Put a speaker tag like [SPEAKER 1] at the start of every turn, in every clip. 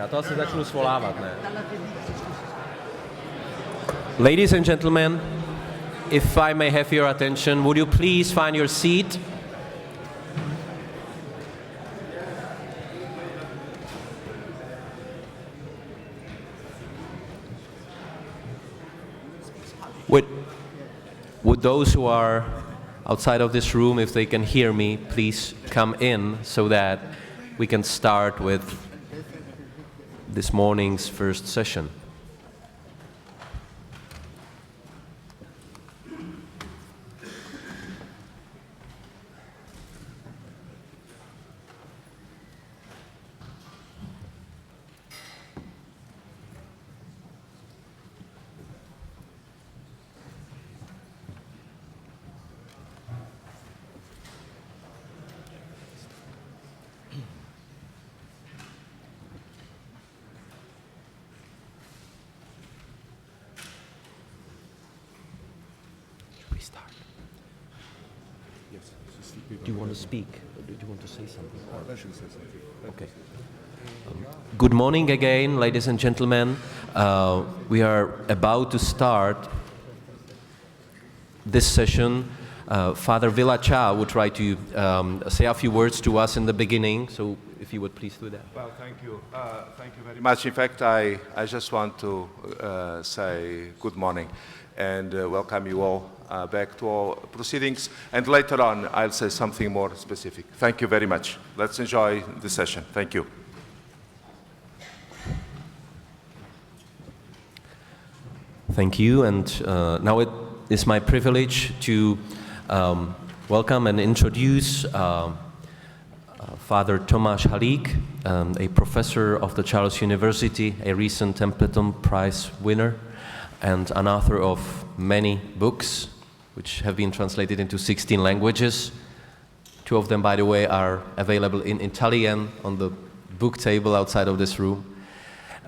[SPEAKER 1] Já to asi začnu svolávat, ne? Ladies and gentlemen, if I may have your attention, would you please find your seat? Would those who are outside of this room, if they can hear me, please come in so that we can start with this morning's first session. Do you want to speak? Or do you want to say something?
[SPEAKER 2] I should say something.
[SPEAKER 1] Okay. Good morning again, ladies and gentlemen. We are about to start this session. Father Vilacha would try to say a few words to us in the beginning, so if you would please do that.
[SPEAKER 2] Well, thank you. Thank you very much. In fact, I just want to say good morning and welcome you all back to our proceedings. And later on, I'll say something more specific. Thank you very much. Let's enjoy the session. Thank you.
[SPEAKER 1] Thank you. And now it is my privilege to welcome and introduce Father Tomáš Halík, a professor of the Charles University, a recent Templeton Prize winner, and an author of many books, which have been translated into 16 languages. 2 of them, by the way, are available in Italian on the book table outside of this room.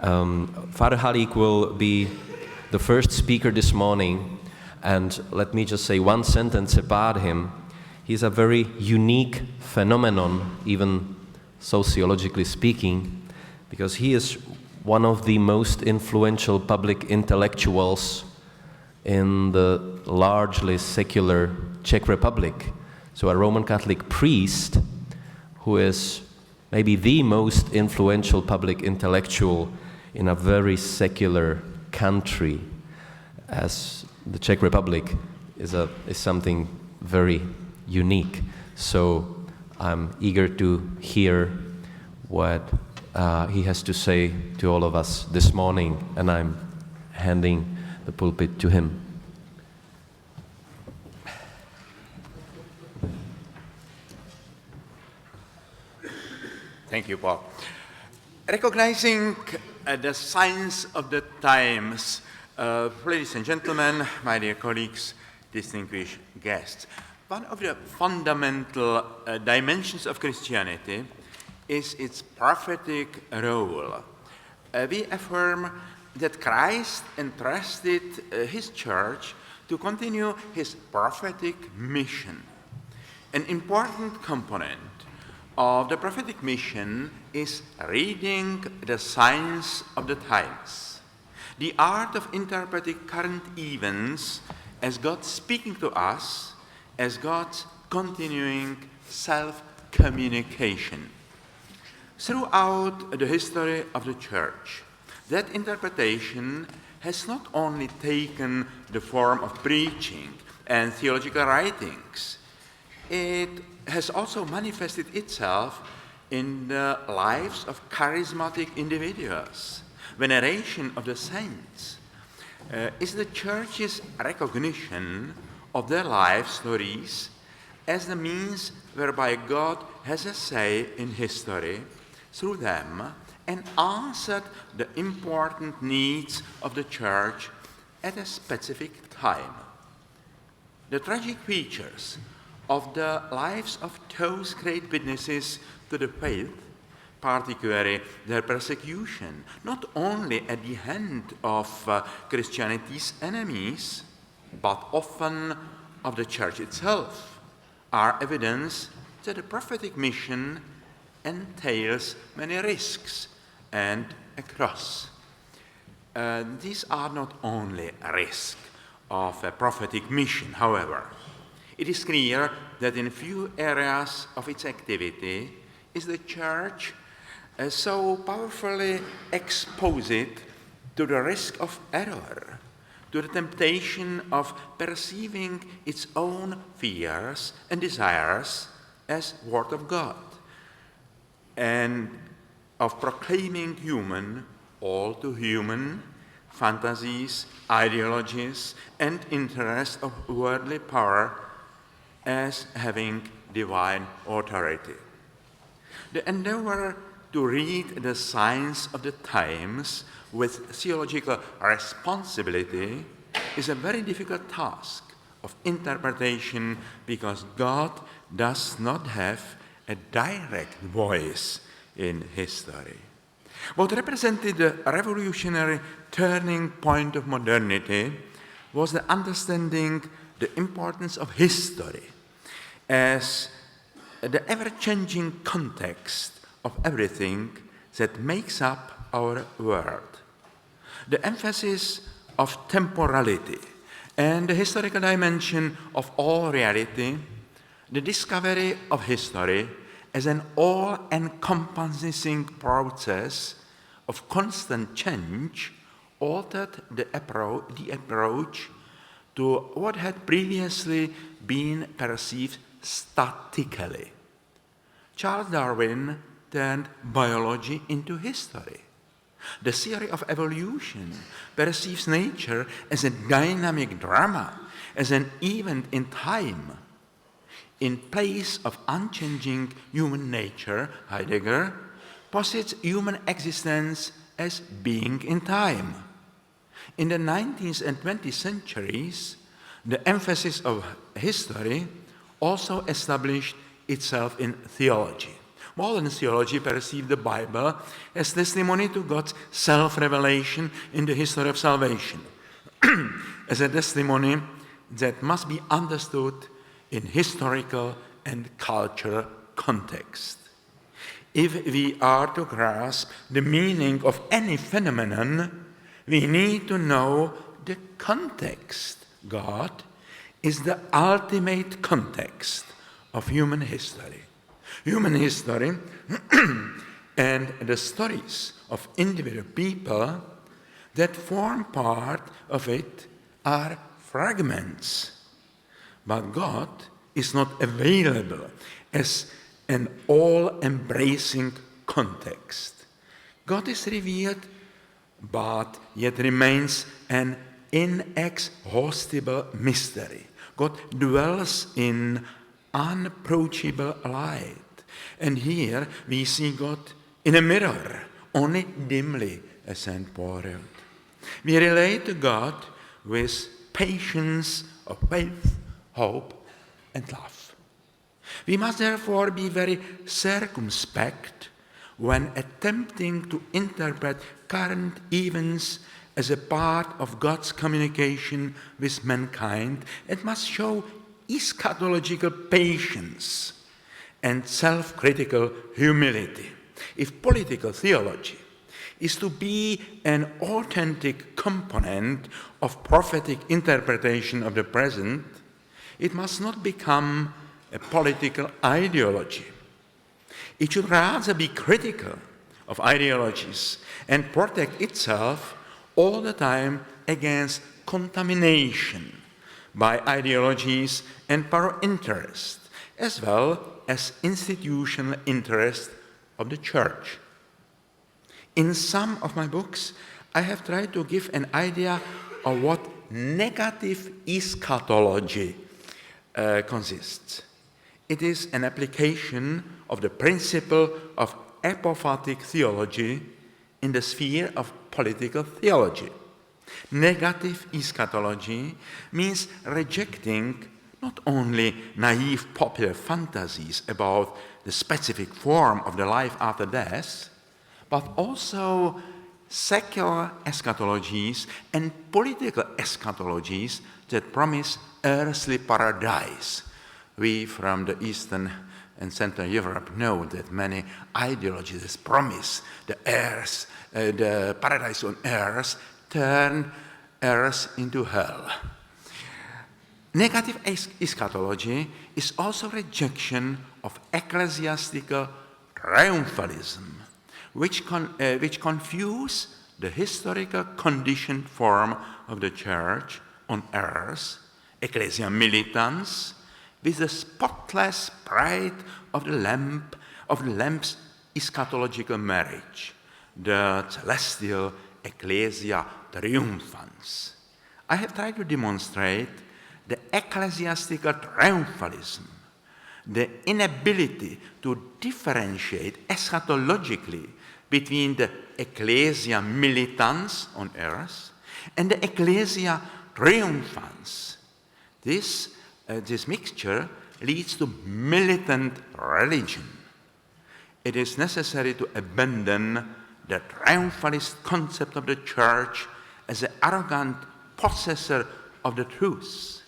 [SPEAKER 1] Father Halík will be the first speaker this morning, and let me just say one sentence about him. He's a very unique phenomenon, even sociologically speaking, because he is one of the most influential public intellectuals in the largely secular Czech Republic. So a Roman Catholic priest who is maybe the most influential public intellectual in a very secular country, as the Czech Republic is something very unique. So I'm eager to hear what he has to say to all of us this morning, and I'm handing the pulpit to him.
[SPEAKER 3] Thank you, Paul. Recognizing the signs of the times, ladies and gentlemen, my dear colleagues, distinguished guests, one of the fundamental dimensions of Christianity is its prophetic role. We affirm that Christ entrusted his church to continue his prophetic mission. An important component of the prophetic mission is reading the signs of the times, the art of interpreting current events as God speaking to us, as God's continuing self-communication. Throughout the history of the Church, that interpretation has not only taken the form of preaching and theological writings, it has also manifested itself in the lives of charismatic individuals. Veneration of the saints is the Church's recognition of their life stories as the means whereby God has a say in history through them and answered the important needs of the Church at a specific time. The tragic features of the lives of those great witnesses to the faith, particularly their persecution, not only at the hand of Christianity's enemies, but often of the Church itself, are evidence that the prophetic mission entails many risks and a cross. These are not only a risk of a prophetic mission, however. It is clear that in few areas of its activity is the Church so powerfully exposed to the risk of error, to the temptation of perceiving its own fears and desires as Word of God, and of proclaiming all too human fantasies, ideologies, and interests of worldly power as having divine authority. The endeavor to read the signs of the times with theological responsibility is a very difficult task of interpretation, because God does not have a direct voice in history. What represented the revolutionary turning point of modernity was the understanding the importance of history as the ever-changing context of everything that makes up our world. The emphasis of temporality and the historical dimension of all reality, the discovery of history as an all-encompassing process of constant change, altered the approach to what had previously been perceived statically. Charles Darwin turned biology into history. The theory of evolution perceives nature as a dynamic drama, as an event in time. In place of unchanging human nature, Heidegger posits human existence as being in time. In the 19th and 20th centuries, the emphasis of history also established itself in theology. Modern theology perceived the Bible as testimony to God's self-revelation in the history of salvation, as a testimony that must be understood in historical and cultural context. If we are to grasp the meaning of any phenomenon, we need to know the context. God is the ultimate context of human history. Human history and the stories of individual people that form part of it are fragments. But God is not available as an all-embracing context. God is revealed, but yet remains an inexhaustible mystery. God dwells in unapproachable light. And here we see God in a mirror, only dimly, as St. Paul wrote. We relate to God with patience of faith, hope, and love. We must therefore be very circumspect when attempting to interpret current events as a part of God's communication with mankind, and must show eschatological patience and self-critical humility. If political theology is to be an authentic component of prophetic interpretation of the present, it must not become a political ideology. It should rather be critical of ideologies and protect itself all the time against contamination by ideologies and power interest, as well as institutional interest of the Church. In some of my books, I have tried to give an idea of what negative eschatology consists. It is an application of the principle of apophatic theology in the sphere of political theology. Negative eschatology means rejecting not only naive popular fantasies about the specific form of the life after death, but also secular eschatologies and political eschatologies that promise earthly paradise, We from the Eastern and Central Europe know that many ideologies promise the paradise on earth turn earth into hell. Negative eschatology is also rejection of ecclesiastical triumphalism, which confuse the historical conditioned form of the church on earth, ecclesia militans, with the spotless pride of the Lamb's eschatological marriage, the celestial ecclesia triumphans. I have tried to demonstrate the ecclesiastical triumphalism, the inability to differentiate eschatologically between the ecclesia militans on earth and the ecclesia triumphans. This mixture leads to militant religion. It is necessary to abandon the triumphalist concept of the church as an arrogant possessor of the truth.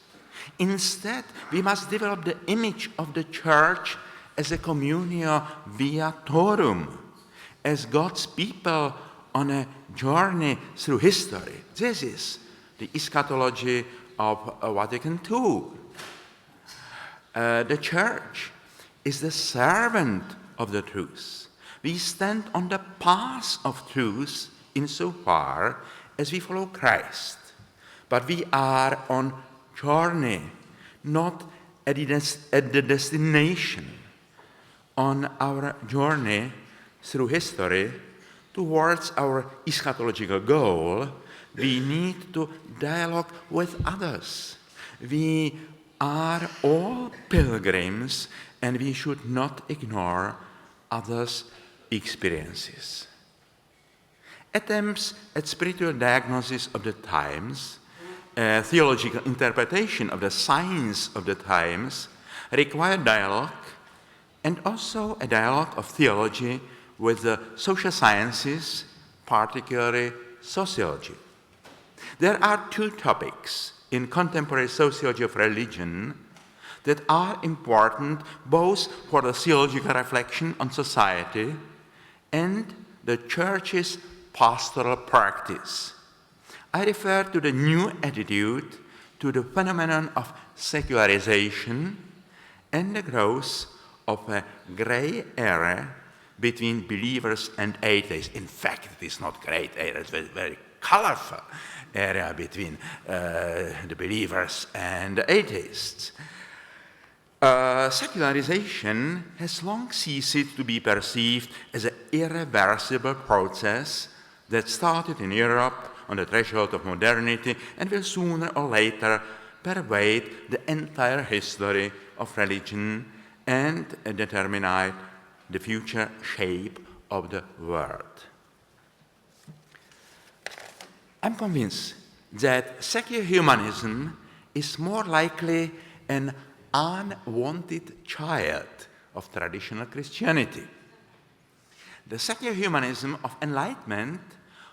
[SPEAKER 3] Instead, we must develop the image of the church as a communio viatorum, as God's people on a journey through history. This is the eschatology of Vatican II. The church is the servant of the truth. We stand on the path of truth insofar as we follow Christ. But we are on journey, not at the destination. On our journey through history towards our eschatological goal, we need to dialogue with others. We are all pilgrims, and we should not ignore others' experiences. Attempts at spiritual diagnosis of the times, theological interpretation of the signs of the times, require dialogue, and also a dialogue of theology with the social sciences, particularly sociology. There are two topics in contemporary sociology of religion that are important both for the theological reflection on society and the church's pastoral practice. I refer to the new attitude to the phenomenon of secularization and the growth of a gray area between believers and atheists. In fact, it is not gray area, it's a very colorful area between the believers and the atheists. Secularization has long ceased to be perceived as an irreversible process that started in Europe on the threshold of modernity and will sooner or later pervade the entire history of religion and determine the future shape of the world. I'm convinced that secular humanism is more likely an unwanted child of traditional Christianity. The secular humanism of Enlightenment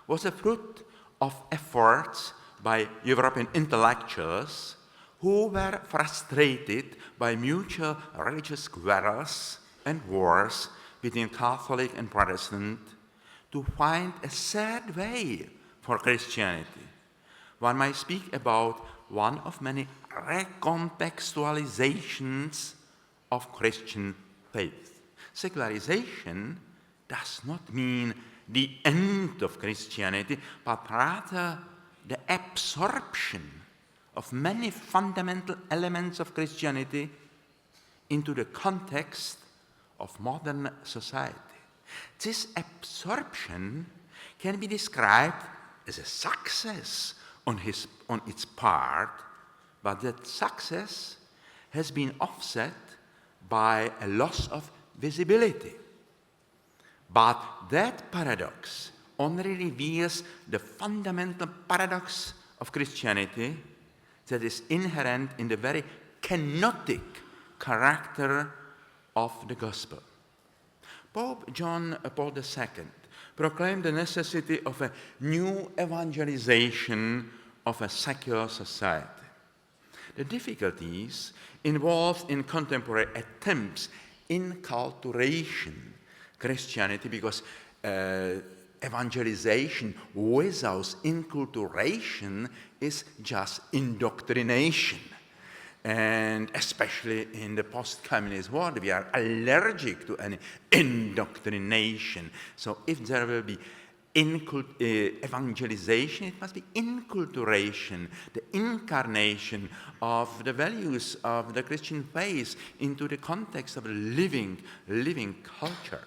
[SPEAKER 3] was a fruit of efforts by European intellectuals who were frustrated by mutual religious quarrels and wars between Catholic and Protestant to find a third way for Christianity. One might speak about one of many recontextualizations of Christian faith. Secularization does not mean the end of Christianity, but rather the absorption of many fundamental elements of Christianity into the context of modern society. This absorption can be described as a success on its part, but that success has been offset by a loss of visibility. But that paradox only reveals the fundamental paradox of Christianity that is inherent in the very kenotic character of the gospel. Pope John Paul II proclaimed the necessity of a new evangelization of a secular society. the difficulties involved in contemporary attempts inculturation Christianity, because evangelization without inculturation is just indoctrination. And especially in the post-communist world, we are allergic to any indoctrination. So if there will be evangelization, it must be inculturation, the incarnation of the values of the Christian faith into the context of a living culture,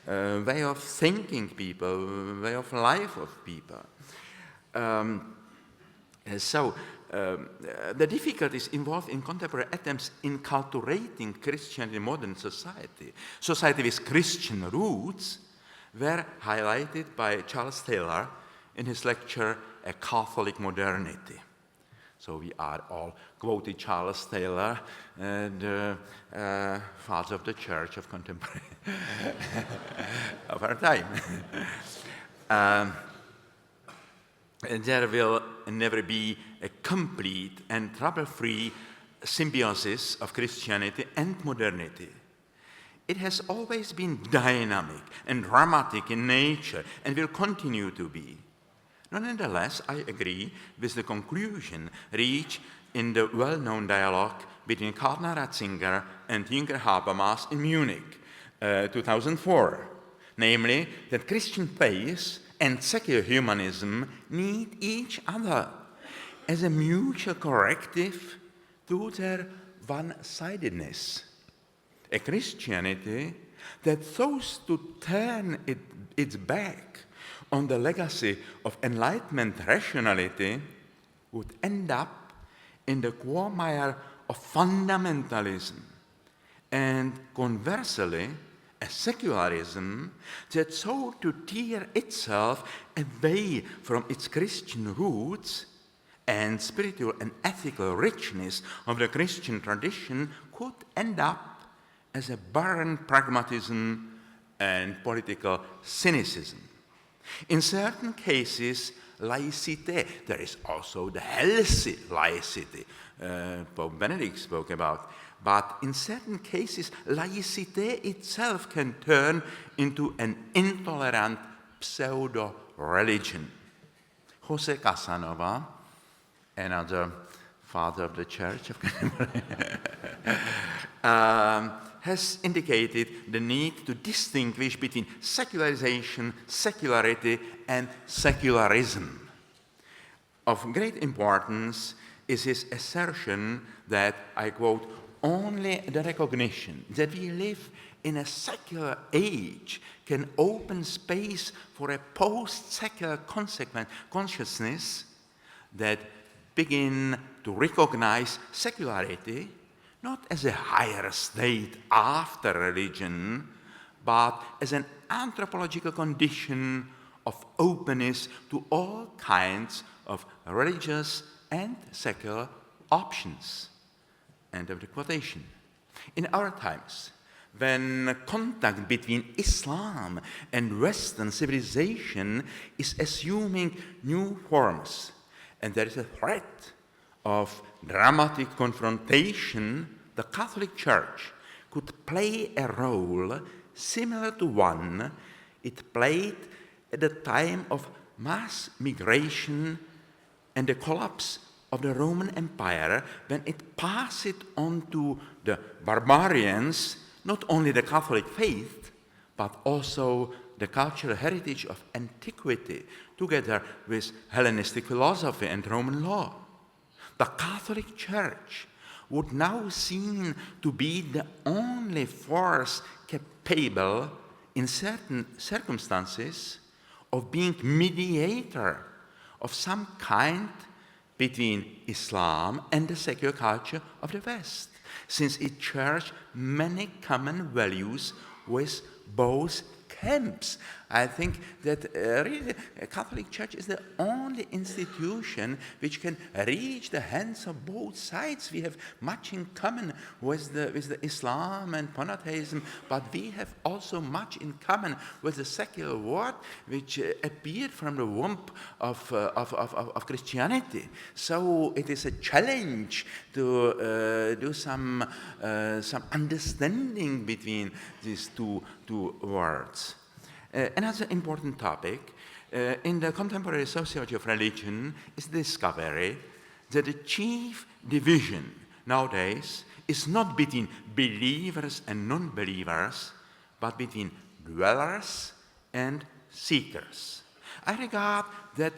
[SPEAKER 3] way of thinking people, way of life of people. The difficulties involved in contemporary attempts inculturating Christianity in modern society with Christian roots, were highlighted by Charles Taylor in his lecture, A Catholic Modernity. So we are all quoted Charles Taylor, the father of the Church of contemporary of our time. There will never be a complete and trouble-free symbiosis of Christianity and modernity. It has always been dynamic and dramatic in nature and will continue to be. Nonetheless, I agree with the conclusion reached in the well-known dialogue between Cardinal Ratzinger and Jünger Habermas in Munich, 2004, namely that Christian faith and secular humanism need each other as a mutual corrective to their one-sidedness. A Christianity that sought to turn its back on the legacy of Enlightenment rationality would end up in the quagmire of fundamentalism, and conversely, a secularism that sought to tear itself away from its Christian roots and spiritual and ethical richness of the Christian tradition could end up as a barren pragmatism and political cynicism. In certain cases, laicite, there is also the healthy laicity Pope Benedict spoke about, but in certain cases, laicite itself can turn into an intolerant pseudo-religion. Jose Casanova, another father of the Church of has indicated the need to distinguish between secularization, secularity, and secularism. Of great importance is his assertion that, I quote, only the recognition that we live in a secular age can open space for a post-secular consciousness that begin to recognize secularity not as a higher state after religion, but as an anthropological condition of openness to all kinds of religious and secular options. End of the quotation. In our times, when contact between Islam and Western civilization is assuming new forms, and there is a threat of dramatic confrontation, the Catholic Church could play a role similar to one it played at the time of mass migration and the collapse of the Roman Empire, when it passed it on to the barbarians, not only the Catholic faith, but also the cultural heritage of antiquity, together with Hellenistic philosophy and Roman law. The Catholic Church would now seem to be the only force capable, in certain circumstances, of being mediator of some kind between Islam and the secular culture of the West, since it shares many common values with both camps. I think that really the Catholic Church is the only institution which can reach the hands of both sides. We have much in common with the Islam and monotheism, but we have also much in common with the secular world which appeared from the womb of Christianity. So it is a challenge to do some understanding between these two words. Another important topic in the contemporary sociology of religion is the discovery that the chief division nowadays is not between believers and non-believers, but between dwellers and seekers. I regard that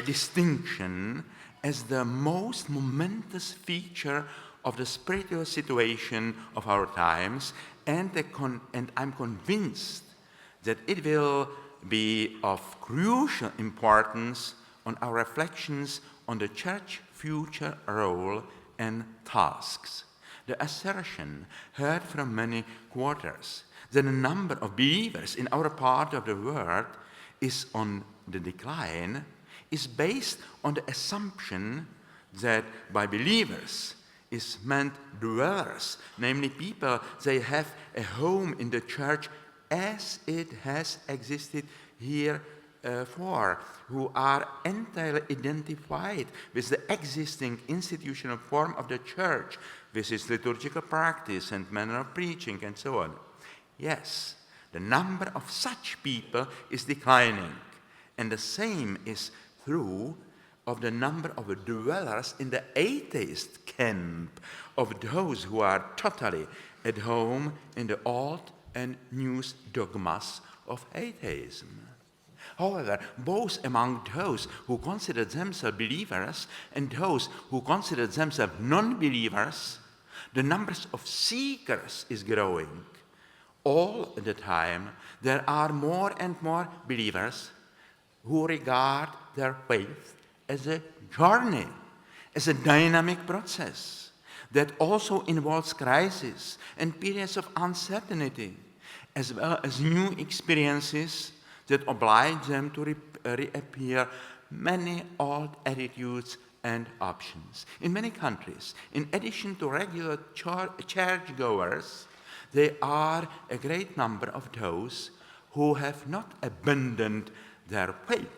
[SPEAKER 3] distinction as the most momentous feature of the spiritual situation of our times, and I'm convinced that it will be of crucial importance on our reflections on the Church's future role and tasks. The assertion heard from many quarters that the number of believers in our part of the world is on the decline is based on the assumption that by believers is meant dwellers, namely people, they have a home in the Church as it has existed heretofore, who are entirely identified with the existing institutional form of the Church, with its liturgical practice and manner of preaching and so on. Yes, the number of such people is declining, and the same is true of the number of dwellers in the atheist camp, of those who are totally at home in the old and new dogmas of atheism. However, both among those who consider themselves believers and those who consider themselves non-believers, the numbers of seekers is growing. All the time, there are more and more believers who regard their faith as a journey, as a dynamic process that also involves crisis and periods of uncertainty, as well as new experiences that oblige them to reappear many old attitudes and options. In many countries, in addition to regular churchgoers, there are a great number of those who have not abandoned their faith,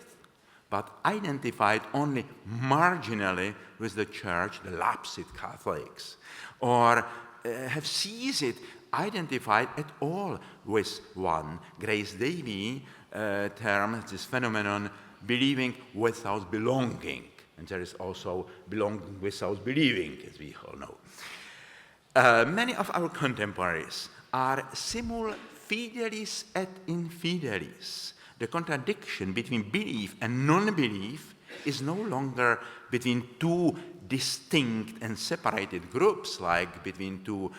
[SPEAKER 3] but identified only marginally with the Church, the lapsed Catholics, or have ceased identified at all with one. Grace Davy termed this phenomenon believing without belonging, and there is also belonging without believing, as we all know. Many of our contemporaries are simul fidelis et infidelis. The contradiction between belief and non-belief is no longer between two distinct and separated groups, like between two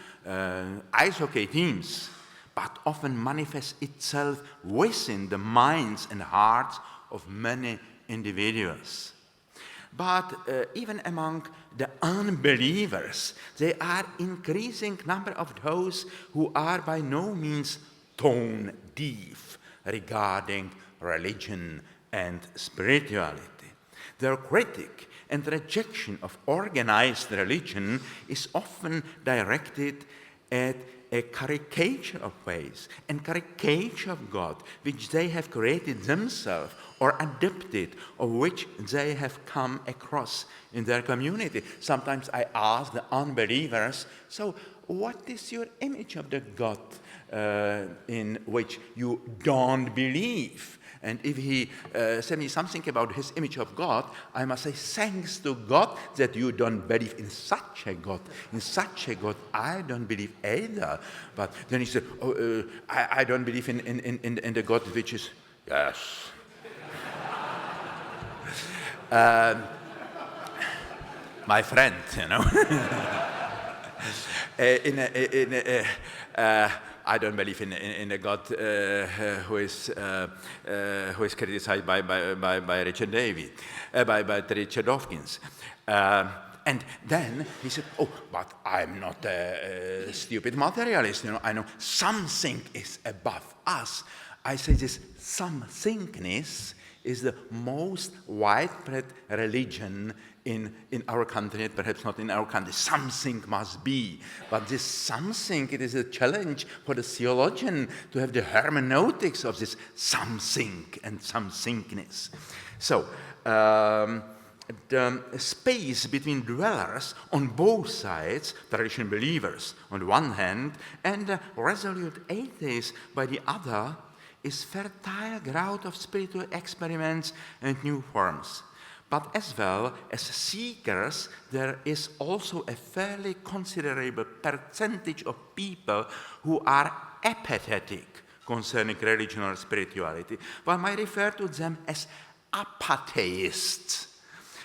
[SPEAKER 3] ice hockey teams, but often manifests itself within the minds and hearts of many individuals. But even among the unbelievers, there are increasing number of those who are by no means tone deaf regarding religion and spirituality. Their critique and rejection of organized religion is often directed at a caricature of faith and caricature of God, which they have created themselves or adopted, or which they have come across in their community. Sometimes I ask the unbelievers, so what is your image of the God in which you don't believe? And if he said me something about his image of God, I must say, thanks to God that you don't believe in such a God. In such a God, I don't believe either. But then he said, I don't believe in the God which is, yes. My friend, you know. I don't believe in a God who is criticized by Richard David, by Richard Dawkins. And then he said, oh, but I'm not a stupid materialist. I know something is above us. I say this somethingness is the most widespread religion in our country, perhaps not in our country. Something must be. But this something, it is a challenge for the theologian to have the hermeneutics of this something and somethingness. So, the space between dwellers on both sides, traditional believers on the one hand, and resolute atheists by the other, is fertile ground of spiritual experiments and new forms. But as well as seekers, there is also a fairly considerable percentage of people who are apathetic concerning religion or spirituality. One might refer to them as apatheists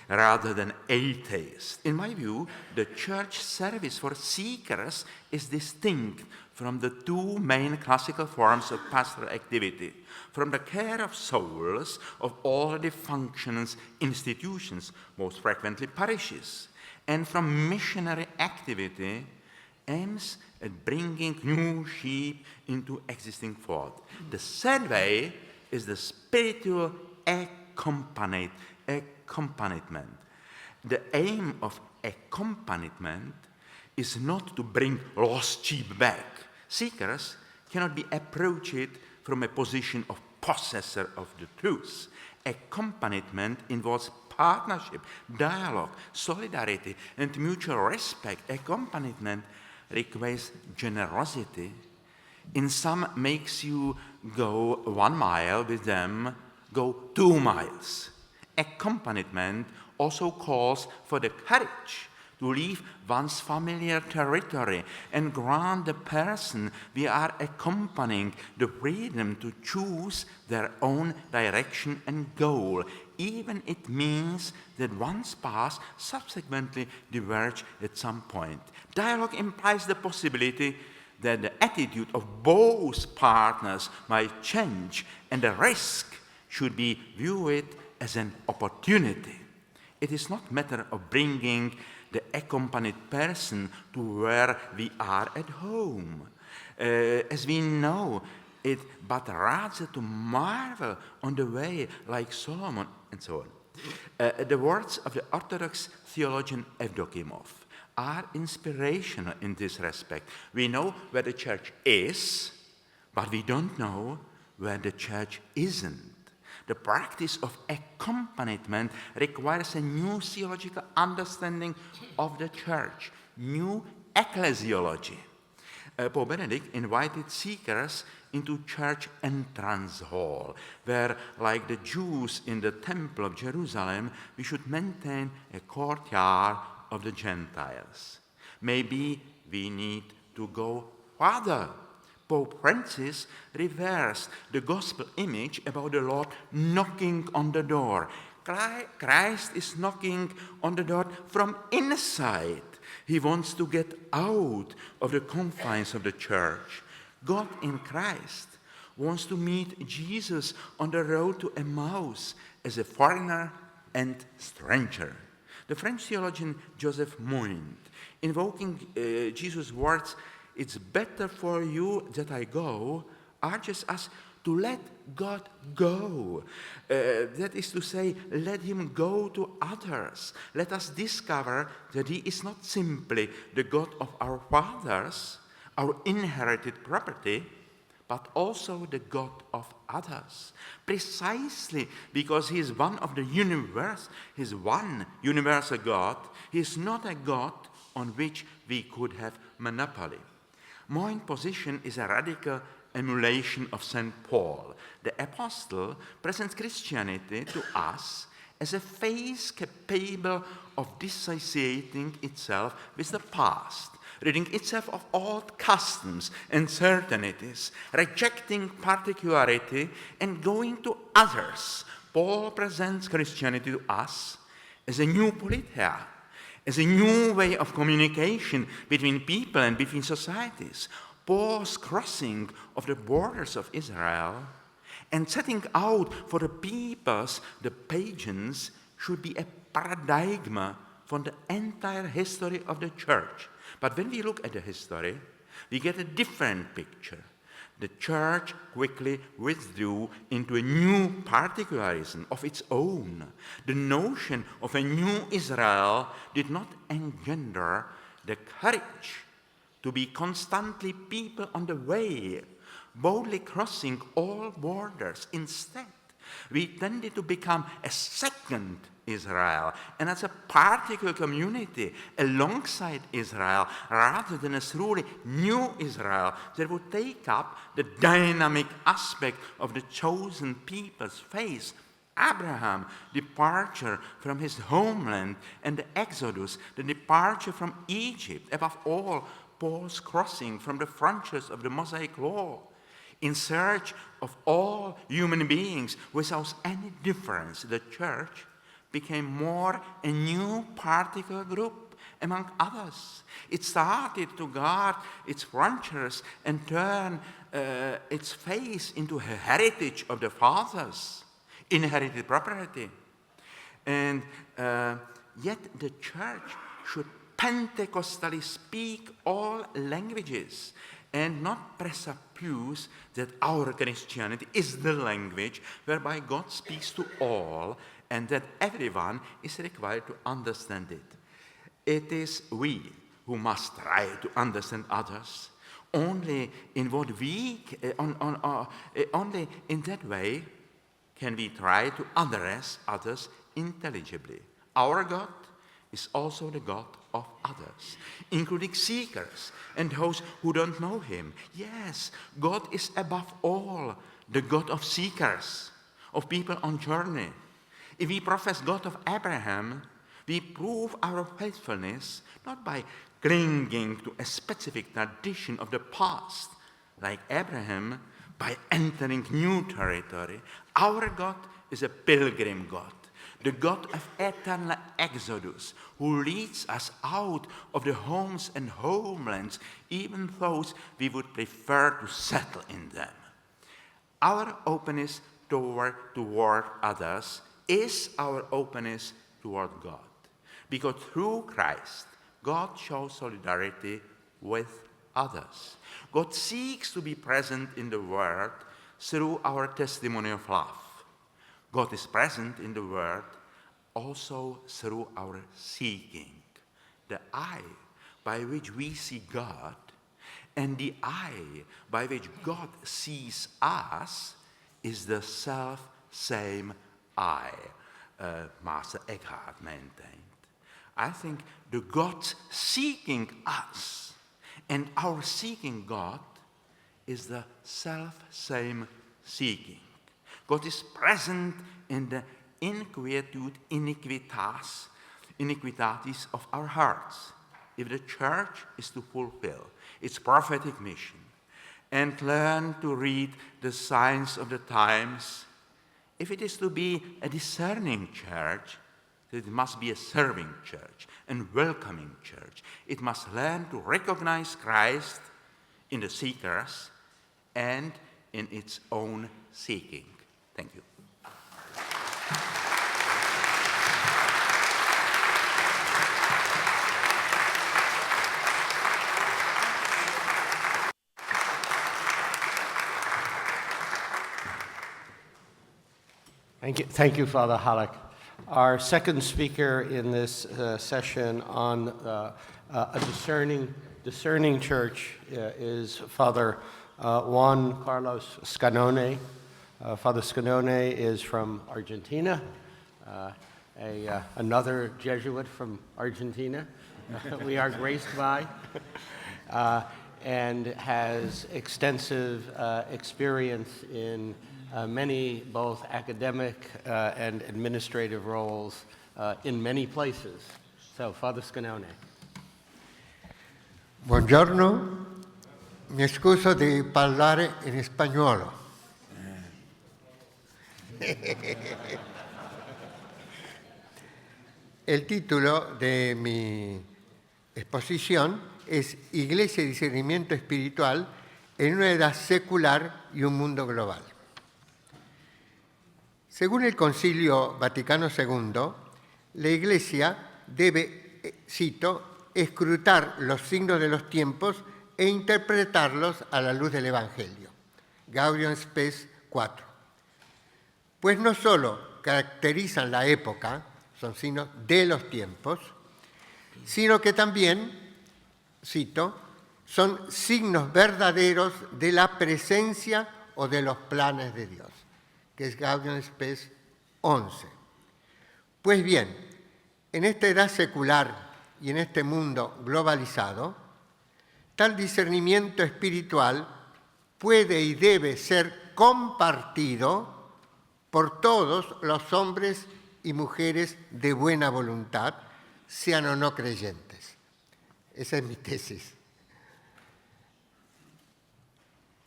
[SPEAKER 3] rather than atheists. In my view, the church service for seekers is distinct from the two main classical forms of pastoral activity, from the care of souls of already functioning institutions, most frequently parishes, and from missionary activity aims at bringing new sheep into existing fold. The third way is the spiritual accompaniment. The aim of accompaniment is not to bring lost sheep back. Seekers cannot be approached from a position of possessor of the truth. Accompaniment involves partnership, dialogue, solidarity, and mutual respect. Accompaniment requires generosity. In some makes you go 1 mile with them, go 2 miles. Accompaniment also calls for the courage to leave one's familiar territory and grant the person we are accompanying the freedom to choose their own direction and goal, even it means that one's path subsequently diverge at some point. Dialogue implies the possibility that the attitude of both partners might change, and the risk should be viewed as an opportunity. It is not a matter of bringing the accompanied person to where we are at home, as we know it, but rather to marvel on the way like Solomon and so on. The words of the Orthodox theologian Evdokimov are inspirational in this respect. We know where the church is, but we don't know where the church isn't. The practice of accompaniment requires a new theological understanding of the church, new ecclesiology. Pope Benedict invited seekers into church entrance hall, where, like the Jews in the Temple of Jerusalem, we should maintain a courtyard of the Gentiles. Maybe we need to go further. Pope Francis reversed the gospel image about the Lord knocking on the door. Christ is knocking on the door from inside. He wants to get out of the confines of the church. God in Christ wants to meet Jesus on the road to Emmaus as a foreigner and stranger. The French theologian Joseph Moyne, invoking Jesus' words, "It's better for you that I go," urges us to let God go. That is to say, let him go to others. Let us discover that he is not simply the God of our fathers, our inherited property, but also the God of others. Precisely because he is one of the universe, he is one universal God, he is not a God on which we could have monopoly. Moyne's position is a radical emulation of St. Paul. The apostle presents Christianity to us as a faith capable of dissociating itself with the past, ridding itself of old customs and certainties, rejecting particularity and going to others. Paul presents Christianity to us as a new politeia, as a new way of communication between people and between societies. Paul's crossing of the borders of Israel and setting out for the peoples, the pagans, should be a paradigm from the entire history of the church. But when we look at the history, we get a different picture. The church quickly withdrew into a new particularism of its own. The notion of a new Israel did not engender the courage to be constantly people on the way, boldly crossing all borders. Instead, we tended to become a second Israel, and as a particular community alongside Israel, rather than a truly new Israel that would take up the dynamic aspect of the chosen people's faith. Abraham, departure from his homeland, and the Exodus, the departure from Egypt, above all, Paul's crossing from the frontiers of the Mosaic law, in search of all human beings without any difference. The church became more a new particular group among others. It started to guard its frontiers and turn its face into a heritage of the fathers, inherited property. And yet the church should Pentecostally speak all languages and not presuppose that our Christianity is the language whereby God speaks to all and that everyone is required to understand it. It is we who must try to understand others. Only in only in that way can we try to address others intelligibly. Our God is also the God of others, including seekers and those who don't know him. Yes, God is above all the God of seekers, of people on journey. If we profess God of Abraham, we prove our faithfulness not by clinging to a specific tradition of the past, like Abraham, by entering new territory. Our God is a pilgrim God, the God of eternal exodus, who leads us out of the homes and homelands, even those we would prefer to settle in them. Our openness toward others is our openness toward God, because through Christ, God shows solidarity with others. God seeks to be present in the world through our testimony of love. God is present in the world also through our seeking. The eye by which we see God and the eye by which God sees us is the self-same eye, Master Eckhart maintained. I think the God seeking us and our seeking God is the self-same seeking. God is present in the inquietude, iniquitatis of our hearts. If the church is to fulfill its prophetic mission and learn to read the signs of the times, if it is to be a discerning church, it must be a serving church and welcoming church. It must learn to recognize Christ in the seekers and in its own seeking. Thank you.
[SPEAKER 4] Thank you, Father Halleck. Our second speaker in this session on a discerning church is Father Juan Carlos Scanone. Father Scanone is from Argentina, another Jesuit from Argentina we are graced by, and has extensive experience in many both academic and administrative roles in many places. So, Father Scanone.
[SPEAKER 5] Buongiorno, mi scuso di parlare in spagnolo. El título de mi exposición es Iglesia y discernimiento espiritual en una edad secular y un mundo global. Según el Concilio Vaticano II, la Iglesia debe, cito, escrutar los signos de los tiempos e interpretarlos a la luz del Evangelio. Gaudium Spes 4. Pues no solo caracterizan la época, son signos de los tiempos, sino que también, cito, son signos verdaderos de la presencia o de los planes de Dios, que es Gaudium Spes 11. Pues bien, en esta edad secular y en este mundo globalizado, tal discernimiento espiritual puede y debe ser compartido por todos los hombres y mujeres de buena voluntad, sean o no creyentes. Esa es mi tesis.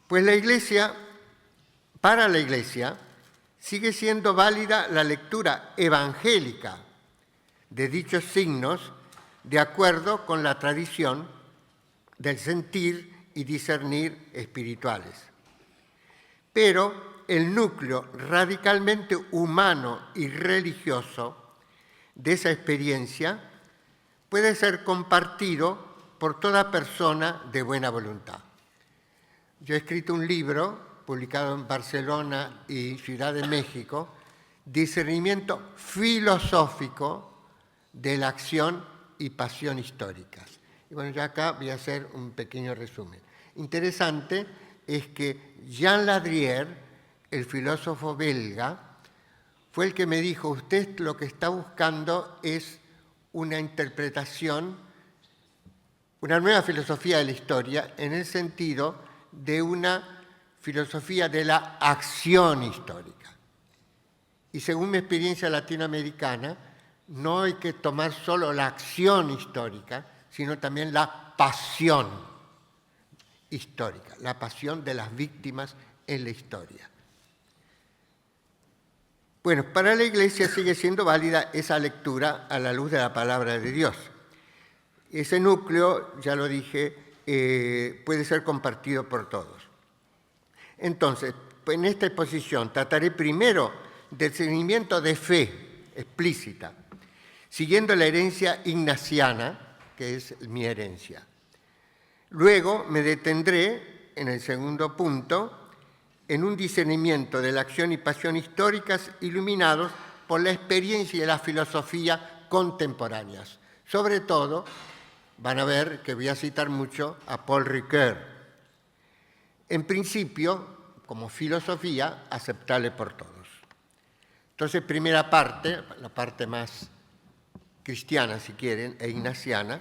[SPEAKER 5] Pues para la Iglesia, sigue siendo válida la lectura evangélica de dichos signos de acuerdo con la tradición del sentir y discernir espirituales. Pero el núcleo radicalmente humano y religioso de esa experiencia puede ser compartido por toda persona de buena voluntad. Yo he escrito un libro publicado en Barcelona y Ciudad de México, Discernimiento filosófico de la acción y pasión históricas. Y bueno, yo acá voy a hacer un pequeño resumen. Interesante es que Jean Ladrier, el filósofo belga, fue el que me dijo, usted lo que está buscando es una interpretación, una nueva filosofía de la historia, en el sentido de una filosofía de la acción histórica. Y según mi experiencia latinoamericana, no hay que tomar solo la acción histórica, sino también la pasión histórica, la pasión de las víctimas en la historia. Bueno, para la Iglesia sigue siendo válida esa lectura a la luz de la palabra de Dios. Ese núcleo, ya lo dije, puede ser compartido por todos. Entonces, en esta exposición trataré primero del discernimiento de fe explícita, siguiendo la herencia ignaciana, que es mi herencia. Luego me detendré, en el segundo punto, en un discernimiento de la acción y pasión históricas iluminados por la experiencia y la filosofía contemporáneas. Sobre todo, van a ver que voy a citar mucho a Paul Ricoeur. En principio, como filosofía, aceptable por todos. Entonces, primera parte, la parte más cristiana, si quieren, e ignaciana,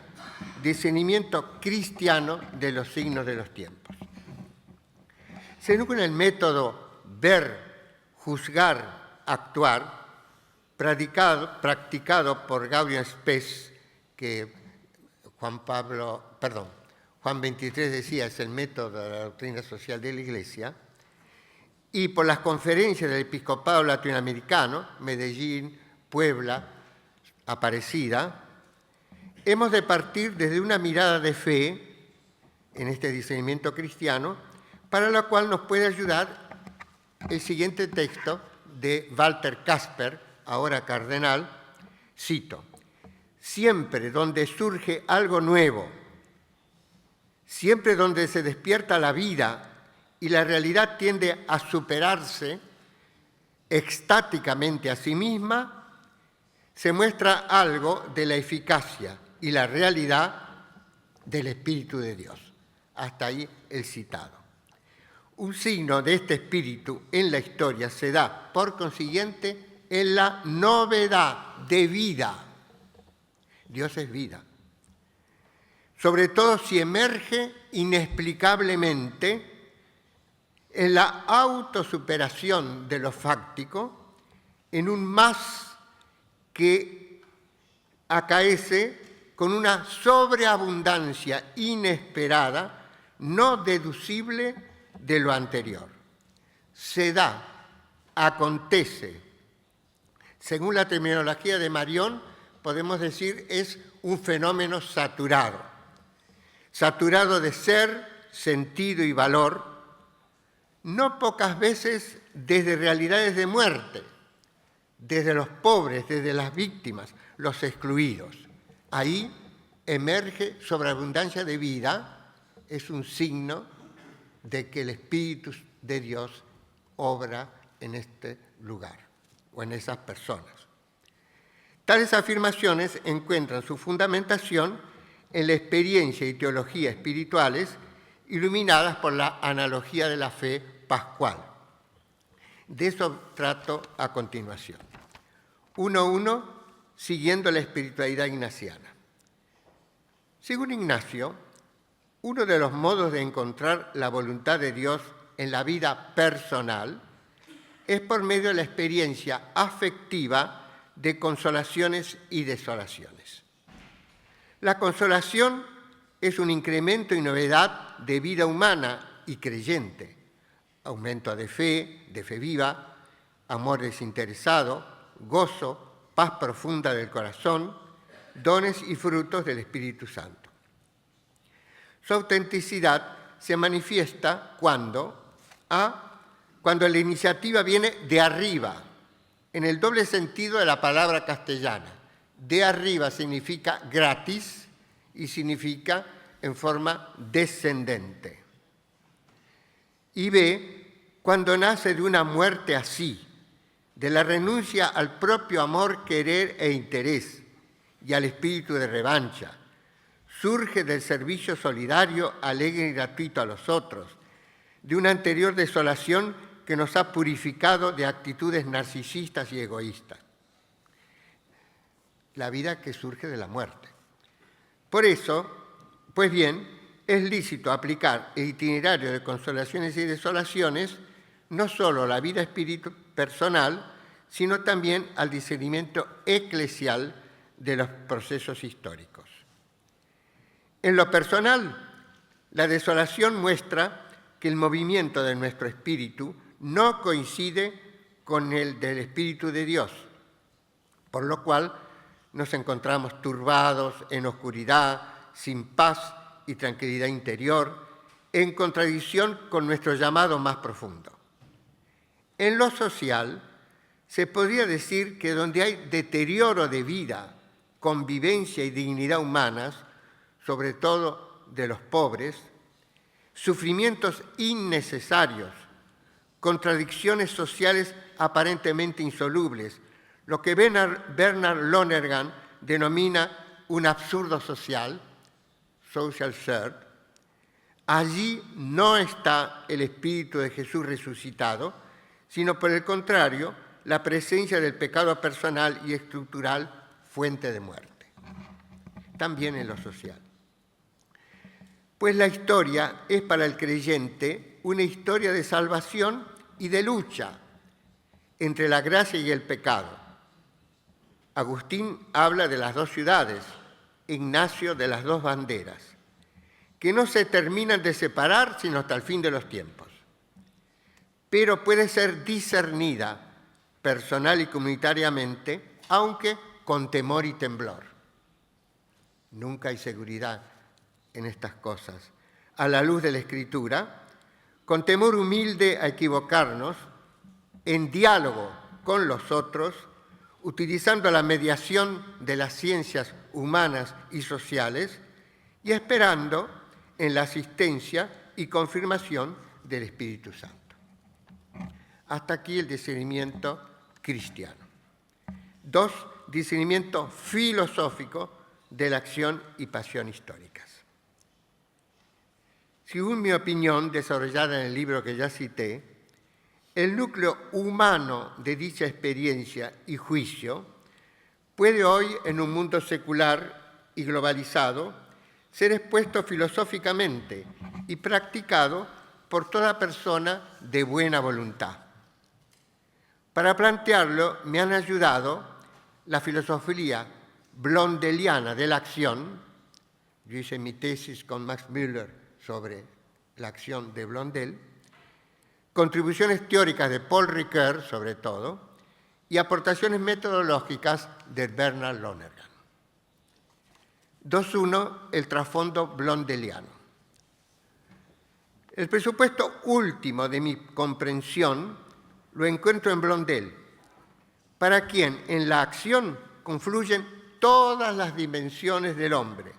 [SPEAKER 5] discernimiento cristiano de los signos de los tiempos. Según el método ver, juzgar, actuar, practicado por Gaudium Spes, que Juan 23 decía es el método de la doctrina social de la Iglesia, y por las conferencias del episcopado latinoamericano, Medellín, Puebla, Aparecida, hemos de partir desde una mirada de fe en este discernimiento cristiano, para la cual nos puede ayudar el siguiente texto de Walter Casper, ahora cardenal, cito: siempre donde surge algo nuevo, siempre donde se despierta la vida y la realidad tiende a superarse extáticamente a sí misma, se muestra algo de la eficacia y la realidad del Espíritu de Dios. Hasta ahí el citado. Un signo de este espíritu en la historia se da, por consiguiente, en la novedad de vida. Dios es vida. Sobre todo si emerge inexplicablemente en la autosuperación de lo fáctico, en un más que acaece con una sobreabundancia inesperada, no deducible de lo anterior. Se da, acontece. Según la terminología de Marión, podemos decir es un fenómeno saturado. Saturado de ser, sentido y valor, no pocas veces desde realidades de muerte, desde los pobres, desde las víctimas, los excluidos. Ahí emerge sobreabundancia de vida, es un signo de que el Espíritu de Dios obra en este lugar o en esas personas. Tales afirmaciones encuentran su fundamentación en la experiencia y teología espirituales iluminadas por la analogía de la fe pascual. De eso trato a continuación. 1.1, siguiendo la espiritualidad ignaciana. Según Ignacio, uno de los modos de encontrar la voluntad de Dios en la vida personal es por medio de la experiencia afectiva de consolaciones y desolaciones. La consolación es un incremento y novedad de vida humana y creyente, aumento de fe viva, amor desinteresado, gozo, paz profunda del corazón, dones y frutos del Espíritu Santo. Su autenticidad se manifiesta cuando la iniciativa viene de arriba, en el doble sentido de la palabra castellana. De arriba significa gratis y significa en forma descendente. Y B, cuando nace de una muerte así, de la renuncia al propio amor, querer e interés y al espíritu de revancha, surge del servicio solidario, alegre y gratuito a los otros, de una anterior desolación que nos ha purificado de actitudes narcisistas y egoístas. La vida que surge de la muerte. Por eso, pues bien, es lícito aplicar el itinerario de consolaciones y desolaciones no solo a la vida espiritual personal, sino también al discernimiento eclesial de los procesos históricos. En lo personal, la desolación muestra que el movimiento de nuestro espíritu no coincide con el del Espíritu de Dios, por lo cual nos encontramos turbados, en oscuridad, sin paz y tranquilidad interior, en contradicción con nuestro llamado más profundo. En lo social, se podría decir que donde hay deterioro de vida, convivencia y dignidad humanas, sobre todo de los pobres, sufrimientos innecesarios, contradicciones sociales aparentemente insolubles, lo que Bernard Lonergan denomina un absurdo social, social absurd. Allí no está el Espíritu de Jesús resucitado, sino por el contrario, la presencia del pecado personal y estructural, fuente de muerte. También en lo social. Pues la historia es para el creyente una historia de salvación y de lucha entre la gracia y el pecado. Agustín habla de las dos ciudades, Ignacio de las dos banderas, que no se terminan de separar sino hasta el fin de los tiempos. Pero puede ser discernida personal y comunitariamente, aunque con temor y temblor. Nunca hay seguridad en estas cosas. A la luz de la Escritura, con temor humilde a equivocarnos, en diálogo con los otros, utilizando la mediación de las ciencias humanas y sociales y esperando en la asistencia y confirmación del Espíritu Santo. Hasta aquí el discernimiento cristiano. 2. Discernimiento filosófico de la acción y pasión históricas. Según mi opinión, desarrollada en el libro que ya cité, el núcleo humano de dicha experiencia y juicio puede hoy, en un mundo secular y globalizado, ser expuesto filosóficamente y practicado por toda persona de buena voluntad. Para plantearlo me han ayudado la filosofía blondeliana de la acción. Yo hice mi tesis con Max Müller sobre la acción de Blondel, contribuciones teóricas de Paul Ricoeur, sobre todo, y aportaciones metodológicas de Bernard Lonergan. 2.1. El trasfondo blondeliano. El presupuesto último de mi comprensión lo encuentro en Blondel, para quien en la acción confluyen todas las dimensiones del hombre.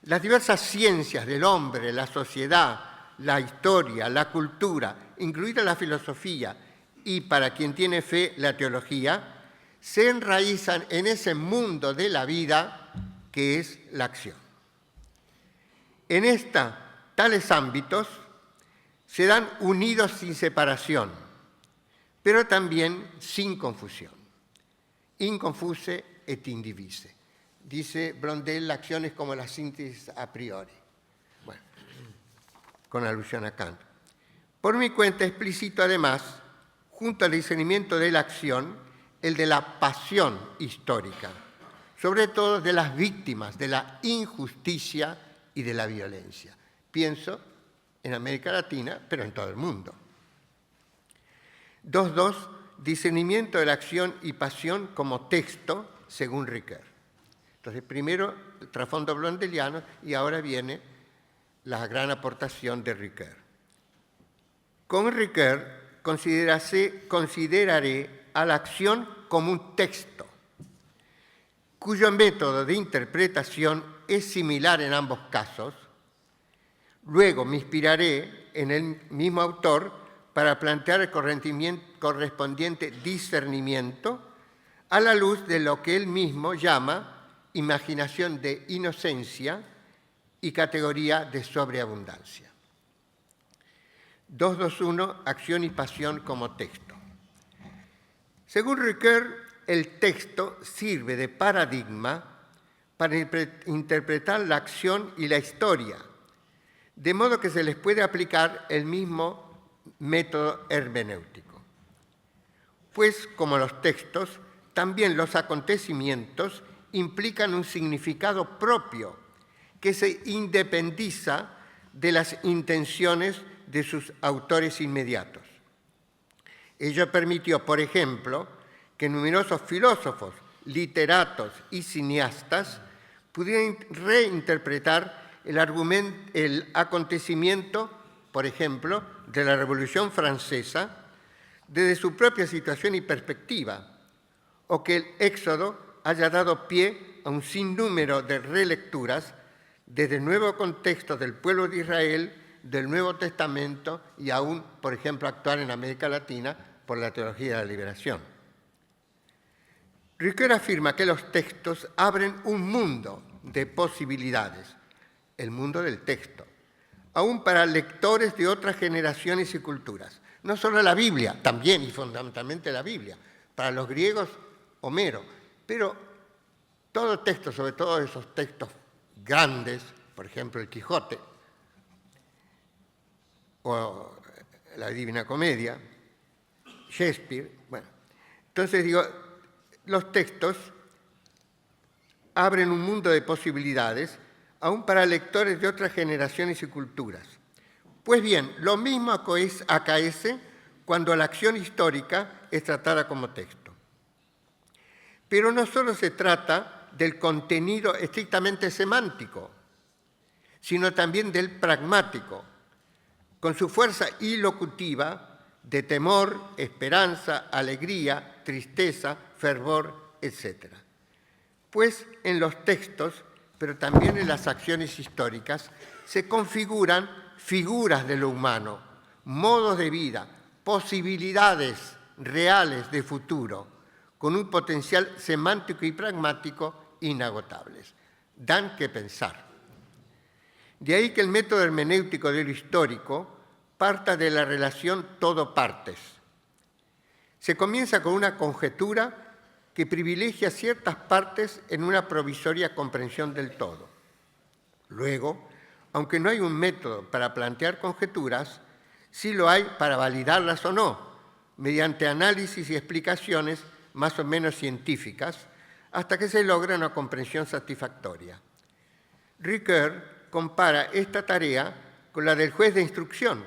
[SPEAKER 5] Las diversas ciencias del hombre, la sociedad, la historia, la cultura, incluida la filosofía y, para quien tiene fe, la teología, se enraizan en ese mundo de la vida que es la acción. En tales ámbitos se dan unidos sin separación, pero también sin confusión. Inconfuse et indivise. Dice Blondel, la acción es como la síntesis a priori. Bueno, con alusión a Kant. Por mi cuenta explicito además, junto al discernimiento de la acción, el de la pasión histórica, sobre todo de las víctimas de la injusticia y de la violencia. Pienso en América Latina, pero en todo el mundo. 2.2. Discernimiento de la acción y pasión como texto, según Ricoeur. Entonces, primero el trasfondo blondeliano y ahora viene la gran aportación de Ricoeur. Con Ricoeur consideraré a la acción como un texto, cuyo método de interpretación es similar en ambos casos. Luego me inspiraré en el mismo autor para plantear el correspondiente discernimiento a la luz de lo que él mismo llama imaginación de inocencia y categoría de sobreabundancia. 2.2.1. Acción y pasión como texto. Según Ricoeur, el texto sirve de paradigma para interpretar la acción y la historia, de modo que se les puede aplicar el mismo método hermenéutico. Pues, como los textos, también los acontecimientos implican un significado propio que se independiza de las intenciones de sus autores inmediatos. Ello permitió, por ejemplo, que numerosos filósofos, literatos y cineastas pudieran reinterpretar el acontecimiento, por ejemplo, de la Revolución Francesa desde su propia situación y perspectiva, o que el Éxodo haya dado pie a un sinnúmero de relecturas desde el nuevo contexto del pueblo de Israel, del Nuevo Testamento y aún, por ejemplo, actual en América Latina por la teología de la liberación. Ricoeur afirma que los textos abren un mundo de posibilidades, el mundo del texto, aún para lectores de otras generaciones y culturas. No solo la Biblia, también y fundamentalmente la Biblia. Para los griegos, Homero. Pero todo texto, sobre todo esos textos grandes, por ejemplo el Quijote o la Divina Comedia, Shakespeare, bueno. Entonces digo, los textos abren un mundo de posibilidades aún para lectores de otras generaciones y culturas. Pues bien, lo mismo acaece cuando la acción histórica es tratada como texto. Pero no solo se trata del contenido estrictamente semántico, sino también del pragmático, con su fuerza ilocutiva de temor, esperanza, alegría, tristeza, fervor, etc. Pues en los textos, pero también en las acciones históricas, se configuran figuras de lo humano, modos de vida, posibilidades reales de futuro, con un potencial semántico y pragmático inagotables. Dan que pensar. De ahí que el método hermenéutico de lo histórico parta de la relación todo-partes. Se comienza con una conjetura que privilegia ciertas partes en una provisoria comprensión del todo. Luego, aunque no hay un método para plantear conjeturas, sí lo hay para validarlas o no, mediante análisis y explicaciones más o menos científicas, hasta que se logra una comprensión satisfactoria. Ricoeur compara esta tarea con la del juez de instrucción,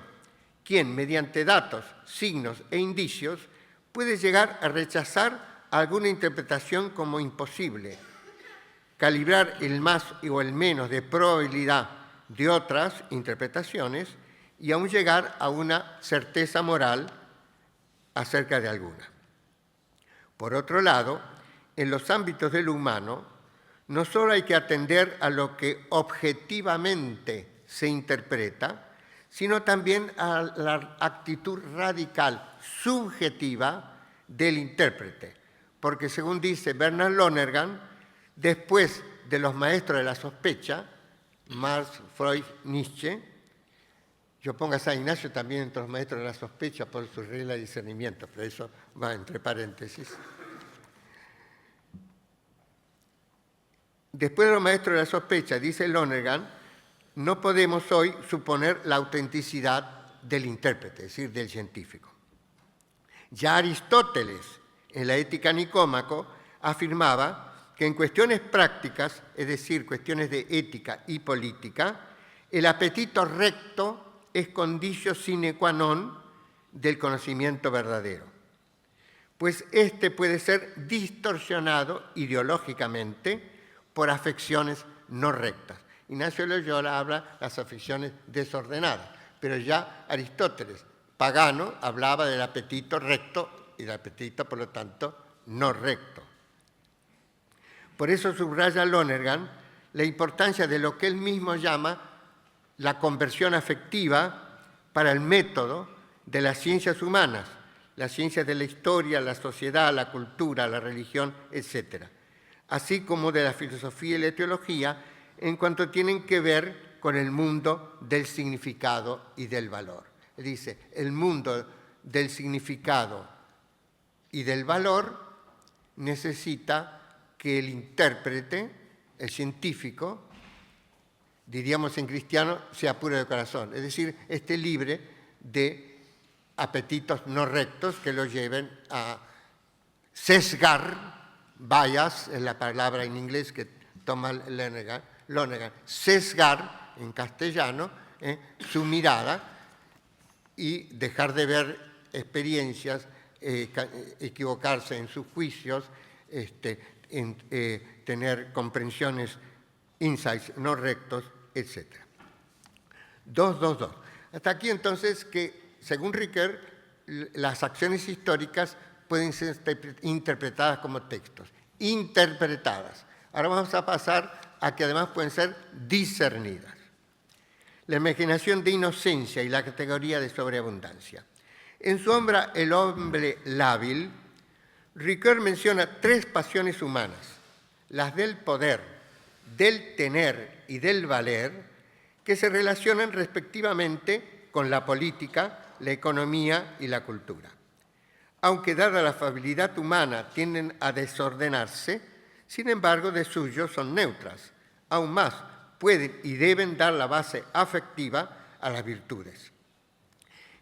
[SPEAKER 5] quien, mediante datos, signos e indicios, puede llegar a rechazar alguna interpretación como imposible, calibrar el más o el menos de probabilidad de otras interpretaciones y aún llegar a una certeza moral acerca de alguna. Por otro lado, en los ámbitos de lo humano, no solo hay que atender a lo que objetivamente se interpreta, sino también a la actitud radical, subjetiva del intérprete. Porque según dice Bernard Lonergan, después de los maestros de la sospecha, Marx, Freud, Nietzsche, yo pongo a San Ignacio también entre los maestros de la sospecha por su regla de discernimiento, pero eso va entre paréntesis. Después de los maestros de la sospecha, dice Lonergan, no podemos hoy suponer la autenticidad del intérprete, es decir, del científico. Ya Aristóteles, en la Ética Nicómaco, afirmaba que en cuestiones prácticas, es decir, cuestiones de ética y política, el apetito recto es conditio sine qua non del conocimiento verdadero, pues este puede ser distorsionado ideológicamente por afecciones no rectas. Ignacio de Loyola habla de las afecciones desordenadas, pero ya Aristóteles, pagano, hablaba del apetito recto y del apetito, por lo tanto, no recto. Por eso subraya Lonergan la importancia de lo que él mismo llama la conversión afectiva para el método de las ciencias humanas, las ciencias de la historia, la sociedad, la cultura, la religión, etc., así como de la filosofía y la teología, en cuanto tienen que ver con el mundo del significado y del valor. Dice, el mundo del significado y del valor necesita que el intérprete, el científico, diríamos en cristiano, sea puro de corazón, es decir, esté libre de apetitos no rectos que lo lleven a sesgar, bias es la palabra en inglés que toma Lonergan, sesgar en castellano su mirada y dejar de ver experiencias, equivocarse en sus juicios, tener comprensiones, insights no rectos, etc. 2.2.2. Hasta aquí entonces que, según Ricoeur, las acciones históricas pueden ser interpretadas como textos. Interpretadas. Ahora vamos a pasar a que además pueden ser discernidas. La imaginación de inocencia y la categoría de sobreabundancia. En su obra El hombre lábil, Ricoeur menciona tres pasiones humanas, las del poder, del tener y del valer, que se relacionan respectivamente con la política, la economía y la cultura. Aunque dada la afabilidad humana tienden a desordenarse, sin embargo de suyo son neutras. Aún más, pueden y deben dar la base afectiva a las virtudes.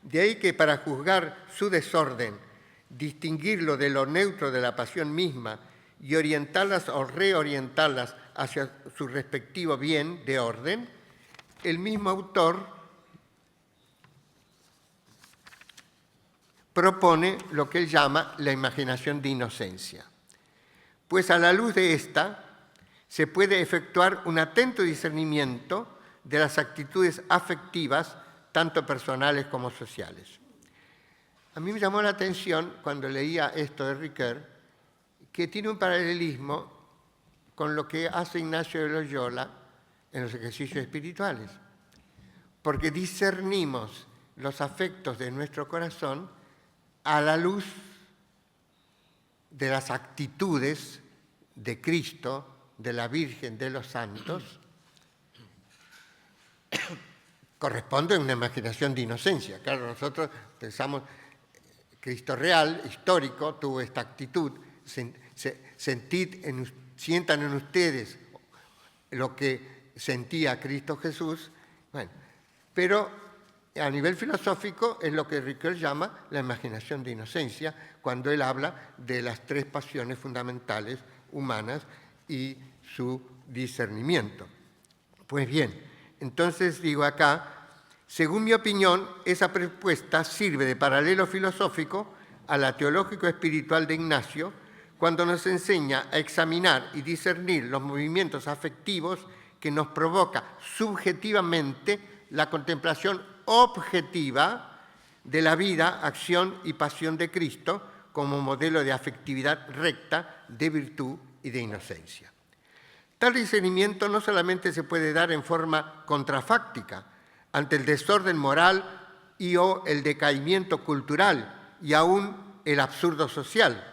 [SPEAKER 5] De ahí que para juzgar su desorden, distinguirlo de lo neutro de la pasión misma y orientarlas o reorientarlas hacia su respectivo bien de orden, el mismo autor propone lo que él llama la imaginación de inocencia. Pues a la luz de esta se puede efectuar un atento discernimiento de las actitudes afectivas, tanto personales como sociales. A mí me llamó la atención cuando leía esto de Ricoeur, que tiene un paralelismo con lo que hace Ignacio de Loyola en los ejercicios espirituales, porque discernimos los afectos de nuestro corazón a la luz de las actitudes de Cristo, de la Virgen, de los santos, corresponde a una imaginación de inocencia. Claro, nosotros pensamos, Cristo real, histórico, tuvo esta actitud, sientan en ustedes lo que sentía Cristo Jesús, bueno, pero a nivel filosófico es lo que Ricoeur llama la imaginación de inocencia, cuando él habla de las tres pasiones fundamentales humanas y su discernimiento. Pues bien, entonces digo acá, según mi opinión, esa propuesta sirve de paralelo filosófico a la teológico-espiritual de Ignacio, cuando nos enseña a examinar y discernir los movimientos afectivos que nos provoca subjetivamente la contemplación objetiva de la vida, acción y pasión de Cristo como modelo de afectividad recta de virtud y de inocencia. Tal discernimiento no solamente se puede dar en forma contrafáctica ante el desorden moral y o el decaimiento cultural y aún el absurdo social,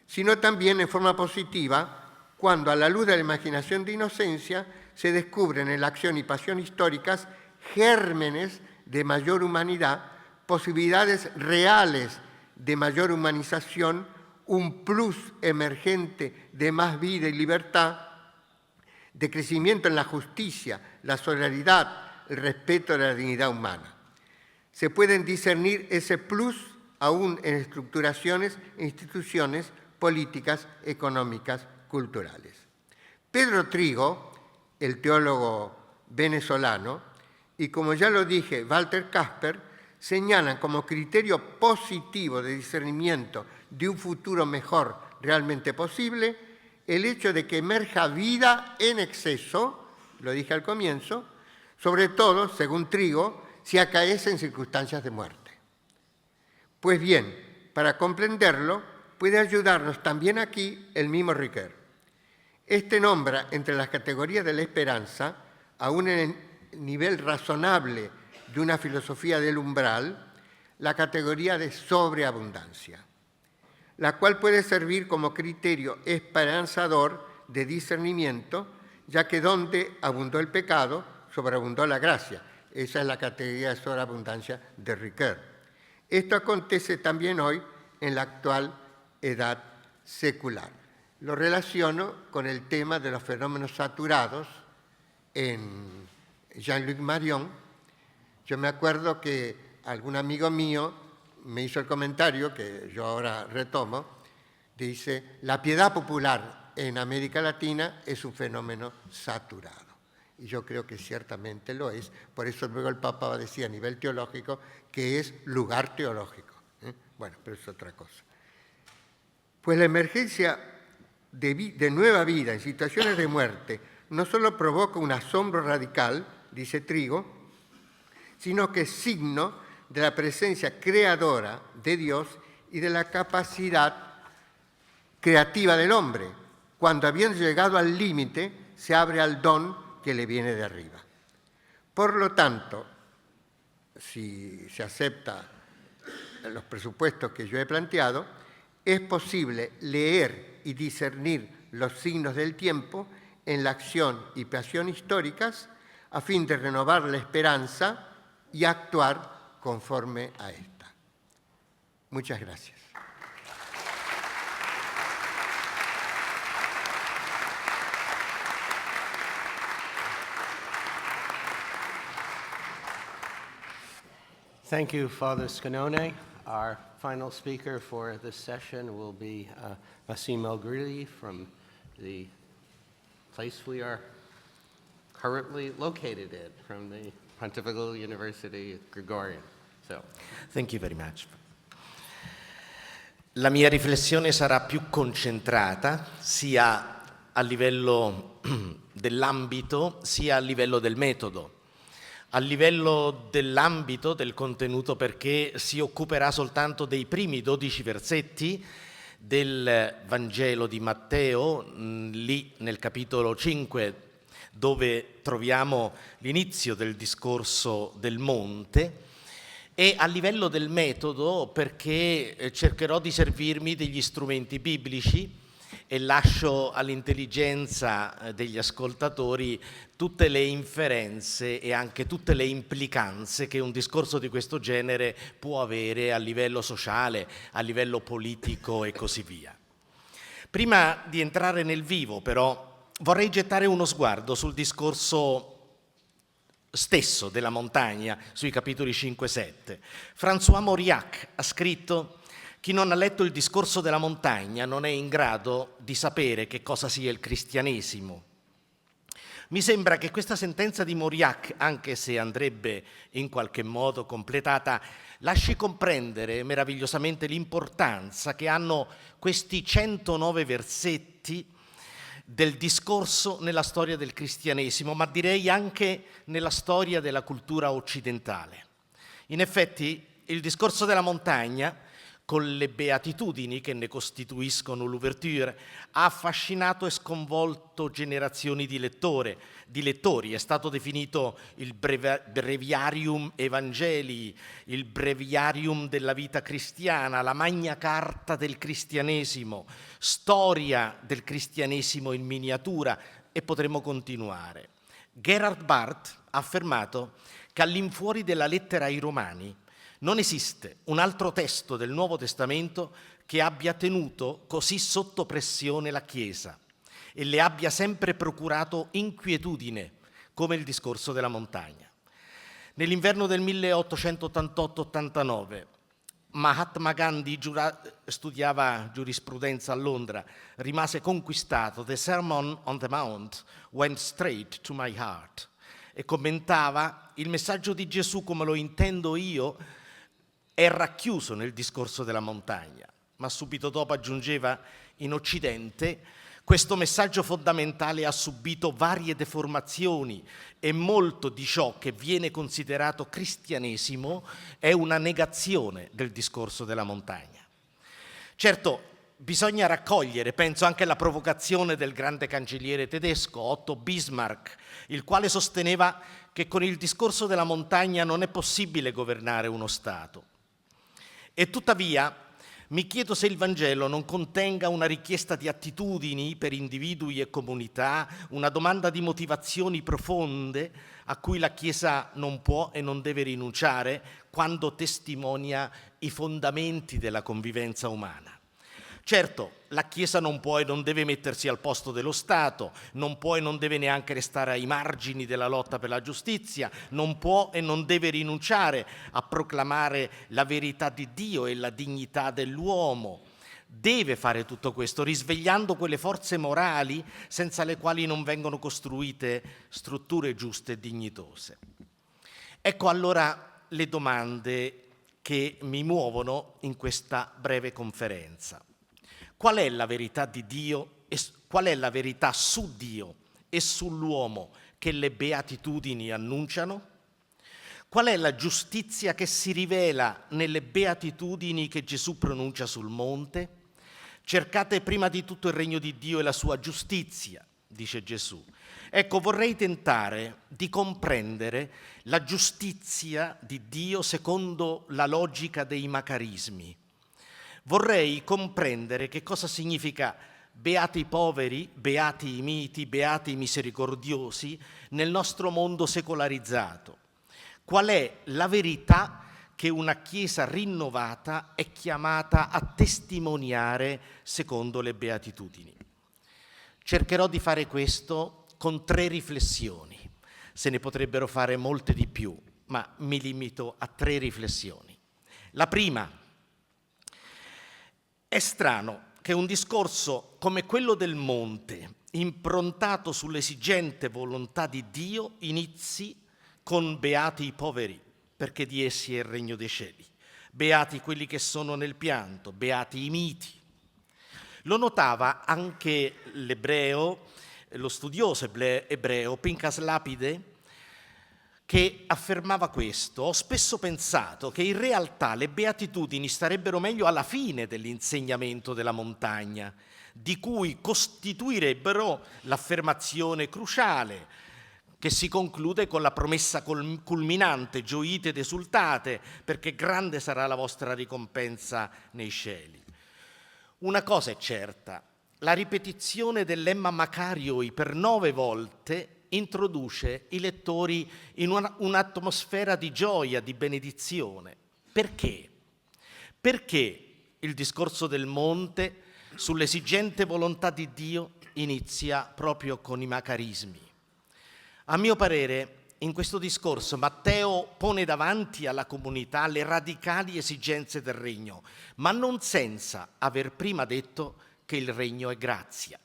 [SPEAKER 5] sino también en forma positiva cuando a la luz de la imaginación de inocencia se descubren en la acción y pasión históricas gérmenes de mayor humanidad, posibilidades reales de mayor humanización, un plus emergente de más vida y libertad, de crecimiento en la justicia, la solidaridad, el respeto de la dignidad humana. Se pueden discernir ese plus aún en estructuraciones e instituciones políticas, económicas, culturales. Pedro Trigo, el teólogo venezolano, y como ya lo dije, Walter Casper, señalan como criterio positivo de discernimiento de un futuro mejor realmente posible el hecho de que emerja vida en exceso, lo dije al comienzo, sobre todo, según Trigo, si acaece en circunstancias de muerte. Pues bien, para comprenderlo, puede ayudarnos también aquí el mismo Ricoeur. Este nombra entre las categorías de la esperanza, aún en el nivel razonable de una filosofía del umbral, la categoría de sobreabundancia, la cual puede servir como criterio esperanzador de discernimiento, ya que donde abundó el pecado, sobreabundó la gracia. Esa es la categoría de sobreabundancia de Ricoeur. Esto acontece también hoy en la actual edad secular. Lo relaciono con el tema de los fenómenos saturados en Jean-Luc Marion. Yo me acuerdo que algún amigo mío me hizo el comentario, que yo ahora retomo, dice, la piedad popular en América Latina es un fenómeno saturado. Y yo creo que ciertamente lo es. Por eso luego el Papa decía a nivel teológico que es lugar teológico. Bueno, pero es otra cosa. Pues la emergencia de nueva vida en situaciones de muerte no solo provoca un asombro radical, dice Trigo, sino que es signo de la presencia creadora de Dios y de la capacidad creativa del hombre, cuando habiendo llegado al límite se abre al don que le viene de arriba. Por lo tanto, si se acepta los presupuestos que yo he planteado, es posible leer y discernir los signos del tiempo en la acción y pasión históricas a fin de renovar la esperanza y actuar conforme a esta. Muchas gracias.
[SPEAKER 4] Thank you, Father Scanone. Our final speaker for this session will be Massimo Grilli from the place we are currently located in, from the Pontifical University Gregorian.
[SPEAKER 6] Thank you very much. La mia riflessione sarà più concentrata sia a livello dell'ambito sia a livello del metodo. A livello dell'ambito, del contenuto, perché si occuperà soltanto dei primi 12 versetti del Vangelo di Matteo, lì nel capitolo 5, dove troviamo l'inizio del discorso del monte, e a livello del metodo perché cercherò di servirmi degli strumenti biblici e lascio all'intelligenza degli ascoltatori tutte le inferenze e anche tutte le implicanze che un discorso di questo genere può avere a livello sociale, a livello politico e così via. Prima di entrare nel vivo, però, vorrei gettare uno sguardo sul discorso stesso della montagna, sui capitoli 5 e 7. François Mauriac ha scritto: chi non ha letto il discorso della montagna non è in grado di sapere che cosa sia il cristianesimo. Mi sembra che questa sentenza di Mauriac, anche se andrebbe in qualche modo completata, lasci comprendere meravigliosamente l'importanza che hanno questi 109 versetti del discorso nella storia del cristianesimo, ma direi anche nella storia della cultura occidentale. In effetti, il discorso della montagna con le beatitudini che ne costituiscono l'ouverture, ha affascinato e sconvolto generazioni di lettori. È stato definito il breviarium evangelii, il breviarium della vita cristiana, la magna carta del cristianesimo, storia del cristianesimo in miniatura, e potremmo continuare. Gerhard Barth ha affermato che all'infuori della lettera ai Romani non esiste un altro testo del Nuovo Testamento che abbia tenuto così sotto pressione la Chiesa e le abbia sempre procurato inquietudine, come il discorso della montagna. Nell'inverno del 1888-89, Mahatma Gandhi studiava giurisprudenza a Londra, rimase conquistato. The Sermon on the Mount went straight to my heart. E commentava: il messaggio di Gesù, come lo intendo io, è racchiuso nel discorso della montagna. Ma subito dopo aggiungeva: in Occidente questo messaggio fondamentale ha subito varie deformazioni e molto di ciò che viene considerato cristianesimo è una negazione del discorso della montagna. Certo, bisogna raccogliere, penso, anche la provocazione del grande cancelliere tedesco Otto Bismarck, il quale sosteneva che con il discorso della montagna non è possibile governare uno Stato. E tuttavia mi chiedo se il Vangelo non contenga una richiesta di attitudini per individui e comunità, una domanda di motivazioni profonde a cui la Chiesa non può e non deve rinunciare quando testimonia i fondamenti della convivenza umana. Certo, la Chiesa non può e non deve mettersi al posto dello Stato, non può e non deve neanche restare ai margini della lotta per la giustizia, non può e non deve rinunciare a proclamare la verità di Dio e la dignità dell'uomo. Deve fare tutto questo, risvegliando quelle forze morali senza le quali non vengono costruite strutture giuste e dignitose. Ecco allora le domande che mi muovono in questa breve conferenza. Qual è la verità di Dio e qual è la verità su Dio e sull'uomo che le beatitudini annunciano? Qual è la giustizia che si rivela nelle beatitudini che Gesù pronuncia sul monte? Cercate prima di tutto il regno di Dio e la sua giustizia, dice Gesù. Ecco, vorrei tentare di comprendere la giustizia di Dio secondo la logica dei macarismi. Vorrei comprendere che cosa significa beati i poveri, beati i miti, beati i misericordiosi nel nostro mondo secolarizzato. Qual è la verità che una Chiesa rinnovata è chiamata a testimoniare secondo le beatitudini? Cercherò di fare questo con 3 riflessioni. Se ne potrebbero fare molte di più, ma mi limito a 3 riflessioni. La prima: è strano che un discorso come quello del monte, improntato sull'esigente volontà di Dio, inizi con beati i poveri, perché di essi è il regno dei cieli, beati quelli che sono nel pianto, beati i miti. Lo notava anche l'ebreo, lo studioso ebreo Pinchas Lapide, che affermava questo: ho spesso pensato che in realtà le beatitudini starebbero meglio alla fine dell'insegnamento della montagna, di cui costituirebbero l'affermazione cruciale, che si conclude con la promessa culminante: gioite ed esultate, perché grande sarà la vostra ricompensa nei cieli. Una cosa è certa: la ripetizione dell'Emma Macarioi per 9 volte introduce i lettori in un'atmosfera di gioia, di benedizione. Perché? Perché il discorso del monte sull'esigente volontà di Dio inizia proprio con i macarismi. A mio parere, in questo discorso Matteo pone davanti alla comunità le radicali esigenze del regno, ma non senza aver prima detto che il regno è grazia.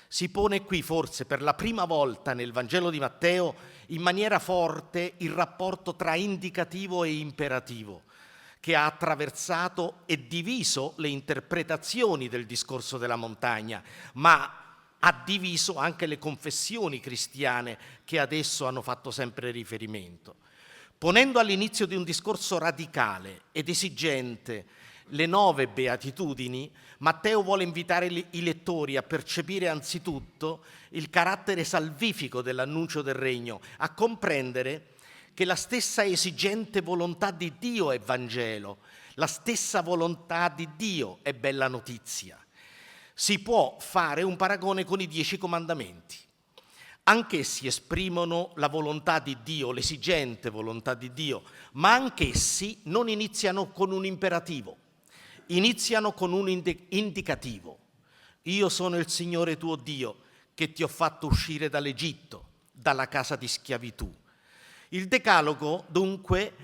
[SPEAKER 6] Si pone qui forse per la prima volta nel Vangelo di Matteo in maniera forte il rapporto tra indicativo e imperativo, che ha attraversato e diviso le interpretazioni del discorso della montagna, ma ha diviso anche le confessioni cristiane che ad esso hanno fatto sempre riferimento. Ponendo all'inizio di un discorso radicale ed esigente le 9 beatitudini, Matteo vuole invitare i lettori a percepire anzitutto il carattere salvifico dell'annuncio del regno, a comprendere che la stessa esigente volontà di Dio è Vangelo, la stessa volontà di Dio è bella notizia. Si può fare un paragone con i 10 comandamenti. Anch'essi esprimono la volontà di Dio, l'esigente volontà di Dio, ma anch'essi non iniziano con un imperativo, iniziano con un indicativo. Io sono il Signore tuo Dio, che ti ho fatto uscire dall'Egitto, dalla casa di schiavitù. Il Decalogo, dunque,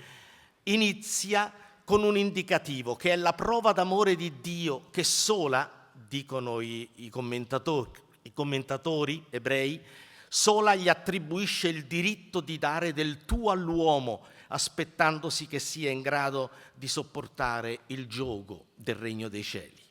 [SPEAKER 6] inizia con un indicativo, che è la prova d'amore di Dio, che sola, dicono i commentatori ebrei, sola gli attribuisce il diritto di dare del tuo all'uomo, aspettandosi che sia in grado di sopportare il giogo del regno dei cieli.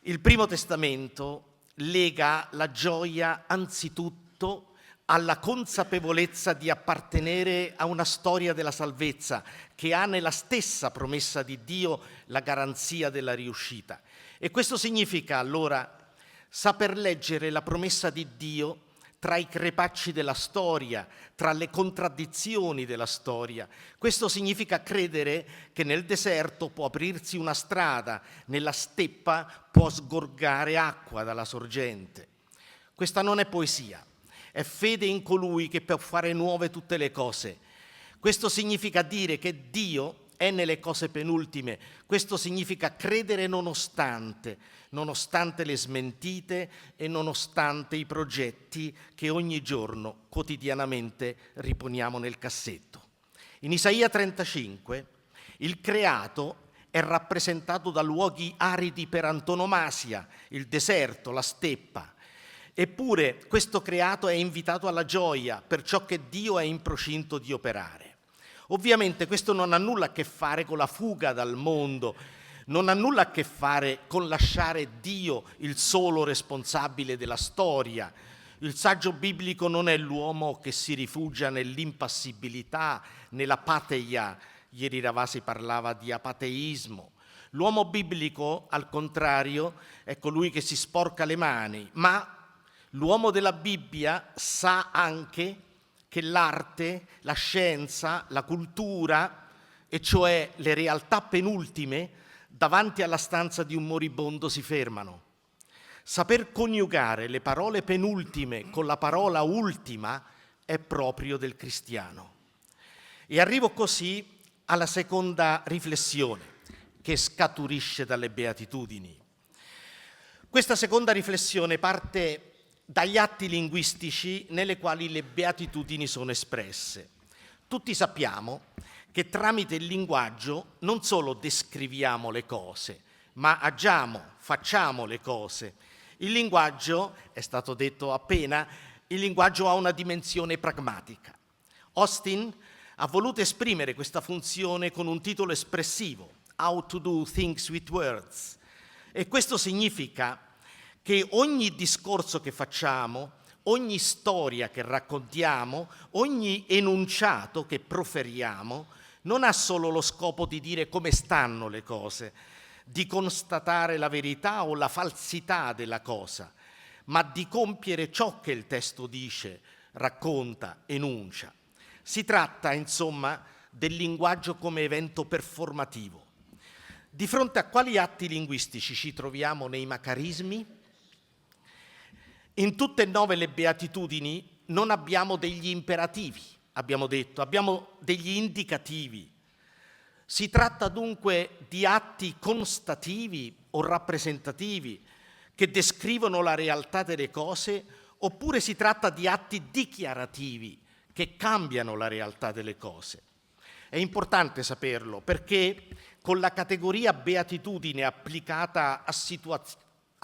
[SPEAKER 6] Il Primo Testamento lega la gioia anzitutto alla consapevolezza di appartenere a una storia della salvezza che ha nella stessa promessa di Dio la garanzia della riuscita. E questo significa allora saper leggere la promessa di Dio tra i crepacci della storia, tra le contraddizioni della storia. Questo significa credere che nel deserto può aprirsi una strada, nella steppa può sgorgare acqua dalla sorgente. Questa non è poesia, è fede in colui che può fare nuove tutte le cose. Questo significa dire che Dio è nelle cose penultime. Questo significa credere nonostante le smentite e nonostante i progetti che ogni giorno, quotidianamente, riponiamo nel cassetto. In Isaia 35 il creato è rappresentato da luoghi aridi per antonomasia, il deserto, la steppa. Eppure questo creato è invitato alla gioia per ciò che Dio è in procinto di operare. Ovviamente questo non ha nulla a che fare con la fuga dal mondo, non ha nulla a che fare con lasciare Dio il solo responsabile della storia. Il saggio biblico non è l'uomo che si rifugia nell'impassibilità, nell'apateia. Ieri Ravasi parlava di apateismo. L'uomo biblico, al contrario, è colui che si sporca le mani, ma l'uomo della Bibbia sa anche che l'arte, la scienza, la cultura, e cioè le realtà penultime, davanti alla stanza di un moribondo si fermano. Saper coniugare le parole penultime con la parola ultima è proprio del cristiano. E arrivo così alla seconda riflessione che scaturisce dalle beatitudini. Questa seconda riflessione parte dagli atti linguistici nelle quali le beatitudini sono espresse. Tutti sappiamo che tramite il linguaggio non solo descriviamo le cose, ma agiamo, facciamo le cose. Il linguaggio, è stato detto appena, il linguaggio ha una dimensione pragmatica. Austin ha voluto esprimere questa funzione con un titolo espressivo, How to do things with words. E questo significa che ogni discorso che facciamo, ogni storia che raccontiamo, ogni enunciato che proferiamo non ha solo lo scopo di dire come stanno le cose, di constatare la verità o la falsità della cosa, ma di compiere ciò che il testo dice, racconta, enuncia. Si tratta, insomma, del linguaggio come evento performativo. Di fronte a quali atti linguistici ci troviamo nei macarismi? In tutte e 9 le beatitudini non abbiamo degli imperativi, abbiamo detto, abbiamo degli indicativi. Si tratta dunque di atti constativi o rappresentativi che descrivono la realtà delle cose, oppure si tratta di atti dichiarativi che cambiano la realtà delle cose. È importante saperlo perché con la categoria beatitudine applicata a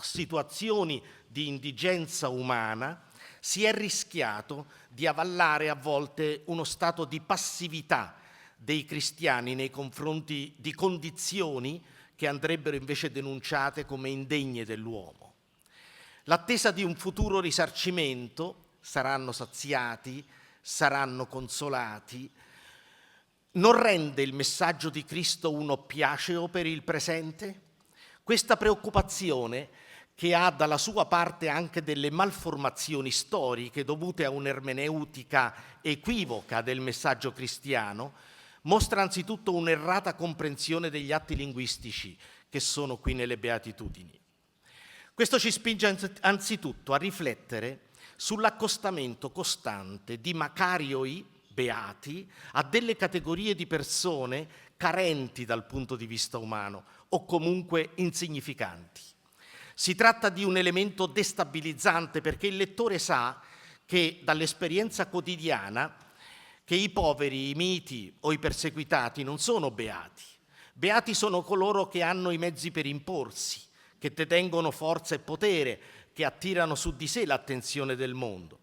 [SPEAKER 6] situazioni di indigenza umana si è rischiato di avallare a volte uno stato di passività dei cristiani nei confronti di condizioni che andrebbero invece denunciate come indegne dell'uomo. L'attesa di un futuro risarcimento, saranno saziati, saranno consolati, non rende il messaggio di Cristo un oppiaceo per il presente? Questa preoccupazione, che ha dalla sua parte anche delle malformazioni storiche dovute a un'ermeneutica equivoca del messaggio cristiano, mostra anzitutto un'errata comprensione degli atti linguistici che sono qui nelle Beatitudini. Questo ci spinge anzitutto a riflettere sull'accostamento costante di macarioi, beati, a delle categorie di persone carenti dal punto di vista umano o comunque insignificanti. Si tratta di un elemento destabilizzante perché il lettore sa che dall'esperienza quotidiana che i poveri, i miti o i perseguitati non sono beati. Beati sono coloro che hanno i mezzi per imporsi, che detengono forza e potere, che attirano su di sé l'attenzione del mondo.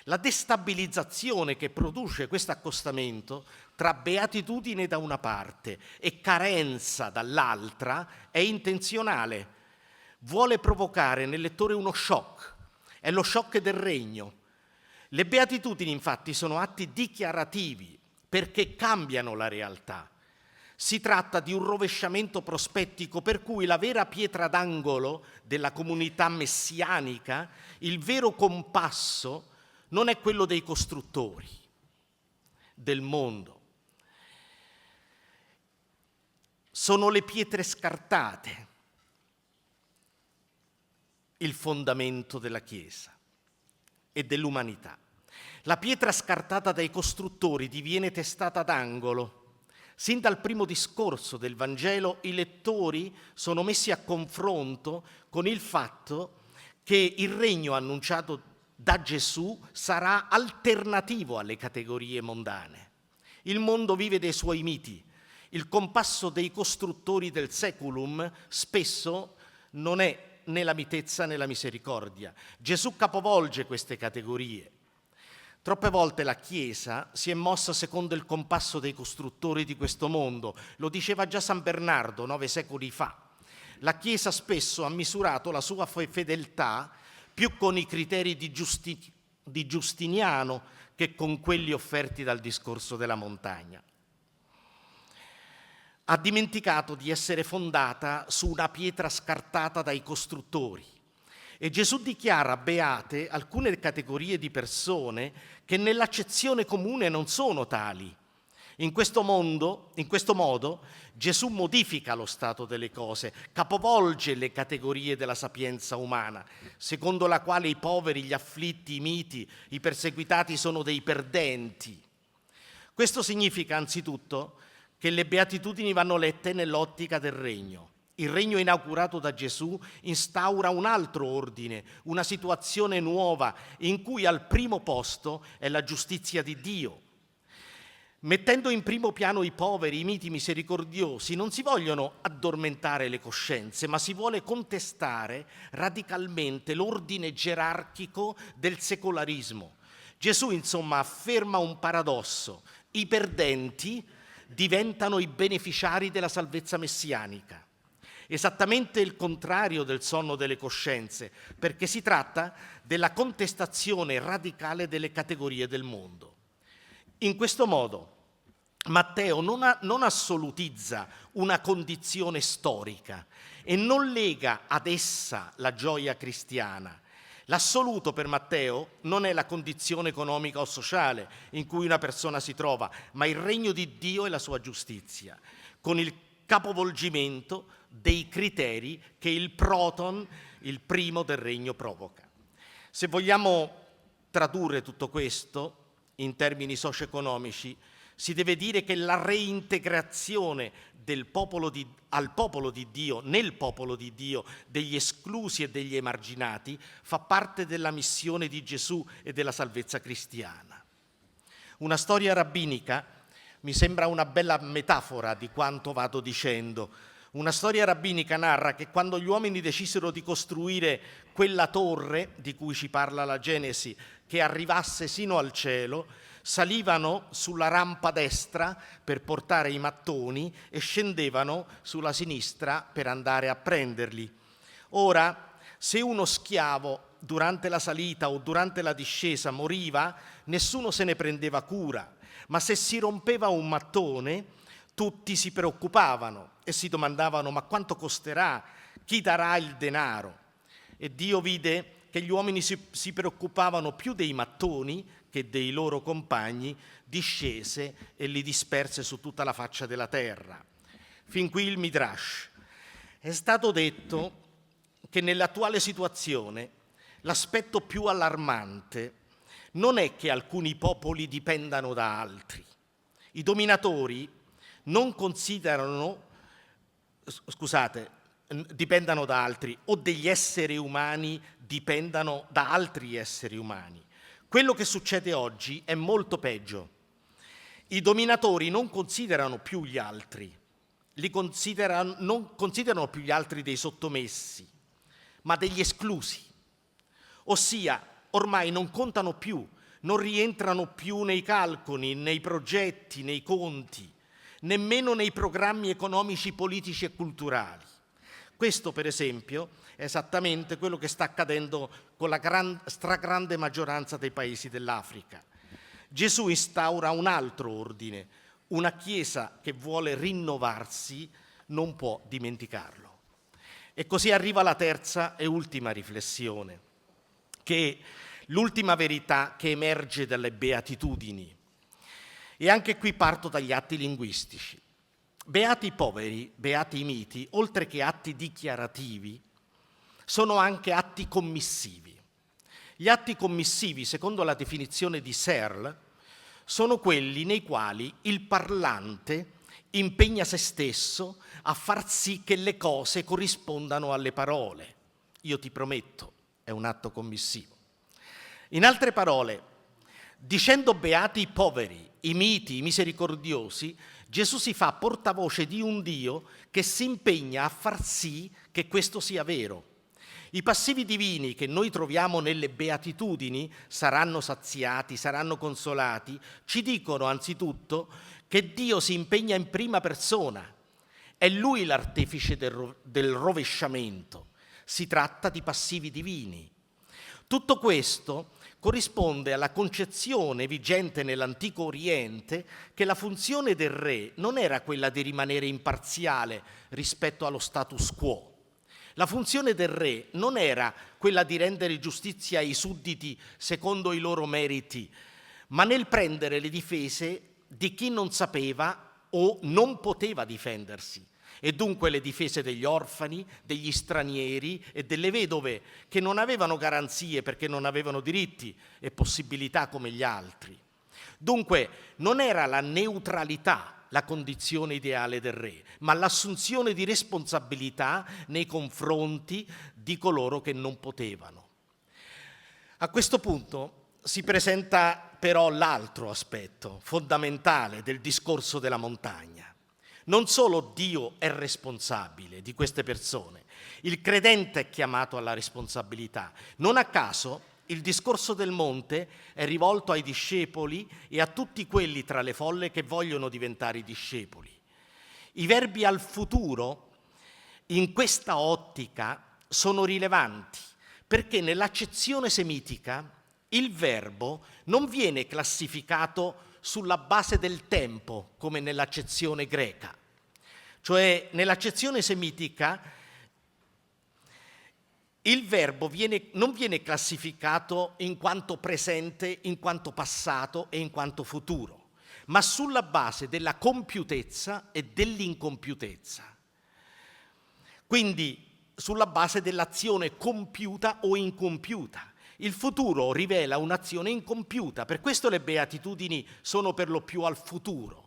[SPEAKER 6] La destabilizzazione che produce questo accostamento tra beatitudine da una parte e carenza dall'altra è intenzionale. Vuole provocare nel lettore uno shock, è lo shock del regno. Le beatitudini infatti sono atti dichiarativi perché cambiano la realtà. Si tratta di un rovesciamento prospettico per cui la vera pietra d'angolo della comunità messianica, il vero compasso, non è quello dei costruttori del mondo. Sono le pietre scartate il fondamento della Chiesa e dell'umanità. La pietra scartata dai costruttori diviene testata d'angolo. Sin dal primo discorso del Vangelo i lettori sono messi a confronto con il fatto che il regno annunciato da Gesù sarà alternativo alle categorie mondane. Il mondo vive dei suoi miti. Il compasso dei costruttori del seculum spesso non è né la mitezza né la misericordia. Gesù capovolge queste categorie. Troppe volte la Chiesa si è mossa secondo il compasso dei costruttori di questo mondo. Lo diceva già San Bernardo 9 secoli fa. La Chiesa spesso ha misurato la sua fedeltà più con i criteri di Giustiniano che con quelli offerti dal discorso della montagna. Ha dimenticato di essere fondata su una pietra scartata dai costruttori. E Gesù dichiara beate alcune categorie di persone che nell'accezione comune non sono tali. In questo modo, Gesù modifica lo stato delle cose, capovolge le categorie della sapienza umana, secondo la quale i poveri, gli afflitti, i miti, i perseguitati sono dei perdenti. Questo significa anzitutto che le beatitudini vanno lette nell'ottica del regno. Il regno inaugurato da Gesù instaura un altro ordine, una situazione nuova in cui al primo posto è la giustizia di Dio. Mettendo in primo piano i poveri, i miti misericordiosi, non si vogliono addormentare le coscienze, ma si vuole contestare radicalmente l'ordine gerarchico del secolarismo. Gesù, insomma, afferma un paradosso. I perdenti diventano i beneficiari della salvezza messianica. Esattamente il contrario del sonno delle coscienze, perché si tratta della contestazione radicale delle categorie del mondo. In questo modo Matteo non assolutizza una condizione storica e non lega ad essa la gioia cristiana. L'assoluto per Matteo non è la condizione economica o sociale in cui una persona si trova, ma il regno di Dio e la sua giustizia, con il capovolgimento dei criteri che il proton, il primo del regno, provoca. Se vogliamo tradurre tutto questo in termini socio-economici, si deve dire che la reintegrazione al popolo di Dio, nel popolo di Dio, degli esclusi e degli emarginati, fa parte della missione di Gesù e della salvezza cristiana. Una storia rabbinica mi sembra una bella metafora di quanto vado dicendo. Una storia rabbinica narra che quando gli uomini decisero di costruire quella torre di cui ci parla la Genesi, che arrivasse sino al cielo, salivano sulla rampa destra per portare i mattoni e scendevano sulla sinistra per andare a prenderli. Ora, se uno schiavo durante la salita o durante la discesa moriva, nessuno se ne prendeva cura, ma se si rompeva un mattone, tutti si preoccupavano e si domandavano: ma quanto costerà? Chi darà il denaro? E Dio vide che gli uomini si preoccupavano più dei mattoni che dei loro compagni, discese e li disperse su tutta la faccia della terra. Fin qui il Midrash. È stato detto che nell'attuale situazione l'aspetto più allarmante non è che alcuni popoli dipendano da altri. I dominatori non considerano, dipendano da altri, o degli esseri umani dipendano da altri esseri umani. Quello che succede oggi è molto peggio. I dominatori non considerano più gli altri, non considerano più gli altri dei sottomessi, ma degli esclusi. Ossia, ormai non contano più, non rientrano più nei calcoli, nei progetti, nei conti, nemmeno nei programmi economici, politici e culturali. Questo, per esempio, è esattamente quello che sta accadendo con la stragrande maggioranza dei paesi dell'Africa. Gesù instaura un altro ordine. Una Chiesa che vuole rinnovarsi non può dimenticarlo. E così arriva la terza e ultima riflessione, che è l'ultima verità che emerge dalle beatitudini. E anche qui parto dagli atti linguistici. Beati i poveri, beati i miti, oltre che atti dichiarativi, sono anche atti commissivi. Gli atti commissivi, secondo la definizione di Searle, sono quelli nei quali il parlante impegna se stesso a far sì che le cose corrispondano alle parole. Io ti prometto, è un atto commissivo. In altre parole, dicendo beati i poveri, i miti, i misericordiosi, Gesù si fa portavoce di un Dio che si impegna a far sì che questo sia vero. I passivi divini che noi troviamo nelle beatitudini, saranno saziati, saranno consolati, ci dicono anzitutto che Dio si impegna in prima persona. È Lui l'artefice del rovesciamento. Si tratta di passivi divini. Tutto questo corrisponde alla concezione vigente nell'antico Oriente che la funzione del re non era quella di rimanere imparziale rispetto allo status quo. La funzione del re non era quella di rendere giustizia ai sudditi secondo i loro meriti, ma nel prendere le difese di chi non sapeva o non poteva difendersi, e dunque le difese degli orfani, degli stranieri e delle vedove che non avevano garanzie perché non avevano diritti e possibilità come gli altri. Dunque non era la neutralità la condizione ideale del re, ma l'assunzione di responsabilità nei confronti di coloro che non potevano. A questo punto si presenta però l'altro aspetto fondamentale del discorso della montagna. Non solo Dio è responsabile di queste persone, il credente è chiamato alla responsabilità. Non a caso il discorso del monte è rivolto ai discepoli e a tutti quelli tra le folle che vogliono diventare i discepoli. I verbi al futuro in questa ottica sono rilevanti perché nell'accezione semitica il verbo non viene classificato sulla base del tempo come nell'accezione greca. Cioè nell'accezione semitica il verbo non viene classificato in quanto presente, in quanto passato e in quanto futuro, ma sulla base della compiutezza e dell'incompiutezza. Quindi sulla base dell'azione compiuta o incompiuta. Il futuro rivela un'azione incompiuta, per questo le beatitudini sono per lo più al futuro.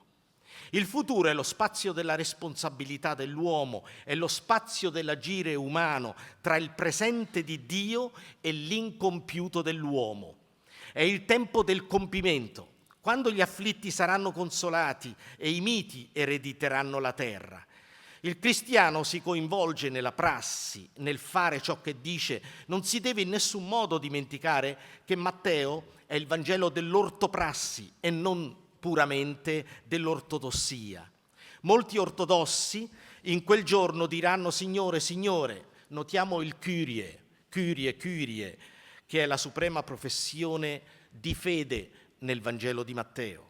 [SPEAKER 6] Il futuro è lo spazio della responsabilità dell'uomo, è lo spazio dell'agire umano tra il presente di Dio e l'incompiuto dell'uomo. È il tempo del compimento, quando gli afflitti saranno consolati e i miti erediteranno la terra. Il cristiano si coinvolge nella prassi, nel fare ciò che dice. Non si deve in nessun modo dimenticare che Matteo è il Vangelo dell'ortoprassi e non puramente dell'ortodossia. Molti ortodossi in quel giorno diranno Signore, Signore, notiamo il Kyrie, Kyrie, Kyrie, che è la suprema professione di fede nel Vangelo di Matteo.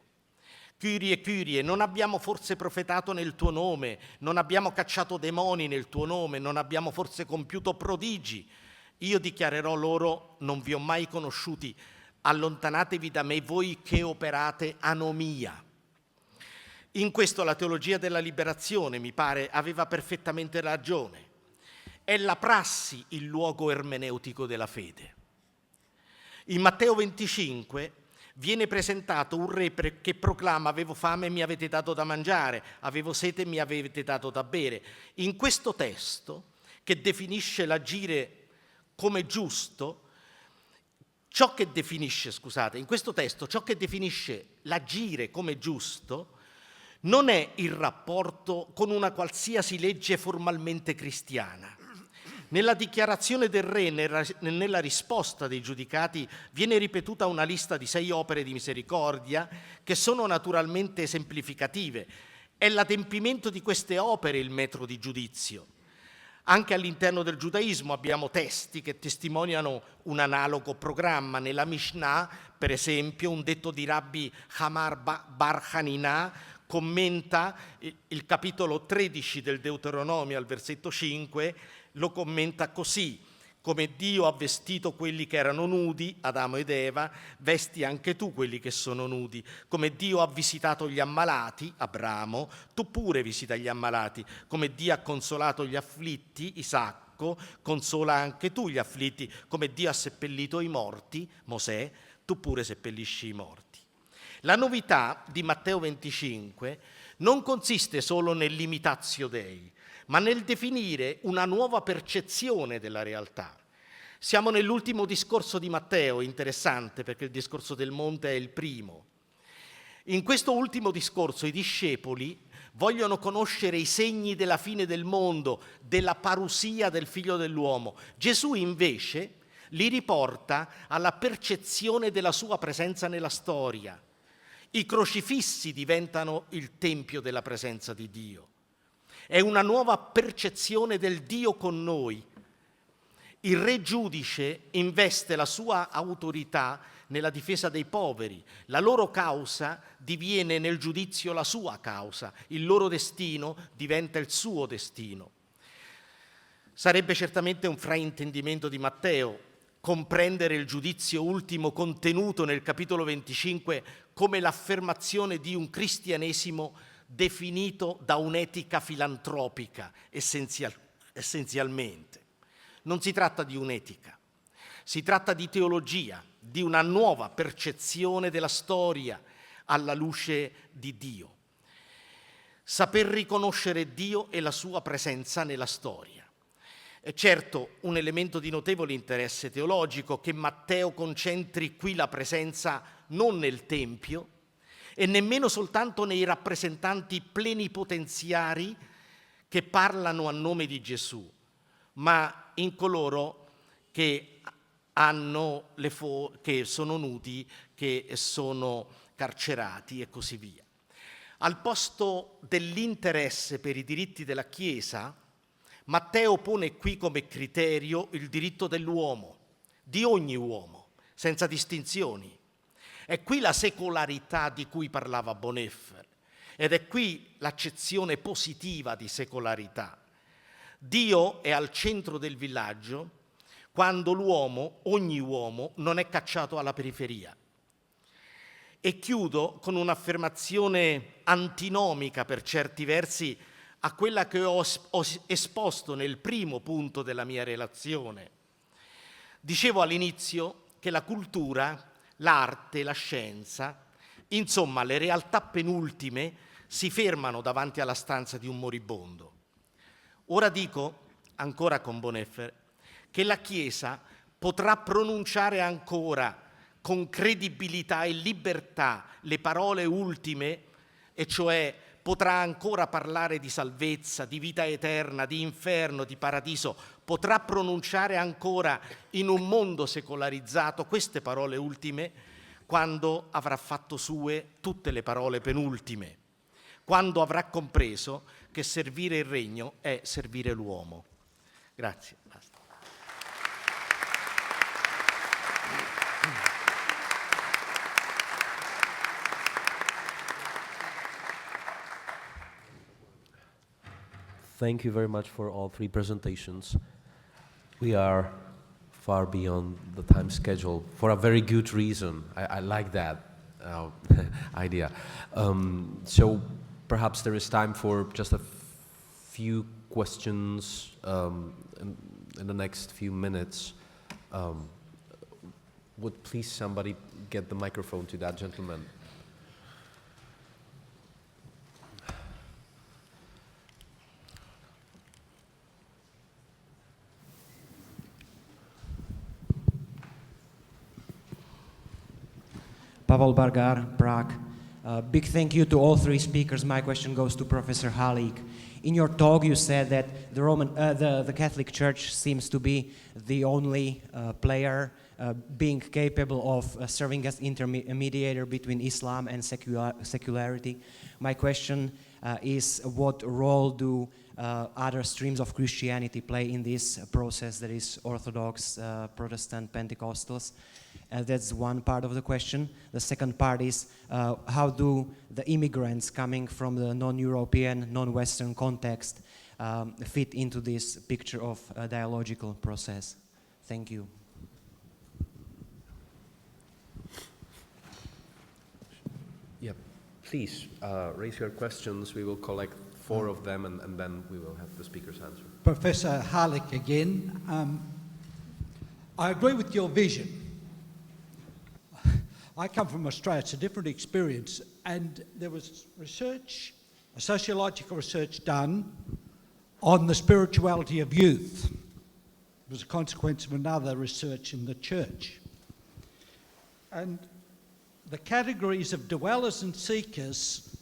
[SPEAKER 6] Kyrie, Kyrie, non abbiamo forse profetato nel tuo nome, non abbiamo cacciato demoni nel tuo nome, non abbiamo forse compiuto prodigi? Io dichiarerò loro, non vi ho mai conosciuti, allontanatevi da me voi che operate anomia. In questo la teologia della liberazione, mi pare, aveva perfettamente ragione. È la prassi il luogo ermeneutico della fede. In Matteo 25 viene presentato un re che proclama: avevo fame e mi avete dato da mangiare, avevo sete e mi avete dato da bere. In questo testo, che definisce l'agire come giusto, in questo testo ciò che definisce l'agire come giusto non è il rapporto con una qualsiasi legge formalmente cristiana. Nella dichiarazione del re, nella risposta dei giudicati, viene ripetuta una lista di 6 opere di misericordia che sono naturalmente esemplificative. È l'adempimento di queste opere il metro di giudizio. Anche all'interno del giudaismo abbiamo testi che testimoniano un analogo programma. Nella Mishnah, per esempio, un detto di Rabbi Hamar Bar Hanina commenta il capitolo 13 del Deuteronomio al versetto 5, lo commenta così: come Dio ha vestito quelli che erano nudi, Adamo ed Eva, vesti anche tu quelli che sono nudi. Come Dio ha visitato gli ammalati, Abramo, tu pure visita gli ammalati. Come Dio ha consolato gli afflitti, Isacco, consola anche tu gli afflitti. Come Dio ha seppellito i morti, Mosè, tu pure seppellisci i morti. La novità di Matteo 25 non consiste solo nell'imitatio Dei, ma nel definire una nuova percezione della realtà. Siamo nell'ultimo discorso di Matteo, interessante perché il discorso del monte è il primo. In questo ultimo discorso i discepoli vogliono conoscere i segni della fine del mondo, della parusia del Figlio dell'uomo. Gesù invece li riporta alla percezione della sua presenza nella storia. I crocifissi diventano il tempio della presenza di Dio. È una nuova percezione del Dio con noi. Il re giudice investe la sua autorità nella difesa dei poveri. La loro causa diviene nel giudizio la sua causa. Il loro destino diventa il suo destino. Sarebbe certamente un fraintendimento di Matteo comprendere il giudizio ultimo contenuto nel capitolo 25 come l'affermazione di un cristianesimo definito da un'etica filantropica, essenzialmente. Non si tratta di un'etica, si tratta di teologia, di una nuova percezione della storia alla luce di Dio. Saper riconoscere Dio e la sua presenza nella storia. È certo un elemento di notevole interesse teologico che Matteo concentri qui la presenza non nel Tempio e nemmeno soltanto nei rappresentanti plenipotenziari che parlano a nome di Gesù, ma in coloro che che sono nudi, che sono carcerati e così via. Al posto dell'interesse per i diritti della Chiesa, Matteo pone qui come criterio il diritto dell'uomo, di ogni uomo, senza distinzioni. È qui la secolarità di cui parlava Bonhoeffer ed è qui l'accezione positiva di secolarità. Dio è al centro del villaggio quando l'uomo, ogni uomo, non è cacciato alla periferia. E chiudo con un'affermazione antinomica per certi versi a quella che ho esposto nel primo punto della mia relazione. Dicevo all'inizio che la cultura, l'arte, la scienza, insomma le realtà penultime, si fermano davanti alla stanza di un moribondo. Ora dico, ancora con Bonhoeffer, che la Chiesa potrà pronunciare ancora con credibilità e libertà le parole ultime, e cioè potrà ancora parlare di salvezza, di vita eterna, di inferno, di paradiso, potrà pronunciare ancora in un mondo secolarizzato queste parole ultime quando avrà fatto sue tutte le parole penultime, quando avrà compreso che servire il regno è servire l'uomo. Grazie. Basta.
[SPEAKER 1] thank you very much for all three presentations. We are far beyond the time schedule for a very good reason. I like that idea. So perhaps there is time for just a few questions in the next few minutes. Would please somebody get the microphone to that gentleman?
[SPEAKER 7] Pavel Bargar, Prague. Big thank you to all three speakers. My question goes to Professor Halik. In your talk, you said that the Catholic Church seems to be the only player being capable of serving as intermediator between Islam and secularity. My question is, what role do other streams of Christianity play in this process, that is Orthodox, Protestant, Pentecostals? That's one part of the question. The second part is, how do the immigrants coming from the non-European, non-Western context fit into this picture of a dialogical process? Thank you.
[SPEAKER 1] Yeah, please raise your questions. We will collect 4 of them, and then we will have the speakers answer.
[SPEAKER 8] Professor Harlick again. I agree with your vision. I come from Australia, it's a different experience, and there was research, a sociological research done on the spirituality of youth. It was a consequence of another research in the church. And the categories of dwellers and seekers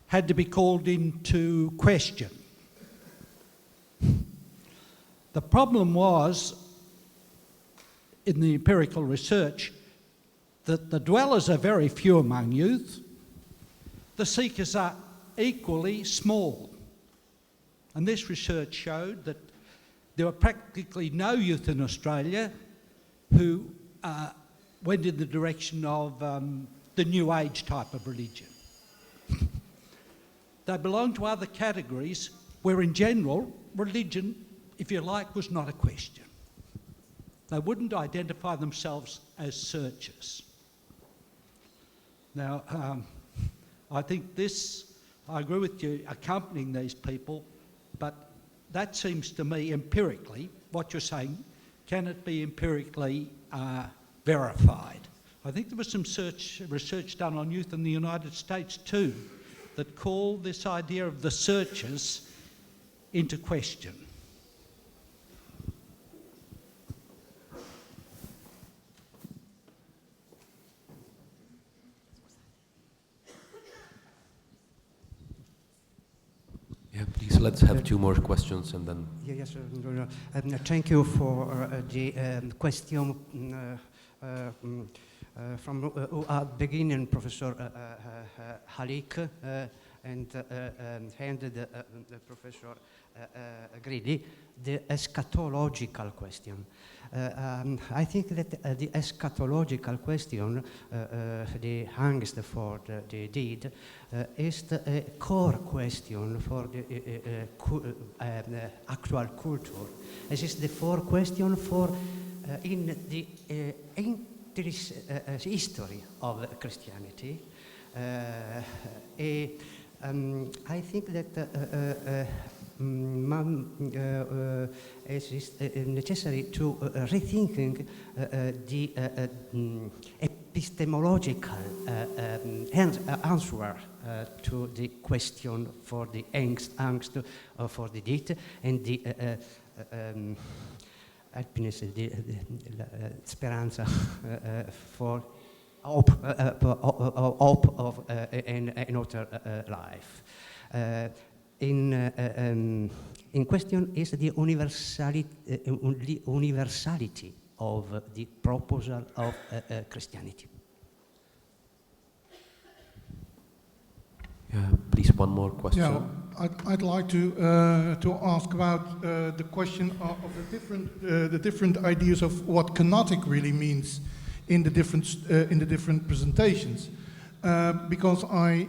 [SPEAKER 8] had to be called into question. The problem was, in the empirical research, that the dwellers are very few among youth, the seekers are equally small. And this research showed that there were practically no youth in Australia who went in the direction of the New Age type of religion. They belonged to other categories where, in general, religion, if you like, was not a question. They wouldn't identify themselves as searchers. Now, I think this, I agree with you, accompanying these people, but that seems to me empirically, what you're saying, can it be empirically verified? I think there was some research done on youth in the United States too that called this idea of the searchers into question.
[SPEAKER 1] Yeah, please, let's have 2 more questions and then...
[SPEAKER 9] Yes, thank you for the question from beginning, Professor Halik, and Professor Gridi, the eschatological question. I think that the eschatological question, the angst for the deed, is the core question for the actual culture. This is the core question for in the history of Christianity. I think that it is necessary to rethinking the epistemological answer to the question for the angst for the deed and the happiness, the speranza for hope of another life. In question is the universality of the proposal of Christianity.
[SPEAKER 1] Yeah, please, 1 more question.
[SPEAKER 10] Yeah, I'd like to ask about the question of the different ideas of what kenotic really means in the different presentations, because I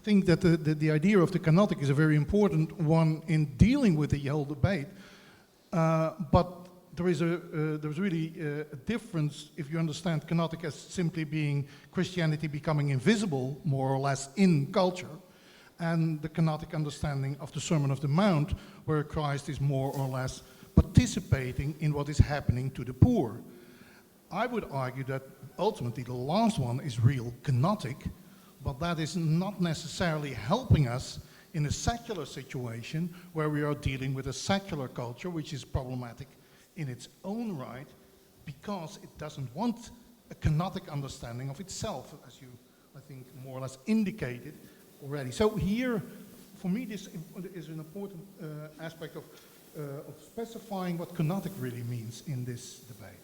[SPEAKER 10] think that the idea of the Kenotic is a very important one in dealing with the whole debate. But there's really a difference if you understand Kenotic as simply being Christianity becoming invisible, more or less, in culture, and the Kenotic understanding of the Sermon of the Mount, where Christ is more or less participating in what is happening to the poor. I would argue that ultimately the last one is real Kenotic, but that is not necessarily helping us in a secular situation where we are dealing with a secular culture, which is problematic in its own right, because it doesn't want a Kenotic understanding of itself, as you, I think, more or less indicated already. So here, for me, this is an important aspect of specifying what Kenotic really means in this debate.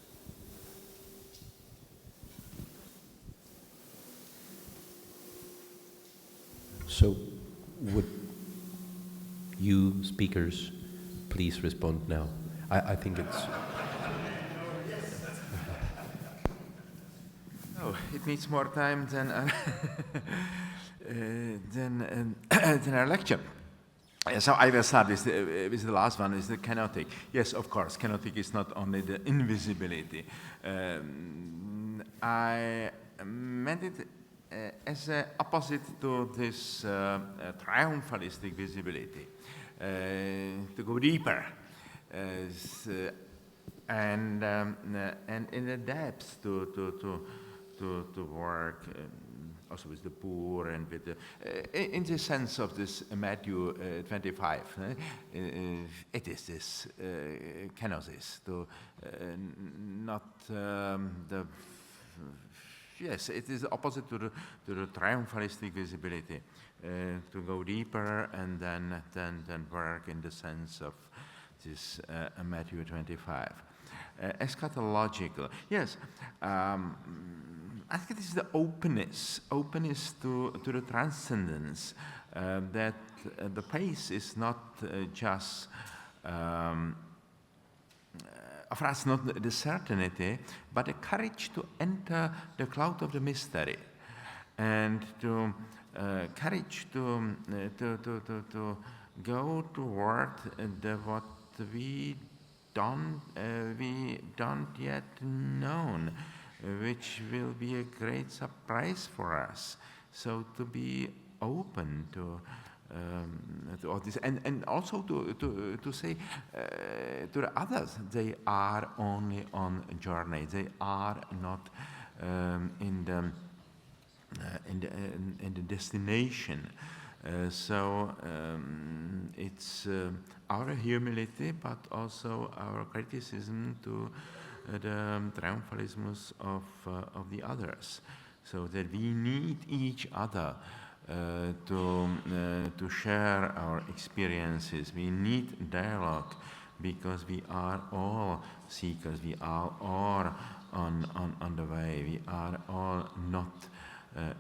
[SPEAKER 1] So, would you speakers please respond now? I think it's...
[SPEAKER 3] Oh, it needs more time than than our lecture. So I will start with the last one, is the Kenotic. Yes, of course, Kenotic is not only the invisibility. I meant it as an opposite to this triumphalistic visibility, to go deeper, and in the depths to work also with the poor and with the, in the sense of this Matthew 25, it is this kenosis, to not the. Yes, it is opposite to the triumphalistic visibility, to go deeper and then work in the sense of this Matthew 25. Eschatological, yes. I think it is the openness to the transcendence, that the pace is not just. For us, not the certainty, but the courage to enter the cloud of the mystery, and to courage to go toward what we don't yet know, which will be a great surprise for us. So to be open to all this, and also to say to the others, they are only on a journey. They are not in the destination. So it's our humility, but also our criticism to the triumphalism of the others, so that we need each other. To share our experiences. We need dialogue, because we are all seekers, we are all on the way, we are all not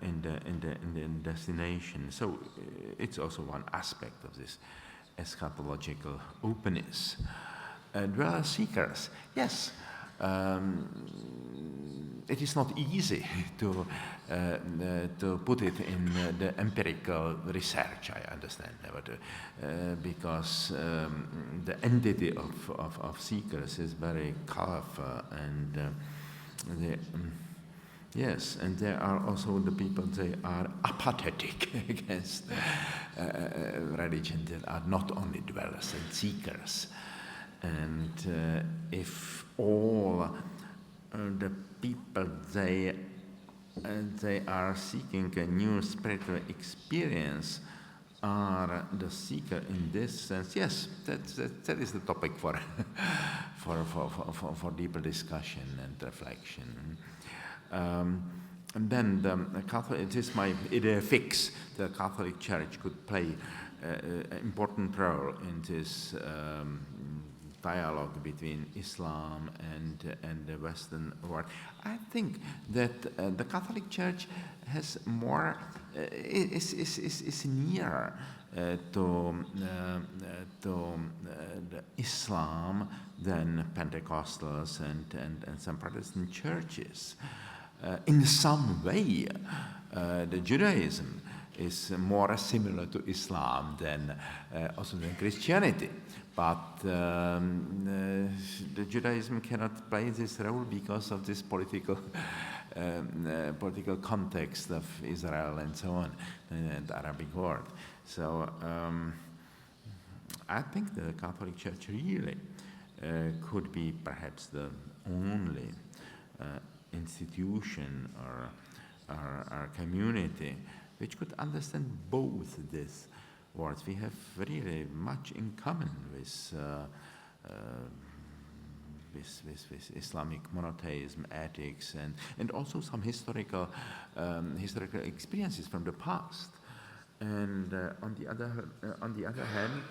[SPEAKER 3] in the destination. So it's also one aspect of this eschatological openness. Dweller seekers, yes. It is not easy to put it in the empirical research, I understand, but, because the entity of seekers is very colorful, and yes, and there are also the people, they are apathetic against religion, that are not only dwellers and seekers. And if all the people they are seeking a new spiritual experience are the seeker in this sense, yes, that is the topic for deeper discussion and reflection. And then the Catholic, it is my idea fix. The Catholic Church could play an important role in this dialogue between Islam and the Western world. I think that the Catholic Church has more is nearer to the Islam than Pentecostals and some Protestant churches. In some way, the Judaism is more similar to Islam than also than Christianity. But the Judaism cannot play this role because of this political political context of Israel and so on, and the Arabic world. So I think the Catholic Church really could be perhaps the only institution or community which could understand both these words. We have really much in common with Islamic monotheism, ethics, and also some historical experiences from the past. And on the other hand,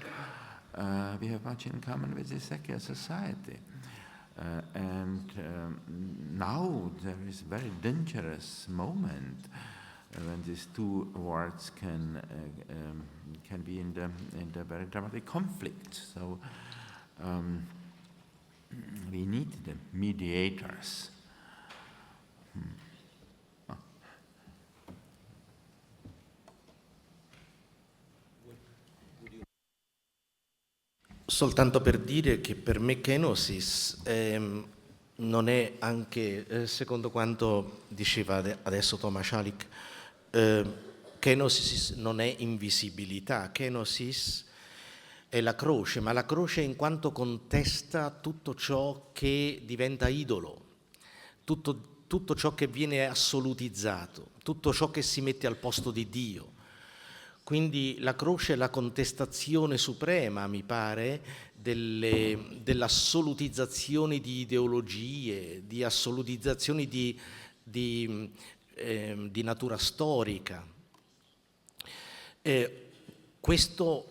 [SPEAKER 3] we have much in common with the secular society. Now there is a very dangerous moment when these two words can be in the very dramatic conflict. So we need the mediators.
[SPEAKER 6] Soltanto per dire che per me kenosis non è anche, secondo quanto diceva adesso Thomas Halik, kenosis non è invisibilità, kenosis è la croce, ma la croce in quanto contesta tutto ciò che diventa idolo, tutto ciò che viene assolutizzato, tutto ciò che si mette al posto di Dio. Quindi la croce è la contestazione suprema, mi pare, dell'assolutizzazione di ideologie, di assolutizzazioni di natura storica. Questo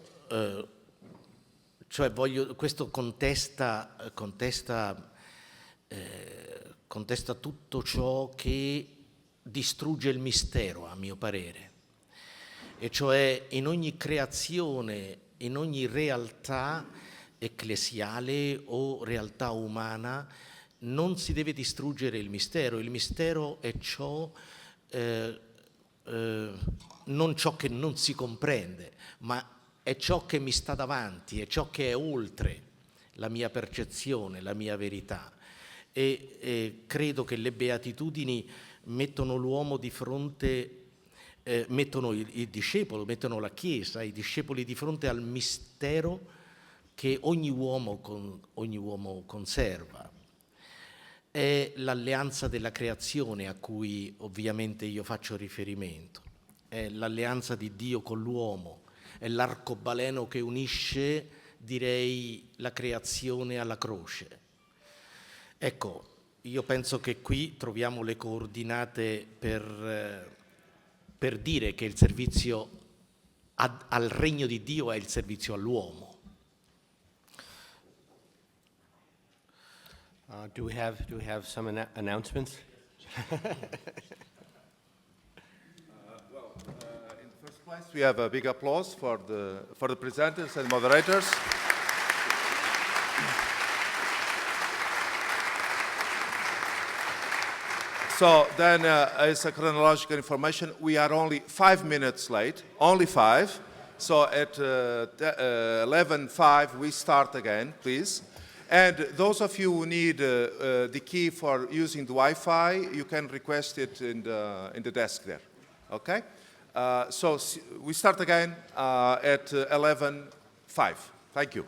[SPEAKER 6] contesta tutto ciò che distrugge il mistero, a mio parere. E cioè in ogni creazione, in ogni realtà ecclesiale o realtà umana non si deve distruggere il mistero. Il mistero è non ciò che non si comprende, ma è ciò che mi sta davanti, è ciò che è oltre la mia percezione, la mia verità. E credo che le beatitudini mettono l'uomo di fronte, mettono il discepolo, mettono la Chiesa, i discepoli di fronte al mistero che ogni uomo conserva. È l'alleanza della creazione a cui ovviamente io faccio riferimento, è l'alleanza di Dio con l'uomo, è l'arcobaleno che unisce, direi, la creazione alla croce. Ecco, io penso che qui troviamo le coordinate per dire che il servizio al regno di Dio è il servizio all'uomo.
[SPEAKER 4] Do we have some announcements?
[SPEAKER 2] In the first place, we have a big applause for the presenters and moderators. So then, as a chronological information, we are only 5 minutes late, only 5. So at 11:05 we start again, please. And those of you who need the key for using the Wi-Fi, you can request it in the desk there. Okay? So we start again at 11:05. Thank you.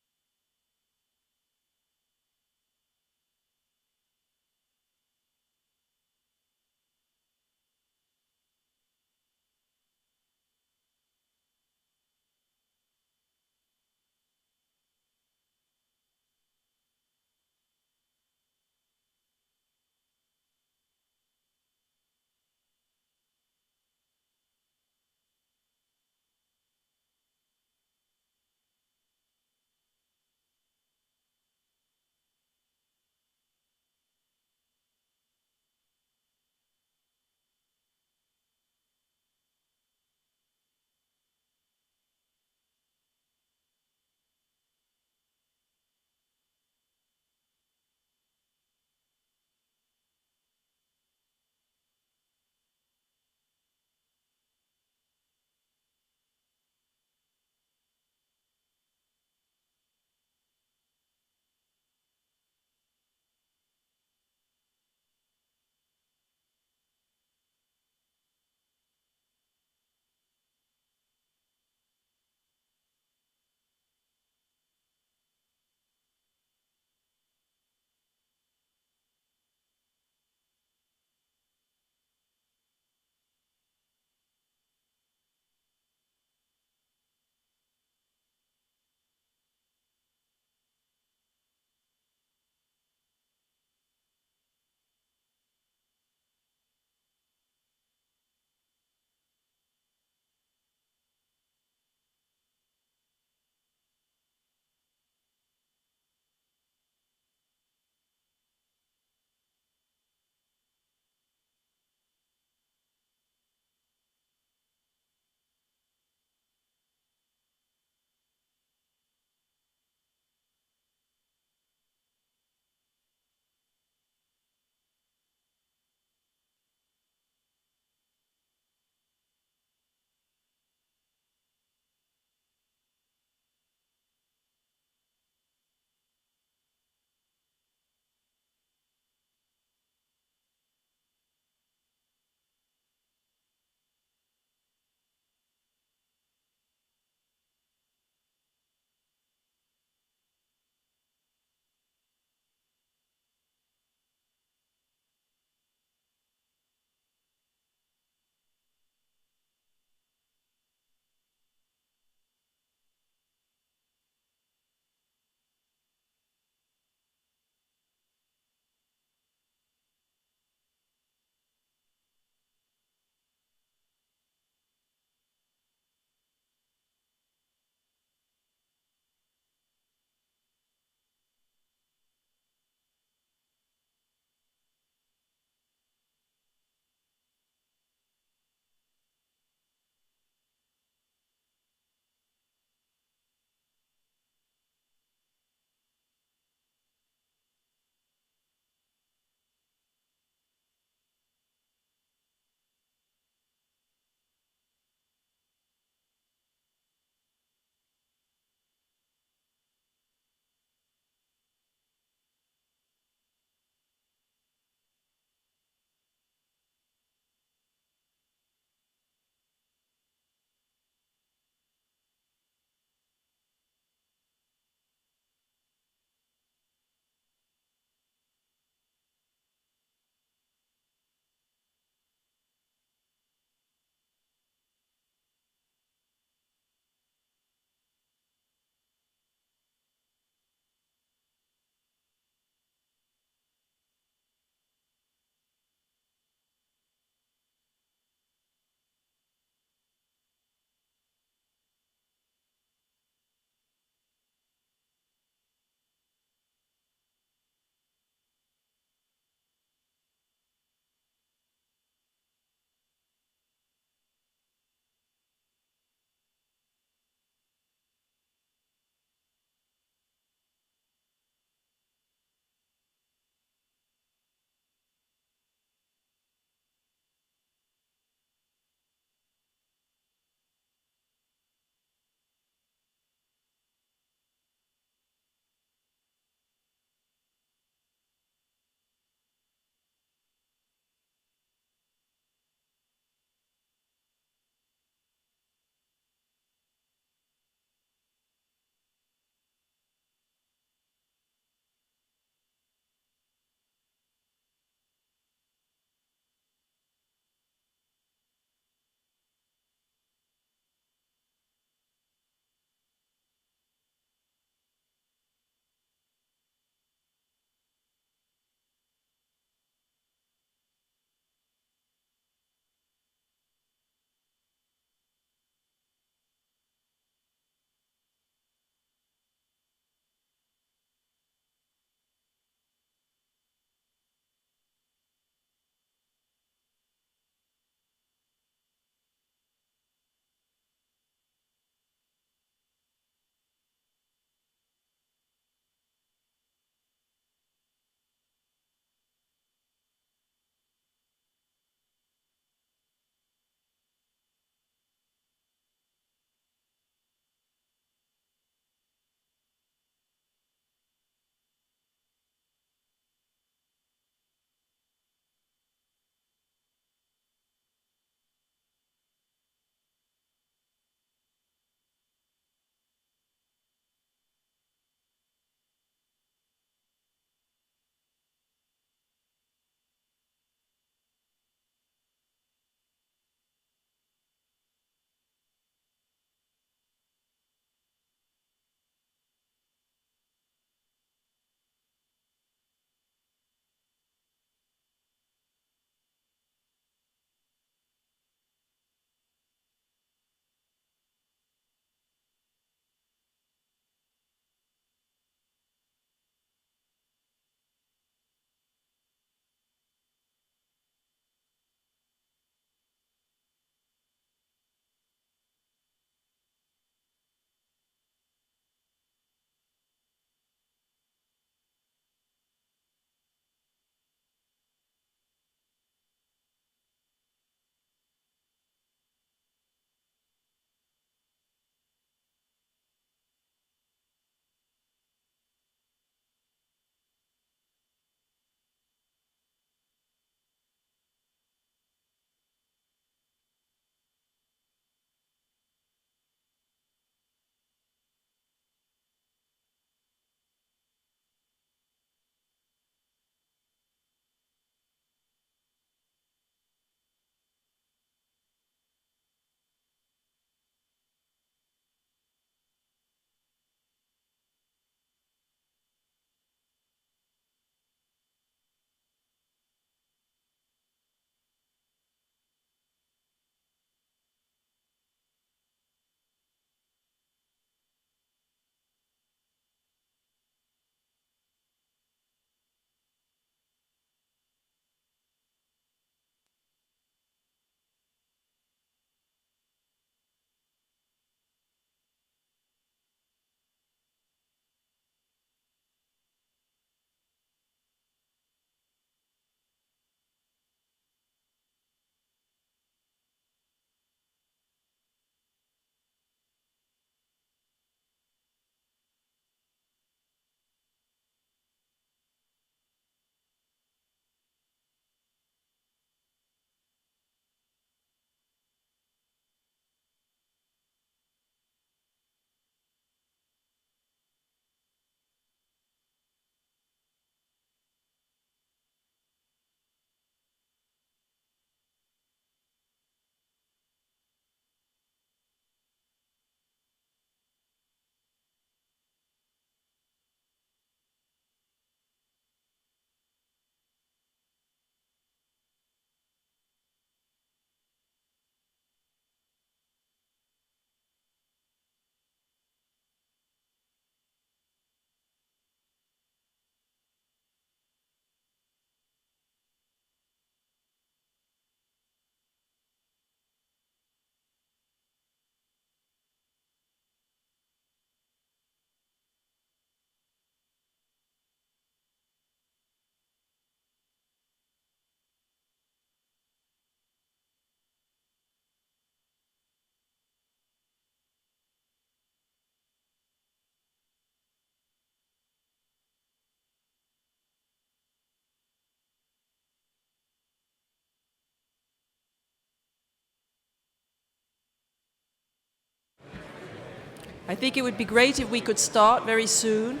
[SPEAKER 11] I think it would be great if we could start very soon.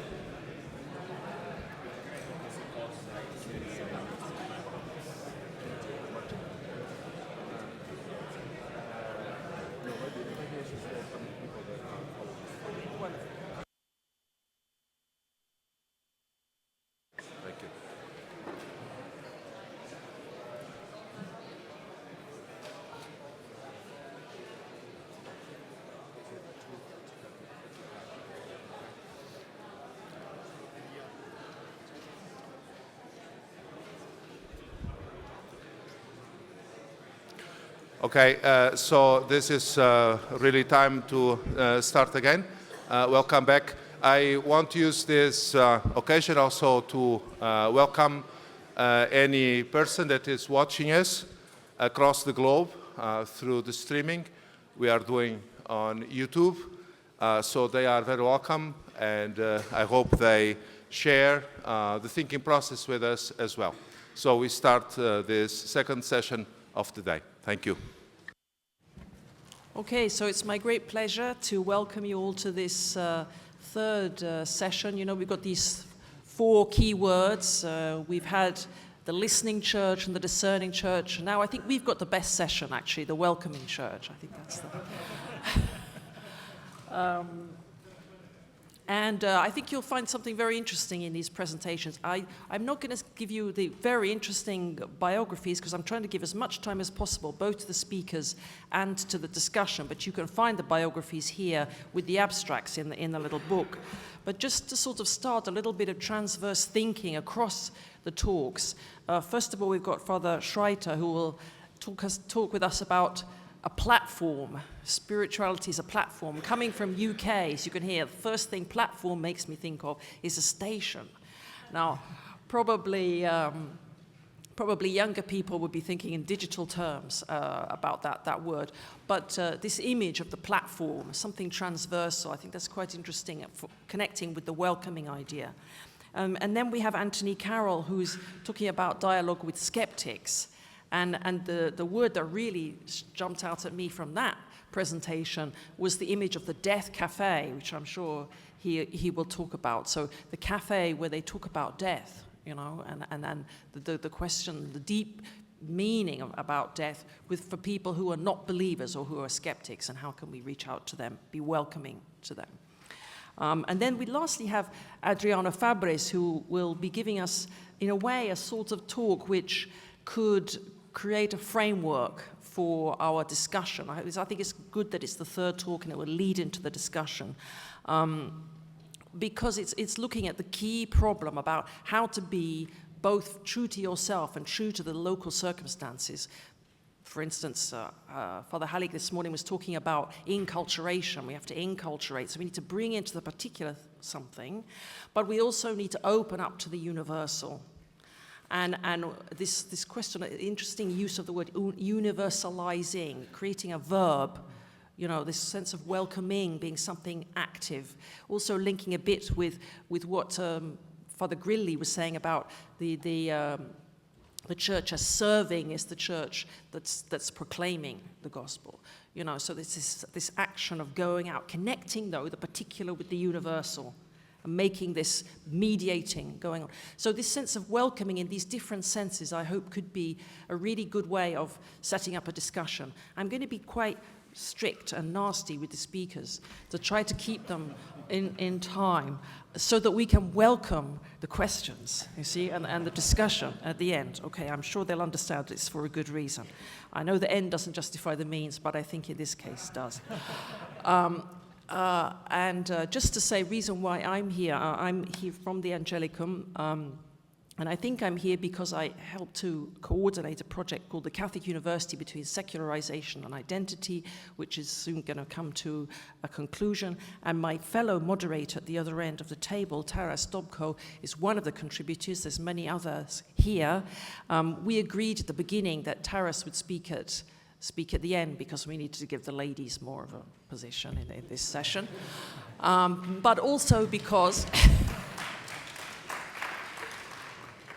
[SPEAKER 2] Okay, so this is really time to start again. Welcome back. I want to use this occasion also to welcome any person that is watching us across the globe through the streaming we are doing on YouTube. So they are very welcome, and I hope they share the thinking process with us as well. So we start this second session of the day. Thank you.
[SPEAKER 11] Okay, so it's my great pleasure to welcome you all to this third session. You know, we've got these 4 key words. We've had the listening church and the discerning church. Now I think we've got the best session, actually, the welcoming church. I think that's the... And I think you'll find something very interesting in these presentations. I'm not going to give you the very interesting biographies because I'm trying to give as much time as possible both to the speakers and to the discussion, but you can find the biographies here with the abstracts in the little book. But just to sort of start a little bit of transverse thinking across the talks, first of all, we've got Father Schreiter, who will talk with us about a platform. Spirituality is a platform. Coming from UK, as you can hear, the first thing platform makes me think of is a station. Now, probably younger people would be thinking in digital terms about that word. But this image of the platform, something transversal, I think that's quite interesting for connecting with the welcoming idea. And then we have Anthony Carroll, who's talking about dialogue with skeptics. And the word that really jumped out at me from that presentation was the image of the death cafe, which I'm sure he will talk about. So the cafe where they talk about death, you know, and then the question, the deep meaning about death for people who are not believers or who are skeptics, and how can we reach out to them, be welcoming to them. And then we lastly have Adriano Fabres, who will be giving us, in a way, a sort of talk which could create a framework for our discussion. I think it's good that it's the third talk and it will lead into the discussion, because it's looking at the key problem about how to be both true to yourself and true to the local circumstances. For instance, Father Halleck this morning was talking about inculturation. We have to inculturate, so we need to bring into the particular something, but we also need to open up to the universal. And this question, interesting use of the word universalizing, creating a verb, you know, this sense of welcoming being something active. Also linking a bit with what Father Grilli was saying about the church as serving is the church that's proclaiming the gospel. You know, so this action of going out, connecting though the particular with the universal, making this mediating going on. So this sense of welcoming in these different senses, I hope, could be a really good way of setting up a discussion. I'm going to be quite strict and nasty with the speakers to try to keep them in time so that we can welcome the questions, you see, and the discussion at the end. Okay, I'm sure they'll understand it's for a good reason. I know the end doesn't justify the means, but I think in this case does. Just to say, reason why I'm here from the Angelicum, and I think I'm here because I helped to coordinate a project called the Catholic University Between Secularization and Identity, which is soon going to come to a conclusion. And my fellow moderator at the other end of the table, Taras Dobko, is one of the contributors. There's many others here. We agreed at the beginning that Taras would speak at the end because we needed to give the ladies more of a position in this session. But also because...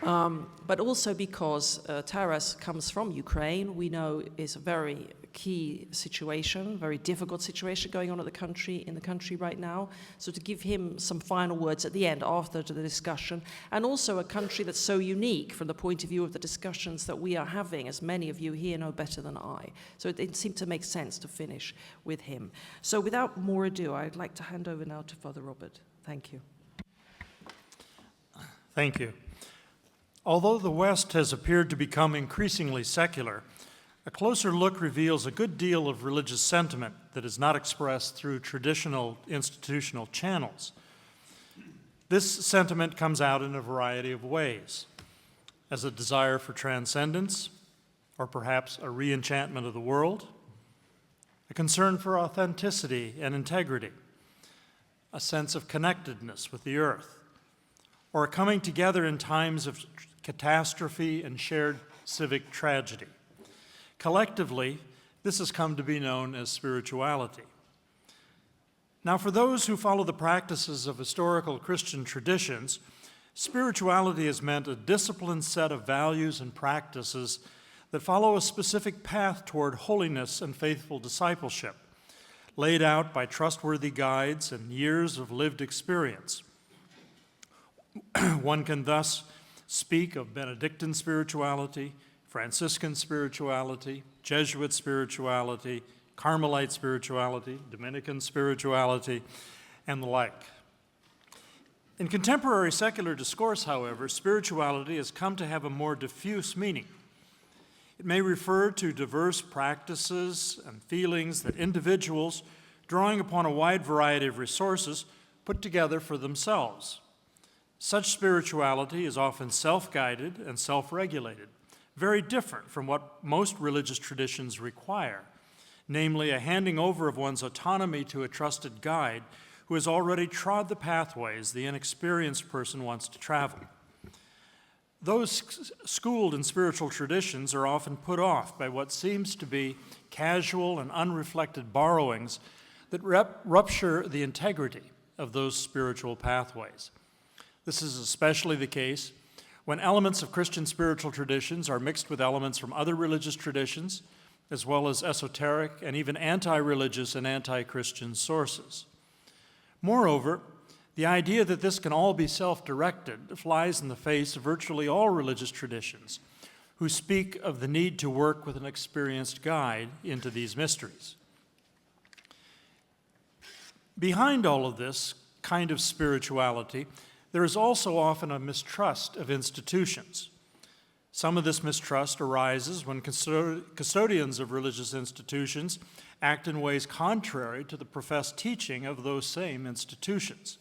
[SPEAKER 11] But also because Taras comes from Ukraine, we know is a very key situation, very difficult situation going on in the country right now. So to give him some final words at the end, after the discussion, and also a country that's so unique from the point of view of the discussions that we are having, as many of you here know better than I. So it seemed to make sense to finish with him. So without more ado, I'd like to hand over now to Father Robert. Thank you.
[SPEAKER 12] Thank you. Although the West has appeared to become increasingly secular, a closer look reveals a good deal of religious sentiment that is not expressed through traditional institutional channels. This sentiment comes out in a variety of ways, as a desire for transcendence, or perhaps a re-enchantment of the world, a concern for authenticity and integrity, a sense of connectedness with the earth, or a coming together in times of catastrophe and shared civic tragedy. Collectively, this has come to be known as spirituality. Now, for those who follow the practices of historical Christian traditions, spirituality has meant a disciplined set of values and practices that follow a specific path toward holiness and faithful discipleship, laid out by trustworthy guides and years of lived experience. One can thus speak of Benedictine spirituality, Franciscan spirituality, Jesuit spirituality, Carmelite spirituality, Dominican spirituality, and the like. In contemporary secular discourse, however, spirituality has come to have a more diffuse meaning. It may refer to diverse practices and feelings that individuals, drawing upon a wide variety of resources, put together for themselves. Such spirituality is often self-guided and self-regulated, very different from what most religious traditions require, namely a handing over of one's autonomy to a trusted guide who has already trod the pathways the inexperienced person wants to travel. Those schooled in spiritual traditions are often put off by what seems to be casual and unreflected borrowings that rupture the integrity of those spiritual pathways. This is especially the case when elements of Christian spiritual traditions are mixed with elements from other religious traditions, as well as esoteric and even anti-religious and anti-Christian sources. Moreover, the idea that this can all be self-directed flies in the face of virtually all religious traditions, who speak of the need to work with an experienced guide into these mysteries. Behind all of this kind of spirituality, there is also often a mistrust of institutions. Some of this mistrust arises when custodians of religious institutions act in ways contrary to the professed teaching of those same institutions.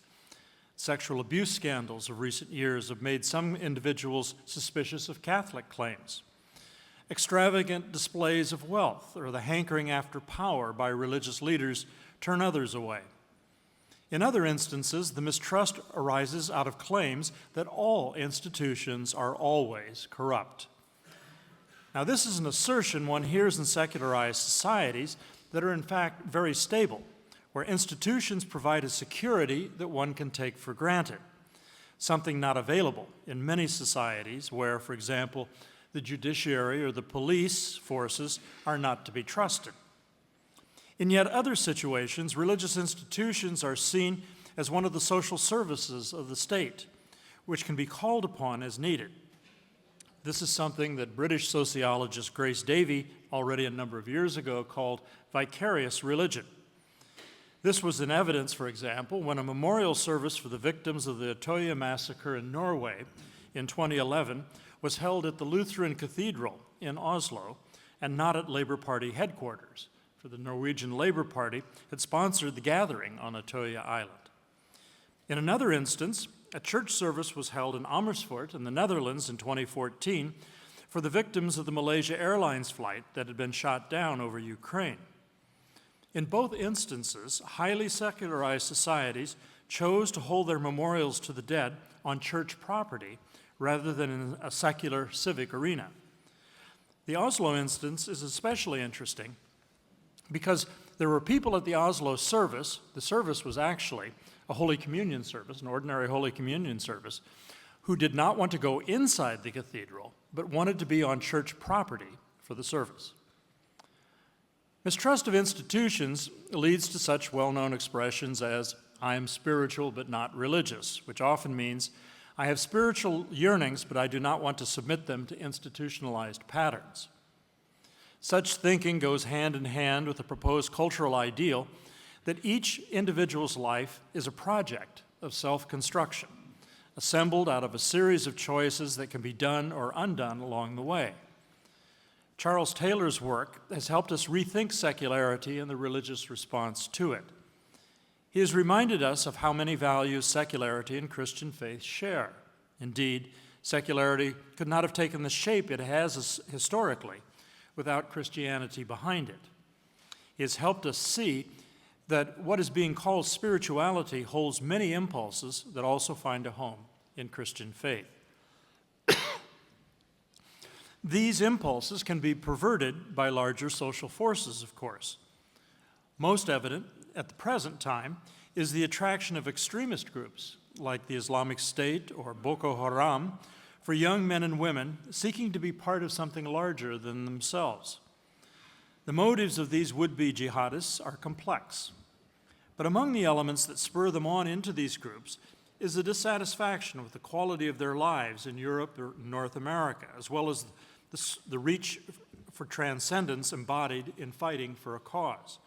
[SPEAKER 12] Sexual abuse scandals of recent years have made some individuals suspicious of Catholic claims. Extravagant displays of wealth or the hankering after power by religious leaders turn others away. In other instances, the mistrust arises out of claims that all institutions are always corrupt. Now, this is an assertion one hears in secularized societies that are in fact very stable, where institutions provide a security that one can take for granted, something not available in many societies where, for example, the judiciary or the police forces are not to be trusted. In yet other situations, religious institutions are seen as one of the social services of the state, which can be called upon as needed. This is something that British sociologist Grace Davie, already a number of years ago, called vicarious religion. This was in evidence, for example, when a memorial service for the victims of the Utøya massacre in Norway in 2011 was held at the Lutheran Cathedral in Oslo and not at Labour Party headquarters, for the Norwegian Labour Party had sponsored the gathering on Utøya Island. In another instance, a church service was held in Amersfoort in the Netherlands in 2014 for the victims of the Malaysia Airlines flight that had been shot down over Ukraine. In both instances, highly secularized societies chose to hold their memorials to the dead on church property rather than in a secular civic arena. The Oslo instance is especially interesting because there were people at the Oslo service, the service was actually a Holy Communion service, an ordinary Holy Communion service, who did not want to go inside the cathedral, but wanted to be on church property for the service. Mistrust of institutions leads to such well-known expressions as, "I am spiritual but not religious," which often means, "I have spiritual yearnings, but I do not want to submit them to institutionalized patterns." Such thinking goes hand in hand with the proposed cultural ideal that each individual's life is a project of self-construction, assembled out of a series of choices that can be done or undone along the way. Charles Taylor's work has helped us rethink secularity and the religious response to it. He has reminded us of how many values secularity and Christian faith share. Indeed, secularity could not have taken the shape it has historically without Christianity behind it. He has helped us see that what is being called spirituality holds many impulses that also find a home in Christian faith. These impulses can be perverted by larger social forces, of course. Most evident at the present time is the attraction of extremist groups like the Islamic State or Boko Haram for young men and women seeking to be part of something larger than themselves. The motives of these would-be jihadists are complex, but among the elements that spur them on into these groups is a dissatisfaction with the quality of their lives in Europe or North America, as well as the reach for transcendence embodied in fighting for a cause.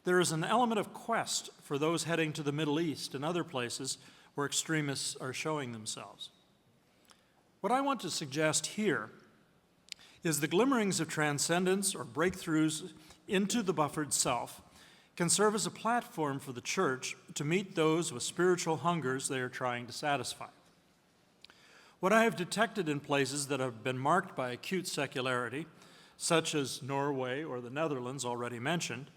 [SPEAKER 12] There is an element of quest for those heading to the Middle East and other places where extremists are showing themselves. What I want to suggest here is the glimmerings of transcendence or breakthroughs into the buffered self can serve as a platform for the church to meet those with spiritual hungers they are trying to satisfy. What I have detected in places that have been marked by acute secularity, such as Norway or the Netherlands already mentioned,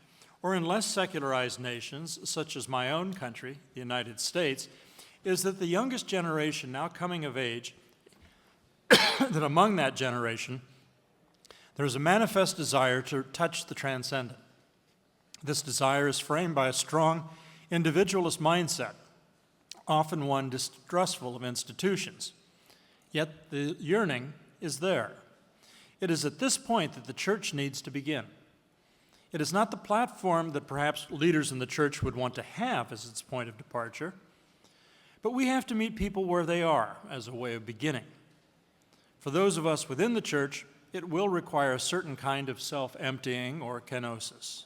[SPEAKER 12] or in less secularized nations, such as my own country, the United States, is that the youngest generation now coming of age, that among that generation, there's a manifest desire to touch the transcendent. This desire is framed by a strong individualist mindset, often one distrustful of institutions. Yet the yearning is there. It is at this point that the church needs to begin. It is not the platform that perhaps leaders in the church would want to have as its point of departure, but we have to meet people where they are as a way of beginning. For those of us within the church, it will require a certain kind of self-emptying or kenosis.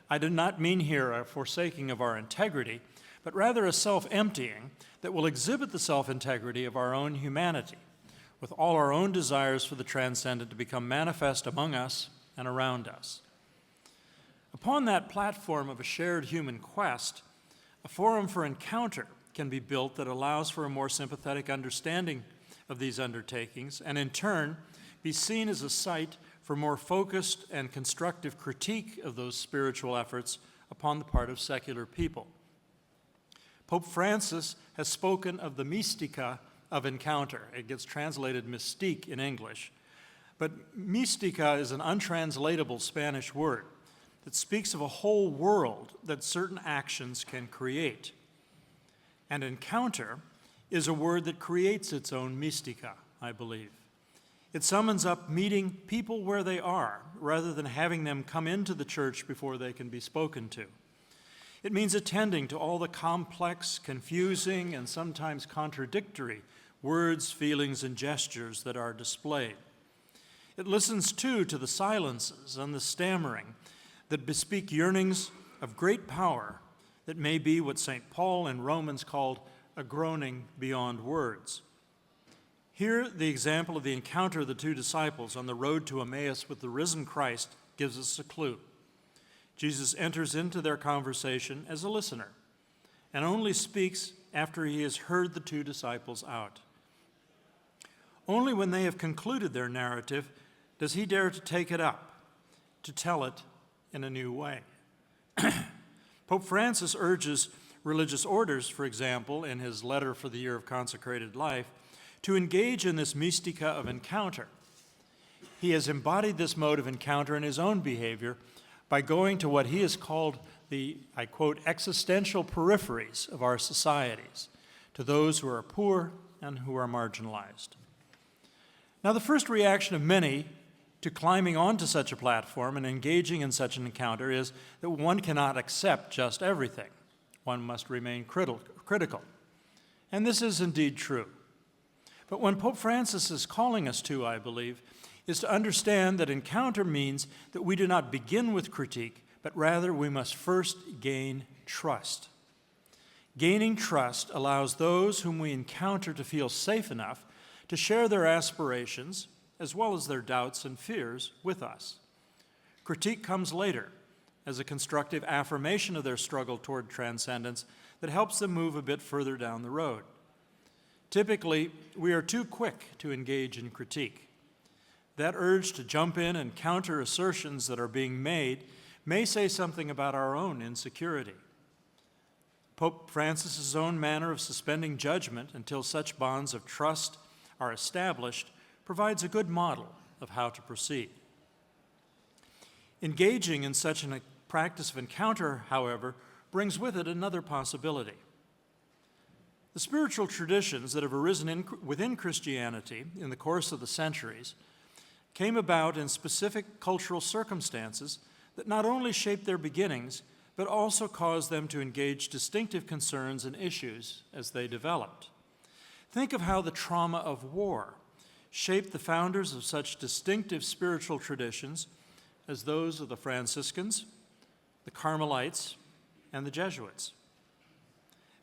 [SPEAKER 12] I do not mean here a forsaking of our integrity, but rather a self-emptying that will exhibit the self-integrity of our own humanity, with all our own desires for the transcendent to become manifest among us and around us. Upon that platform of a shared human quest, a forum for encounter can be built that allows for a more sympathetic understanding of these undertakings, and in turn, be seen as a site for more focused and constructive critique of those spiritual efforts upon the part of secular people. Pope Francis has spoken of the mystica of encounter. It gets translated mystique in English, but mystica is an untranslatable Spanish word that speaks of a whole world that certain actions can create. And encounter is a word that creates its own mystica, I believe. It summons up meeting people where they are, rather than having them come into the church before they can be spoken to. It means attending to all the complex, confusing, and sometimes contradictory words, feelings, and gestures that are displayed. It listens, too, to the silences and the stammering that bespeak yearnings of great power that may be what St. Paul in Romans called a groaning beyond words. Here, the example of the encounter of the two disciples on the road to Emmaus with the risen Christ gives us a clue. Jesus enters into their conversation as a listener and only speaks after he has heard the two disciples out. Only when they have concluded their narrative does he dare to take it up, to tell it in a new way. Pope Francis urges religious orders, for example, in his letter for the Year of Consecrated Life, to engage in this mystica of encounter. He has embodied this mode of encounter in his own behavior by going to what he has called the, I quote, existential peripheries of our societies, to those who are poor and who are marginalized. Now, the first reaction of many to climbing onto such a platform and engaging in such an encounter is that one cannot accept just everything. One must remain critical. And this is indeed true. But what Pope Francis is calling us to, I believe, is to understand that encounter means that we do not begin with critique, but rather we must first gain trust. Gaining trust allows those whom we encounter to feel safe enough to share their aspirations, as well as their doubts and fears, with us. Critique comes later, as a constructive affirmation of their struggle toward transcendence that helps them move a bit further down the road. Typically, we are too quick to engage in critique. That urge to jump in and counter assertions that are being made may say something about our own insecurity. Pope Francis's own manner of suspending judgment until such bonds of trust are established provides a good model of how to proceed. Engaging in such a practice of encounter, however, brings with it another possibility. The spiritual traditions that have arisen within Christianity in the course of the centuries came about in specific cultural circumstances that not only shaped their beginnings, but also caused them to engage distinctive concerns and issues as they developed. Think of how the trauma of war shaped the founders of such distinctive spiritual traditions as those of the Franciscans, the Carmelites, and the Jesuits.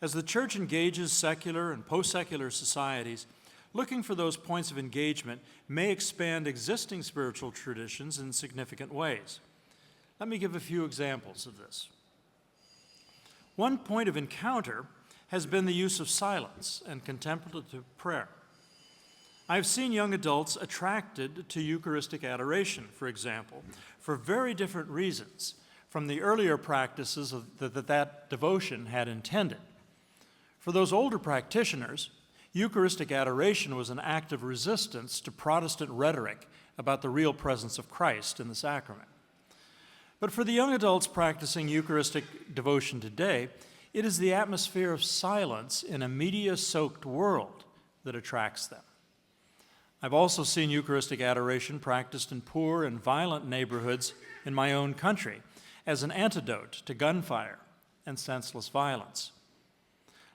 [SPEAKER 12] As the Church engages secular and post-secular societies, looking for those points of engagement may expand existing spiritual traditions in significant ways. Let me give a few examples of this. One point of encounter has been the use of silence and contemplative prayer. I've seen young adults attracted to Eucharistic adoration, for example, for very different reasons from the earlier practices that devotion had intended. For those older practitioners, Eucharistic adoration was an act of resistance to Protestant rhetoric about the real presence of Christ in the sacrament. But for the young adults practicing Eucharistic devotion today, it is the atmosphere of silence in a media-soaked world that attracts them. I've also seen Eucharistic adoration practiced in poor and violent neighborhoods in my own country as an antidote to gunfire and senseless violence.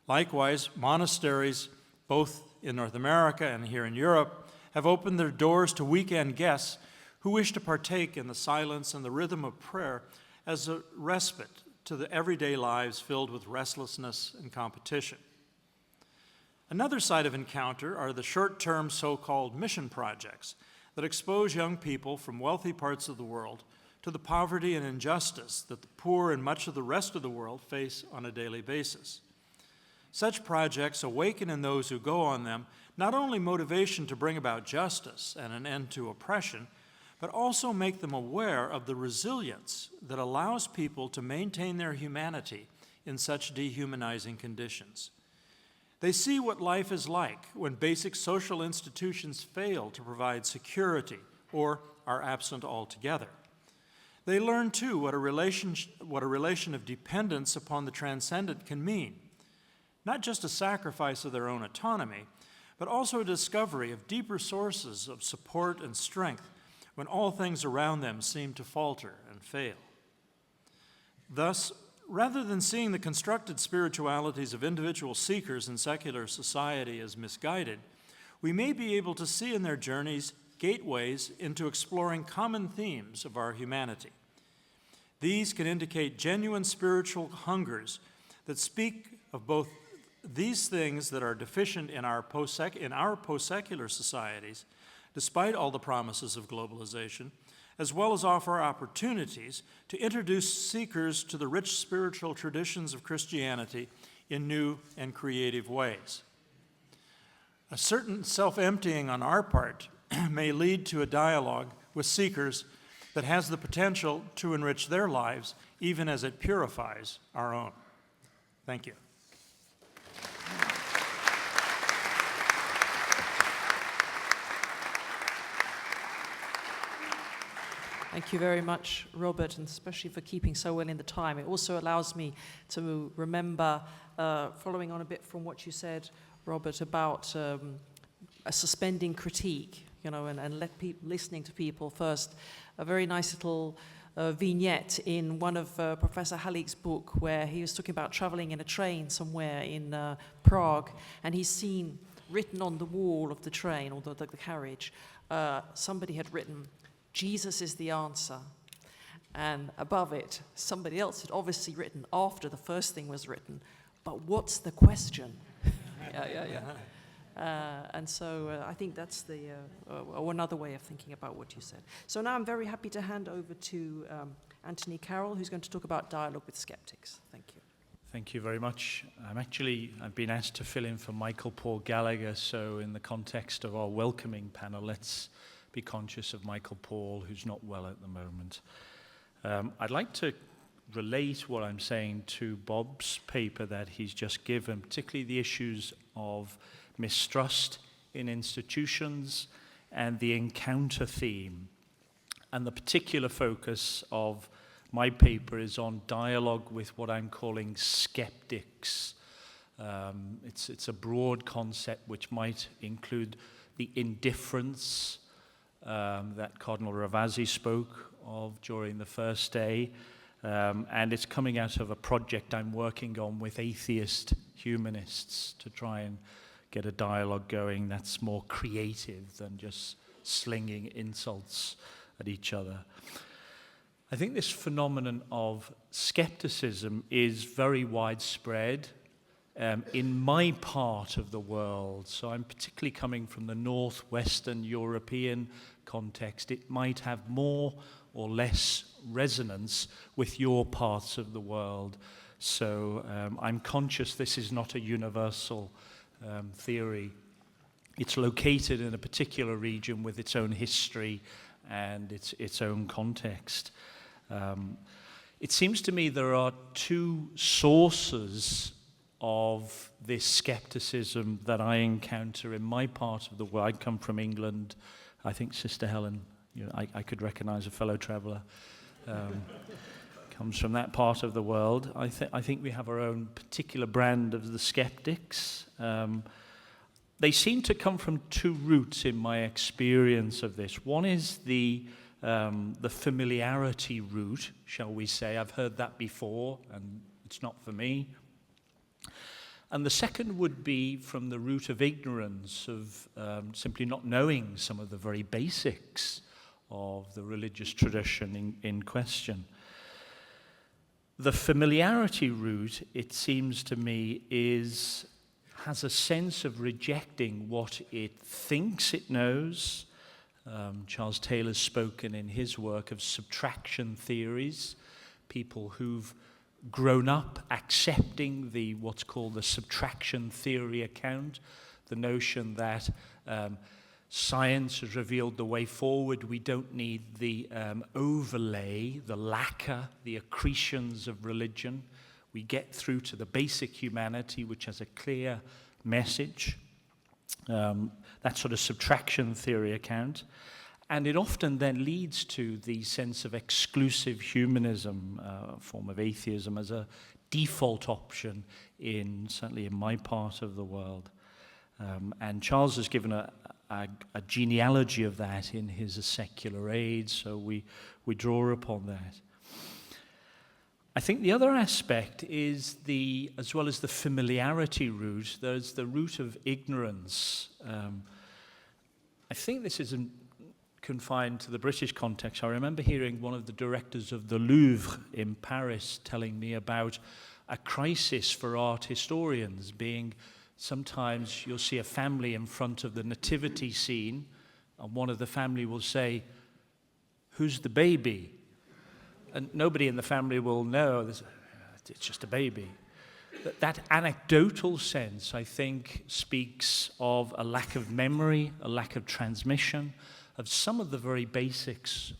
[SPEAKER 12] Likewise, monasteries, both in North America and here in Europe, have opened their doors to weekend guests who wish to partake in the silence and the rhythm of prayer as a respite to the everyday lives filled with restlessness and competition. Another side of encounter are the short-term so-called mission projects that expose young people from wealthy parts of the world to the poverty and injustice that the poor and much of the rest of the world face on a daily basis. Such projects awaken in those who go on them not only motivation to bring about justice and an end to oppression, but also make them aware of the resilience that allows people to maintain their humanity in such dehumanizing conditions. They see what life is like when basic social institutions fail to provide security or are absent altogether. They learn, too, what a relation of dependence upon the transcendent can mean. Not just a sacrifice of their own autonomy, but also a discovery of deeper sources of support and strength when all things around them seem to falter and fail. Thus, rather than seeing the constructed spiritualities of individual seekers in secular society as misguided, we may be able to see in their journeys gateways into exploring common themes of our humanity. These can indicate genuine spiritual hungers that speak of both these things that are deficient in our post-secular societies, despite all the promises of globalization, as well as offer opportunities to introduce seekers to the rich spiritual traditions of Christianity in new and creative ways. A certain self-emptying on our part may lead to a dialogue with seekers that has the potential to enrich their lives, even as it purifies our own. Thank you.
[SPEAKER 11] Thank you very much, Robert, and especially for keeping so well in the time. It also allows me to remember, following on a bit from what you said, Robert, about a suspending critique, you know, and listening to people first. A very nice little vignette in one of Professor Halig's book where he was talking about traveling in a train somewhere in Prague, and he's seen written on the wall of the train, or the carriage, somebody had written, "Jesus is the answer." And above it, somebody else had obviously written, after the first thing was written, "But what's the question?" And so I think that's another way of thinking about what you said. So now I'm very happy to hand over to Anthony Carroll, who's going to talk about dialogue with skeptics. Thank you.
[SPEAKER 13] Thank you very much. I've been asked to fill in for Michael Paul Gallagher, so in the context of our welcoming panel, let's be conscious of Michael Paul, who's not well at the moment. I'd like to relate what I'm saying to Bob's paper that he's just given, particularly the issues of mistrust in institutions and the encounter theme. And the particular focus of my paper is on dialogue with what I'm calling skeptics. It's a broad concept which might include the indifference that Cardinal Ravasi spoke of during the first day, and it's coming out of a project I'm working on with atheist humanists to try and get a dialogue going that's more creative than just slinging insults at each other. I think this phenomenon of skepticism is very widespread in my part of the world. So I'm particularly coming from the northwestern European context. It might have more or less resonance with your parts of the world. So I'm conscious this is not a universal theory. It's located in a particular region with its own history and its own context. It seems to me there are two sources of this skepticism that I encounter in my part of the world. I come from England. I think Sister Helen, I could recognize a fellow traveler, comes from that part of the world. I think we have our own particular brand of the skeptics. They seem to come from two roots in my experience of this. One is the familiarity route, shall we say. I've heard that before, and it's not for me. And the second would be from the root of ignorance, of simply not knowing some of the very basics of the religious tradition in question. The familiarity route, it seems to me, has a sense of rejecting what it thinks it knows. Charles Taylor's spoken in his work of subtraction theories, people who've grown up accepting what's called the subtraction theory account, the notion that science has revealed the way forward. We don't need the overlay, the lacquer, the accretions of religion. We get through to the basic humanity, which has a clear message. That sort of subtraction theory account. And it often then leads to the sense of exclusive humanism, a form of atheism, as a default option certainly in my part of the world. And Charles has given a genealogy of that in his A Secular Age, so we draw upon that. I think the other aspect is as well as the familiarity route, there's the route of ignorance. I think this isn't confined to the British context. I remember hearing one of the directors of the Louvre in Paris telling me about a crisis for art historians, being sometimes you'll see a family in front of the nativity scene, and one of the family will say, "Who's the baby?" And nobody in the family will know, it's just a baby. That anecdotal sense, I think, speaks of a lack of memory, a lack of transmission, of some of the very basics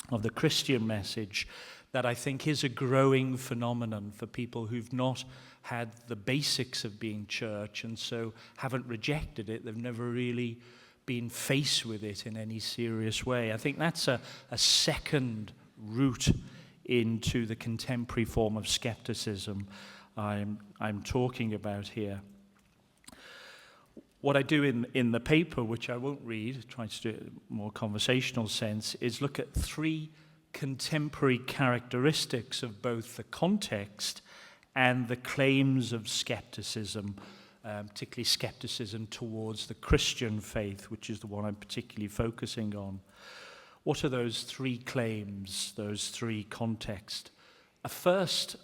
[SPEAKER 13] of the Christian message that I think is a growing phenomenon for people who've not had the basics of being church and so haven't rejected it. They've never really been faced with it in any serious way. I think that's a second route into the contemporary form of skepticism I'm talking about here. What I do in the paper, which I won't read, trying to do it in a more conversational sense, is look at 3 contemporary characteristics of both the context and the claims of skepticism, particularly skepticism towards the Christian faith, which is the one I'm particularly focusing on. What are those 3 claims, those 3 contexts? A first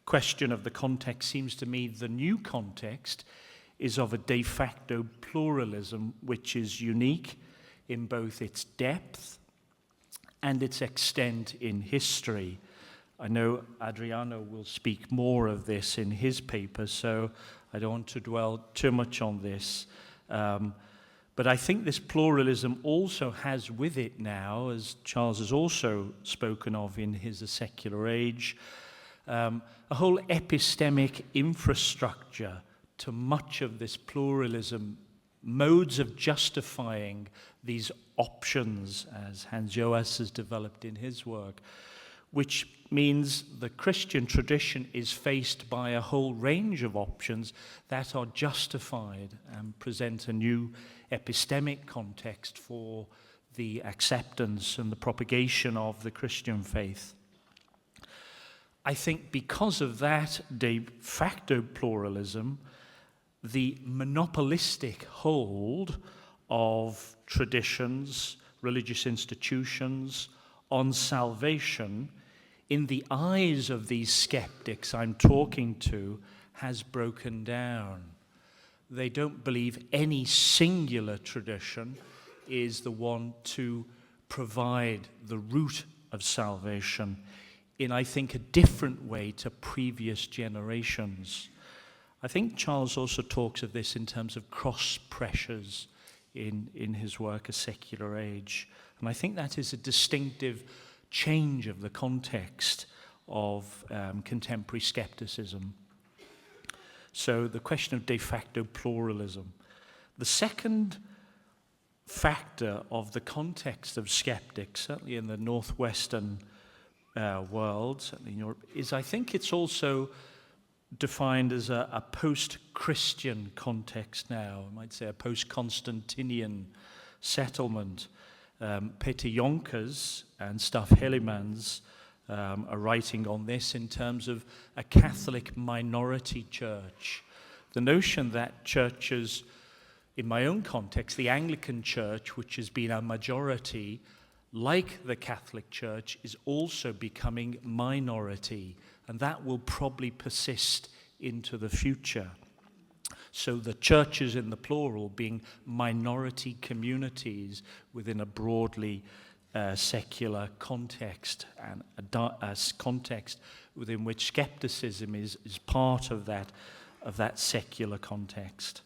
[SPEAKER 13] question of the context seems to me the new context is of a de facto pluralism which is unique in both its depth and its extent in history. I know Adriano will speak more of this in his paper, so I don't want to dwell too much on this. But I think this pluralism also has with it now, as Charles has also spoken of in his A Secular Age, a whole epistemic infrastructure to much of this pluralism, modes of justifying these options, as Hans Joas has developed in his work, which means the Christian tradition is faced by a whole range of options that are justified and present a new epistemic context for the acceptance and the propagation of the Christian faith. I think because of that de facto pluralism, the monopolistic hold of traditions, religious institutions, on salvation, in the eyes of these skeptics I'm talking to, has broken down. They don't believe any singular tradition is the one to provide the root of salvation in, I think, a different way to previous generations. I think Charles also talks of this in terms of cross pressures in his work, A Secular Age. And I think that is a distinctive change of the context of contemporary skepticism. So the question of de facto pluralism. The second factor of the context of skeptics, certainly in the northwestern world, certainly in Europe, is I think it's also defined as a post-Christian context now. I might say a post-Constantinian settlement. Peter Jonkers and Staff Hellemans are writing on this in terms of a Catholic minority church. The notion that churches, in my own context, the Anglican Church, which has been a majority, like the Catholic Church, is also becoming minority, and that will probably persist into the future. So the churches in the plural being minority communities within a broadly secular context, and a context within which skepticism is part of that secular context.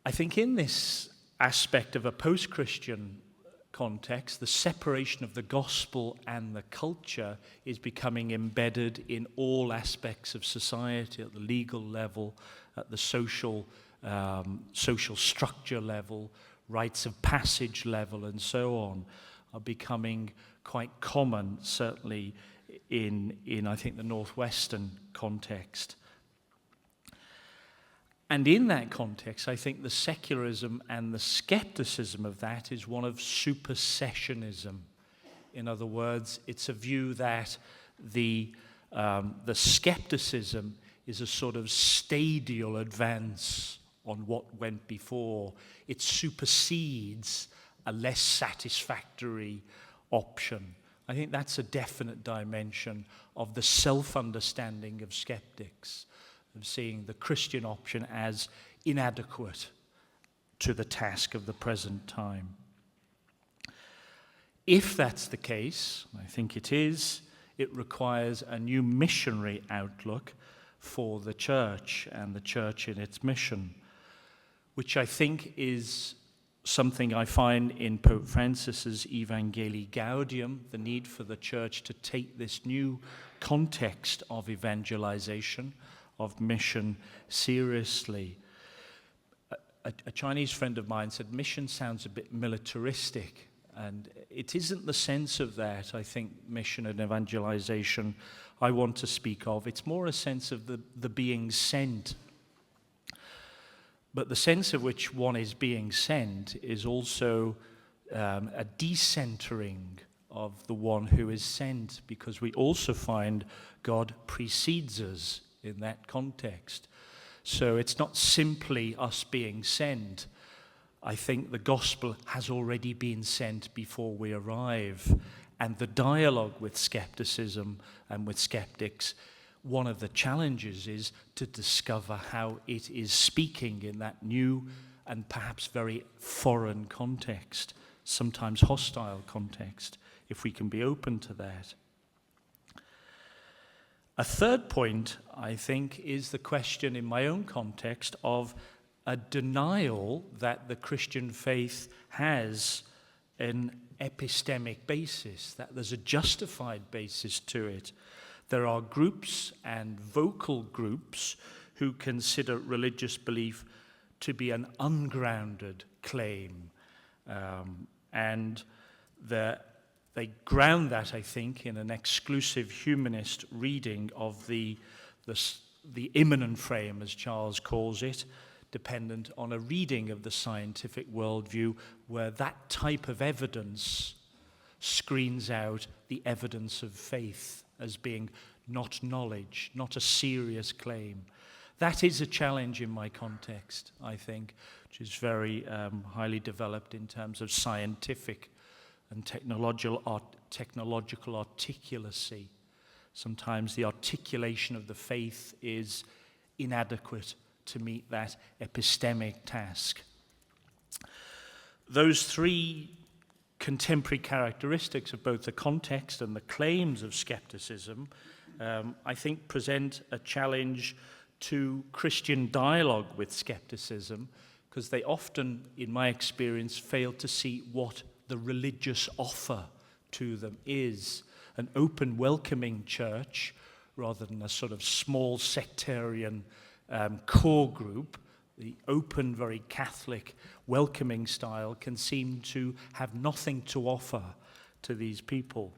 [SPEAKER 13] I think in this aspect of a post-Christian context, the separation of the gospel and the culture is becoming embedded in all aspects of society, at the legal level, at the social structure level, rites of passage level, and so on, are becoming quite common, certainly in I think, the northwestern context. And in that context, I think the secularism and the skepticism of that is one of supersessionism. In other words, it's a view that the skepticism is a sort of stadial advance on what went before. It supersedes a less satisfactory option. I think that's a definite dimension of the self-understanding of skeptics, of seeing the Christian option as inadequate to the task of the present time. If that's the case, I think it is, it requires a new missionary outlook for the church and the church in its mission, which I think is something I find in Pope Francis's Evangelii Gaudium, the need for the church to take this new context of evangelization, of mission, seriously. A Chinese friend of mine said, mission sounds a bit militaristic, and it isn't the sense of that, I think, mission and evangelization I want to speak of. It's more a sense of the being sent. But the sense of which one is being sent is also a decentering of the one who is sent, because we also find God precedes us in that context. So it's not simply us being sent. I think the gospel has already been sent before we arrive. And the dialogue with skepticism and with skeptics, one of the challenges is to discover how it is speaking in that new and perhaps very foreign context, sometimes hostile context, if we can be open to that. A third point, I think, is the question in my own context of a denial that the Christian faith has an epistemic basis, that there's a justified basis to it. There are groups and vocal groups who consider religious belief to be an ungrounded claim. And they ground that, I think, in an exclusive humanist reading of the immanent frame, as Charles calls it, dependent on a reading of the scientific worldview where that type of evidence screens out the evidence of faith as being not knowledge, not a serious claim. That is a challenge in my context, I think, which is very highly developed in terms of scientific and technological articulacy. Sometimes the articulation of the faith is inadequate to meet that epistemic task. Those three contemporary characteristics of both the context and the claims of skepticism, I think, present a challenge to Christian dialogue with skepticism, because they often, in my experience, fail to see what the religious offer to them is. An open, welcoming church, rather than a sort of small sectarian core group, the open, very Catholic, welcoming style can seem to have nothing to offer to these people.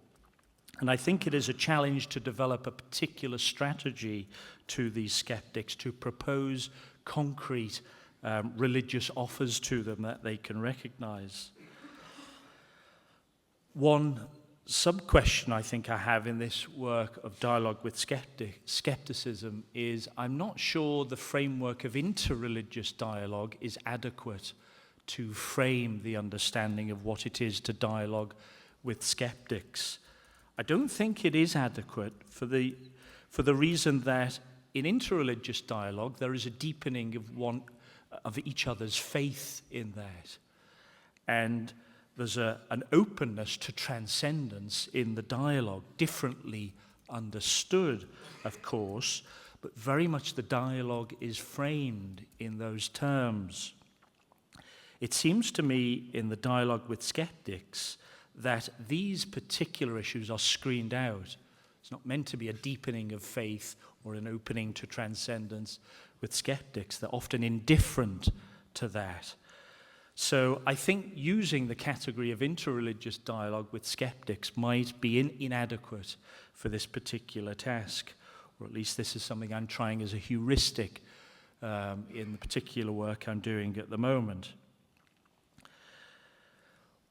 [SPEAKER 13] And I think it is a challenge to develop a particular strategy to these skeptics, to propose concrete religious offers to them that they can recognize. One sub-question I think I have in this work of dialogue with skepticism is I'm not sure the framework of interreligious dialogue is adequate to frame the understanding of what it is to dialogue with skeptics. I don't think it is adequate for the reason that in interreligious dialogue there is a deepening of each other's faith in that. And there's an openness to transcendence in the dialogue, differently understood, of course, but very much the dialogue is framed in those terms. It seems to me in the dialogue with skeptics that these particular issues are screened out. It's not meant to be a deepening of faith or an opening to transcendence with skeptics. They're often indifferent to that. So I think using the category of interreligious dialogue with skeptics might be inadequate for this particular task, or at least this is something I'm trying as a heuristic in the particular work I'm doing at the moment.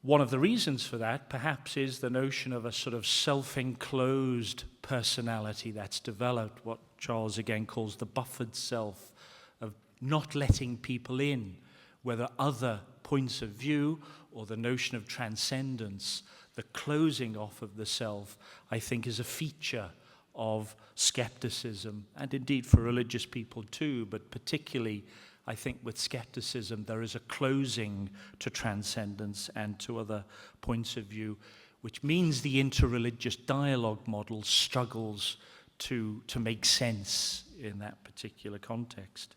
[SPEAKER 13] One of the reasons for that, perhaps, is the notion of a sort of self-enclosed personality that's developed, what Charles again calls the buffered self, of not letting people in, whether other points of view or the notion of transcendence. The closing off of the self, I think, is a feature of skepticism, and indeed for religious people too, but particularly I think with skepticism there is a closing to transcendence and to other points of view, which means the interreligious dialogue model struggles to make sense in that particular context.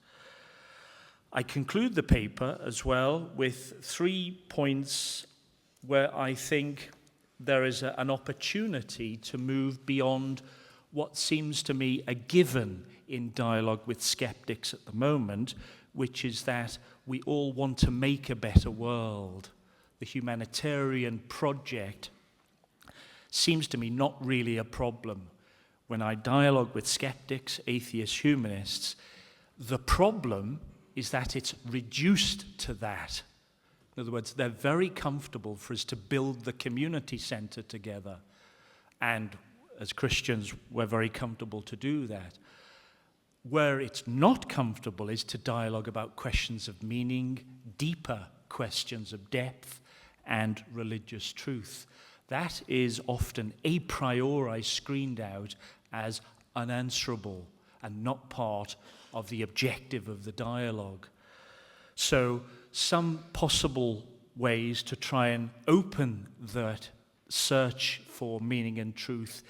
[SPEAKER 13] I conclude the paper as well with 3 points where I think there is an opportunity to move beyond what seems to me a given in dialogue with skeptics at the moment, which is that we all want to make a better world. The humanitarian project seems to me not really a problem. When I dialogue with skeptics, atheists, humanists, the problem is that it's reduced to that. In other words, they're very comfortable for us to build the community center together. And as Christians, we're very comfortable to do that. Where it's not comfortable is to dialogue about questions of meaning, deeper questions of depth and religious truth. That is often a priori screened out as unanswerable and not part of the objective of the dialogue. So some possible ways to try and open that search for meaning and truth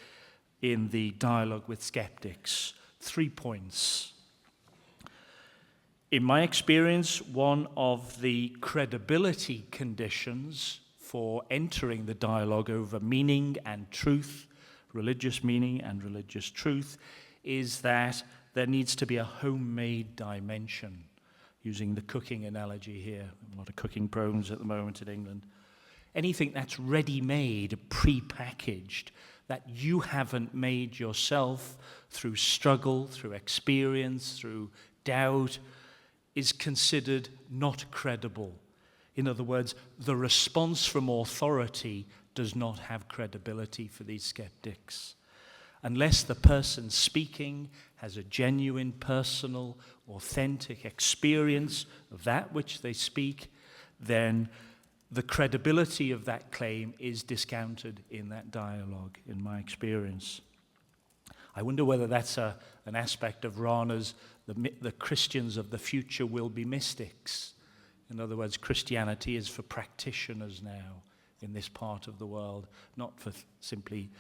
[SPEAKER 13] in the dialogue with skeptics. 3 points. In my experience, one of the credibility conditions for entering the dialogue over meaning and truth, religious meaning and religious truth, is that there needs to be a homemade dimension, using the cooking analogy here. A lot of cooking programs at the moment in England. Anything that's ready-made, pre-packaged, that you haven't made yourself through struggle, through experience, through doubt, is considered not credible. In other words, the response from authority does not have credibility for these skeptics. Unless the person speaking has a genuine, personal, authentic experience of that which they speak, then the credibility of that claim is discounted in that dialogue, in my experience. I wonder whether that's an aspect of Rana's, the Christians of the future will be mystics. In other words, Christianity is for practitioners now in this part of the world, not for simply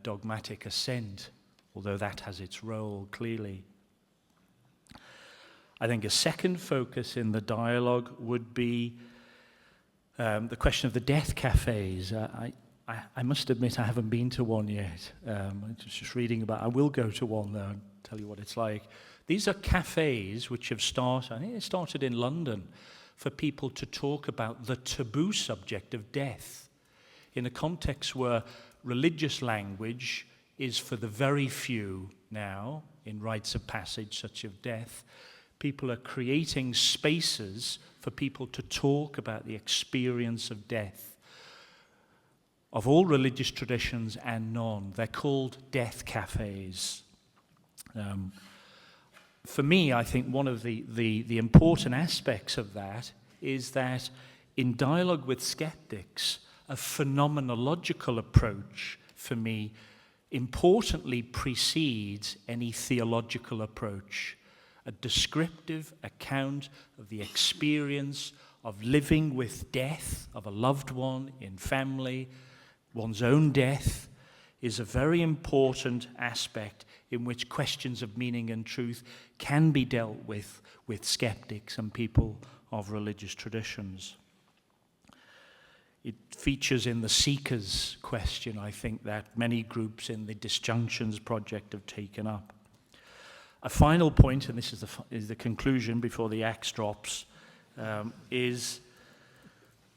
[SPEAKER 13] dogmatic assent, although that has its role clearly. I think a second focus in the dialogue would be the question of the death cafes. I must admit I haven't been to one yet. I'm just reading about. I will go to one though and tell you what it's like. These are cafes which have started. I think they started in London for people to talk about the taboo subject of death in a context where religious language is for the very few now in rites of passage such as death. People are creating spaces for people to talk about the experience of death, of all religious traditions and none. They're called death cafes. For me, I think one of the important aspects of that is that in dialogue with skeptics, a phenomenological approach, for me, importantly precedes any theological approach. A descriptive account of the experience of living with death of a loved one in family, one's own death, is a very important aspect in which questions of meaning and truth can be dealt with skeptics and people of religious traditions. It features in the Seekers question, I think, that many groups in the Disjunctions project have taken up. A final point, and this is the conclusion before the axe drops, is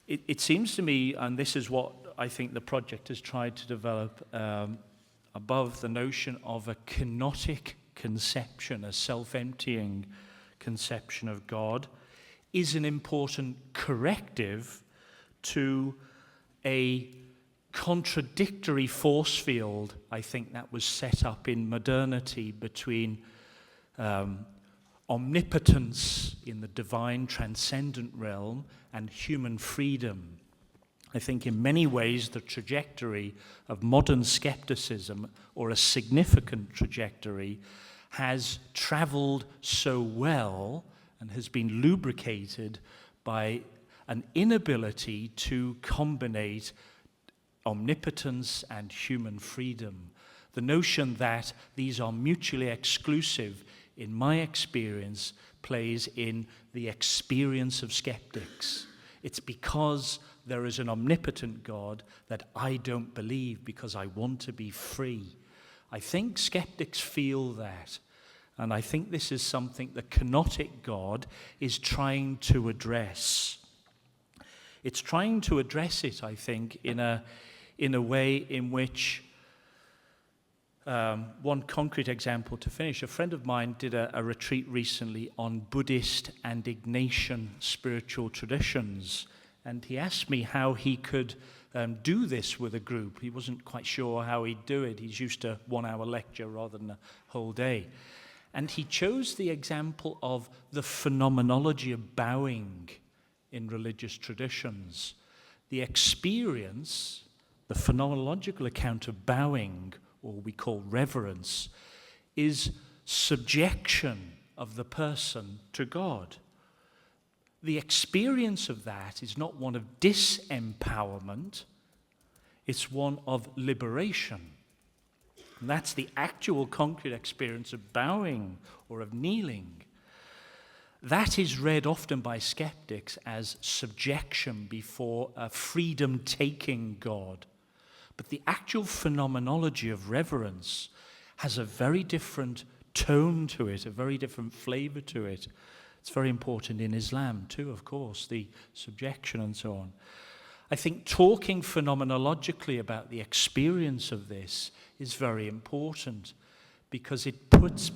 [SPEAKER 13] it seems to me, and this is what I think the project has tried to develop above the notion of a kenotic conception, a self-emptying conception of God, is an important corrective to a contradictory force field, I think, that was set up in modernity between omnipotence in the divine transcendent realm and human freedom. I think in many ways the trajectory of modern skepticism, or a significant trajectory, has traveled so well and has been lubricated by an inability to combinate omnipotence and human freedom. The notion that these are mutually exclusive, in my experience, plays in the experience of skeptics. It's because there is an omnipotent God that I don't believe because I want to be free. I think skeptics feel that. And I think this is something the kenotic God is trying to address. It's trying to address it, I think, in a way in which One concrete example to finish. A friend of mine did a retreat recently on Buddhist and Ignatian spiritual traditions, and he asked me how he could do this with a group. He wasn't quite sure how he'd do it. He's used to 1 hour lecture rather than a whole day. And he chose the example of the phenomenology of bowing in religious traditions. The experience, the phenomenological account of bowing, or we call reverence, is subjection of the person to God. The experience of that is not one of disempowerment, it's one of liberation. And that's the actual concrete experience of bowing or of kneeling. That is read often by skeptics as subjection before a freedom-taking God. But the actual phenomenology of reverence has a very different tone to it, a very different flavor to it. It's very important in Islam too, of course, the subjection and so on. I think talking phenomenologically about the experience of this is very important because it puts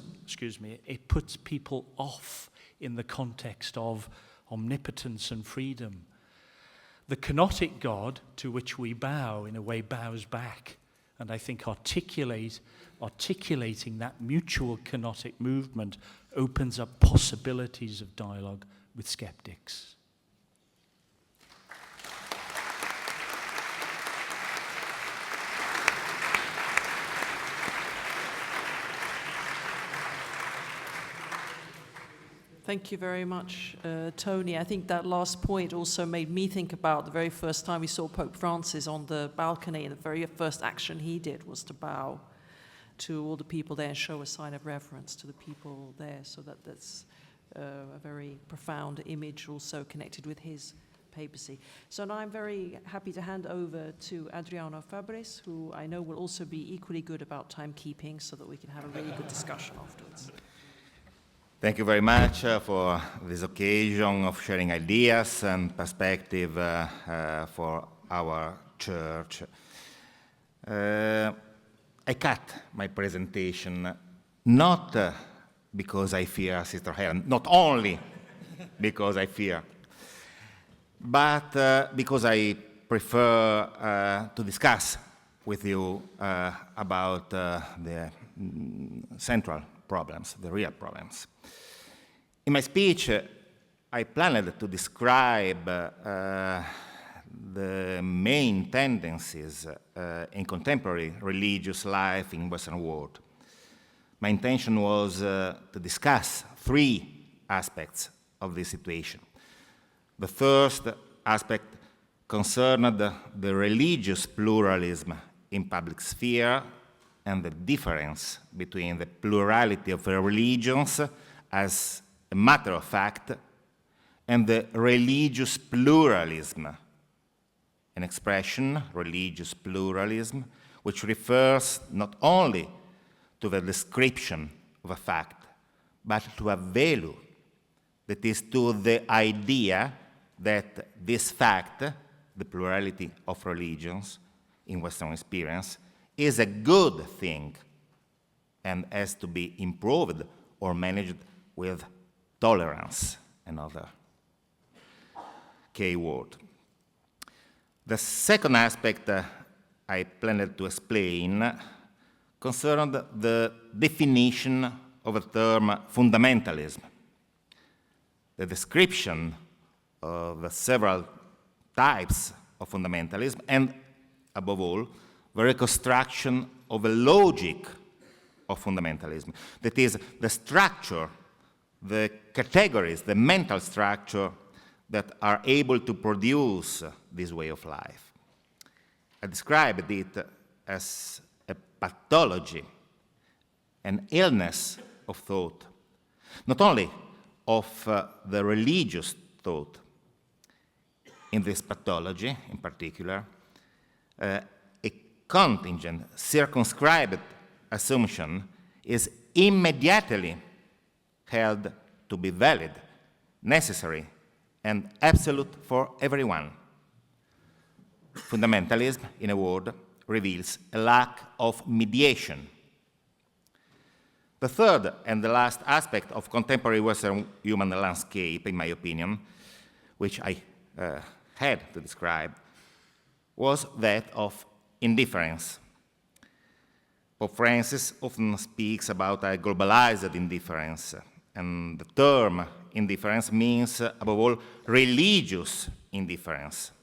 [SPEAKER 13] people off in the context of omnipotence and freedom. The kenotic God to which we bow, in a way, bows back. And I think articulating that mutual kenotic movement opens up possibilities of dialogue with skeptics.
[SPEAKER 11] Thank you very much, Tony. I think that last point also made me think about the very first time we saw Pope Francis on the balcony, and the very first action he did was to bow to all the people there and show a sign of reverence to the people there. So that's a very profound image also connected with his papacy. So now I'm very happy to hand over to Adriano Fabris, who I know will also be equally good about timekeeping so that we can have a really good discussion afterwards.
[SPEAKER 14] Thank you very much for this occasion of sharing ideas and perspective for our church. I cut my presentation not because I fear Sister Helen, not only because I fear, but because I prefer to discuss with you about the central problems, the real problems. In my speech, I planned to describe the main tendencies in contemporary religious life in Western world. My intention was to discuss 3 aspects of this situation. The first aspect concerned the religious pluralism in public sphere and the difference between the plurality of religions as a matter of fact and the religious pluralism, an expression, religious pluralism, which refers not only to the description of a fact, but to a value, that is, to the idea that this fact, the plurality of religions in Western experience, is a good thing and has to be improved or managed with tolerance, another key word. The second aspect I planned to explain concerned the definition of the term fundamentalism, the description of the several types of fundamentalism, and above all, the reconstruction of a logic of fundamentalism, that is, the structure, the categories, the mental structure that are able to produce this way of life. I described it as a pathology, an illness of thought, not only of the religious thought. In this pathology, in particular, a contingent, circumscribed assumption is immediately held to be valid, necessary, and absolute for everyone. Fundamentalism, in a word, reveals a lack of mediation The third and the last aspect of contemporary Western human landscape, in my opinion, which I had to describe, was that of indifference. Pope Francis often speaks about a globalized indifference, and the term indifference means, above all, religious indifference.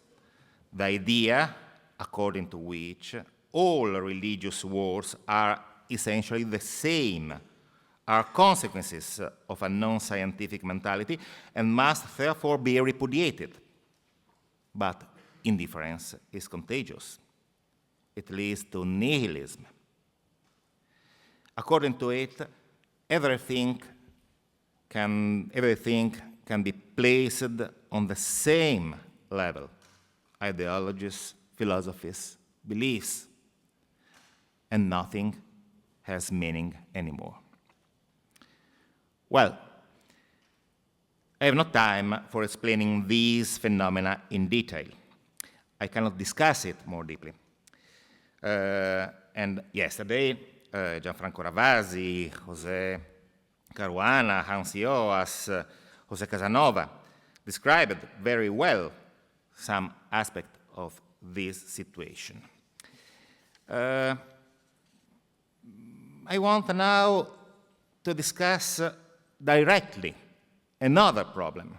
[SPEAKER 14] The idea according to which all religious wars are essentially the same, are consequences of a non-scientific mentality and must therefore be repudiated. But indifference is contagious. It leads to nihilism. According to it, everything can be placed on the same level: ideologies, philosophies, beliefs, and nothing has meaning anymore. Well, I have no time for explaining these phenomena in detail. I cannot discuss it more deeply. And yesterday, Gianfranco Ravasi, José Caruana, Hans Joas, José Casanova described very well some aspect of this situation. I want now to discuss directly another problem,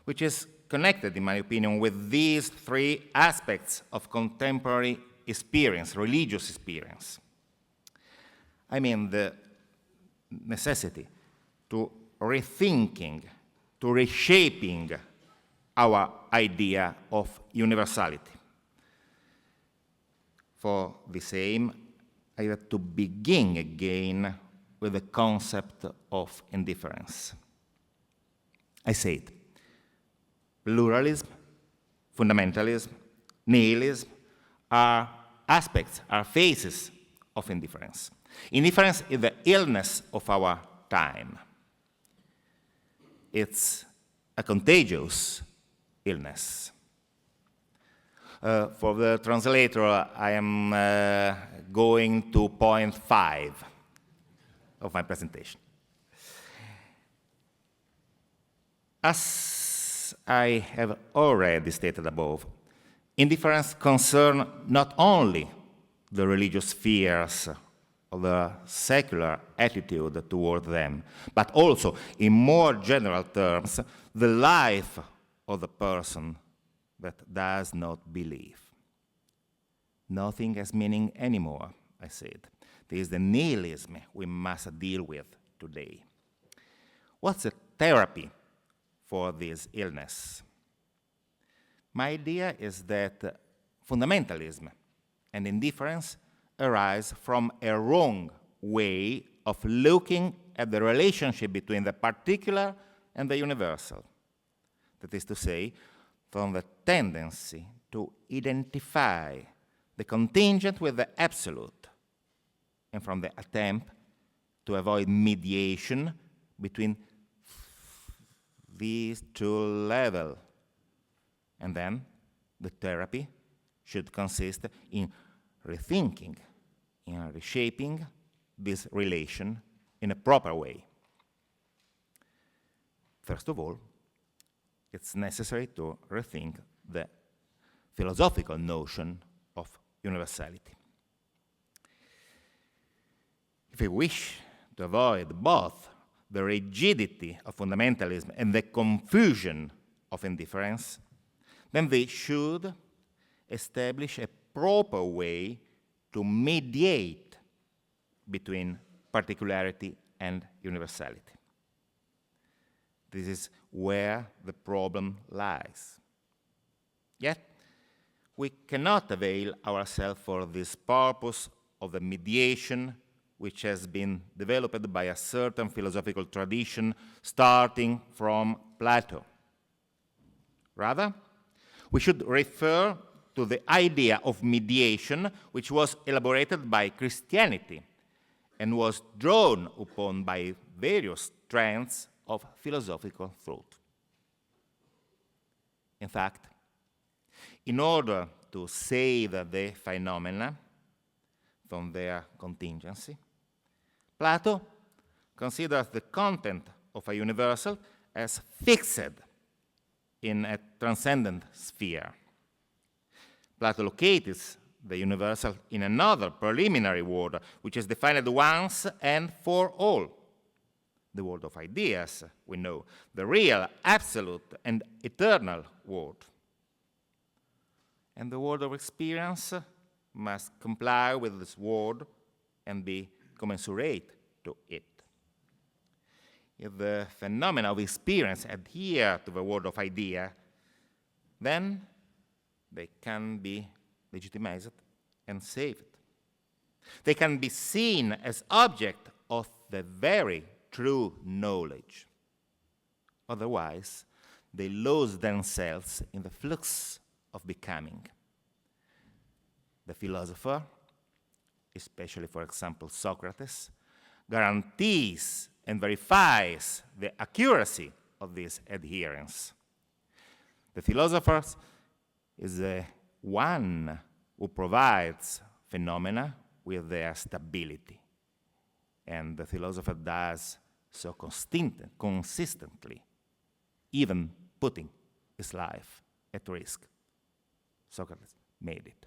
[SPEAKER 14] which is connected, in my opinion, with these three aspects of contemporary experience, religious experience. I mean the necessity to rethinking, to reshaping our idea of universality. For the same, I have to begin again with the concept of indifference. I said, pluralism, fundamentalism, nihilism are aspects, are phases of indifference. Indifference is the illness of our time. It's a contagious illness. For the translator, I am going to point 5 of my presentation. As I have already stated above, indifference concerns not only the religious fears or the secular attitude toward them, but also, in more general terms, the life of the person that does not believe. Nothing has meaning anymore, I said. This is the nihilism we must deal with today. What's the therapy for this illness? My idea is that fundamentalism and indifference arise from a wrong way of looking at the relationship between the particular and the universal. That is to say, from the tendency to identify the contingent with the absolute, and from the attempt to avoid mediation between these two levels. And then the therapy should consist in rethinking, in reshaping this relation in a proper way. First of all, it's necessary to rethink the philosophical notion of universality. If we wish to avoid both the rigidity of fundamentalism and the confusion of indifference, then we should establish a proper way to mediate between particularity and universality. This is where the problem lies. Yet, we cannot avail ourselves for this purpose of the mediation which has been developed by a certain philosophical tradition starting from Plato. Rather, we should refer to the idea of mediation which was elaborated by Christianity and was drawn upon by various strands of philosophical thought. In fact, in order to save the phenomena from their contingency, Plato considers the content of a universal as fixed in a transcendent sphere. Plato locates the universal in another preliminary world, which is defined once and for all. The world of ideas, we know, the real, absolute, and eternal world. And the world of experience must comply with this word and be commensurate to it. If the phenomena of experience adhere to the world of idea, then they can be legitimized and saved. They can be seen as object of the very true knowledge. Otherwise, they lose themselves in the flux of becoming. The philosopher, especially, for example, Socrates, guarantees and verifies the accuracy of this adherence. The philosopher is the one who provides phenomena with their stability, and the philosopher does so consistently, even putting his life at risk. Socrates made it.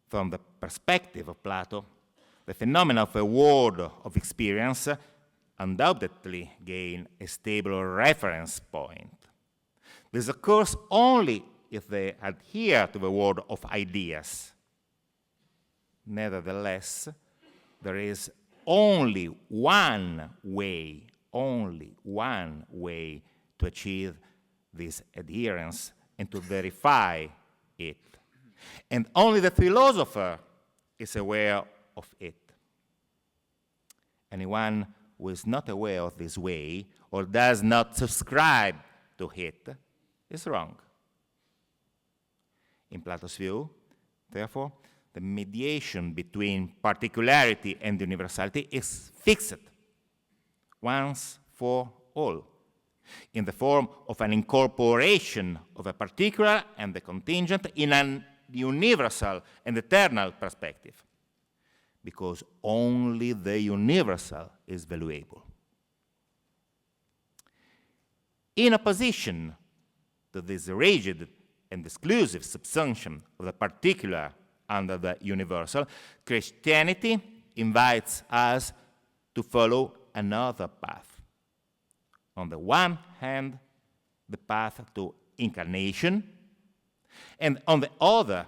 [SPEAKER 14] From the perspective of Plato, the phenomena of a world of experience undoubtedly gain a stable reference point. This occurs only if they adhere to the world of ideas. Nevertheless, there is only one way to achieve this adherence and to verify it. And only the philosopher is aware of it. Anyone who is not aware of this way or does not subscribe to it is wrong. In Plato's view, therefore, the mediation between particularity and universality is fixed once for all, in the form of an incorporation of a particular and the contingent in an universal and eternal perspective, because only the universal is valuable. In opposition to this rigid and exclusive subsumption of the particular under the universal, Christianity invites us to follow another path. On the one hand, the path to incarnation, and on the other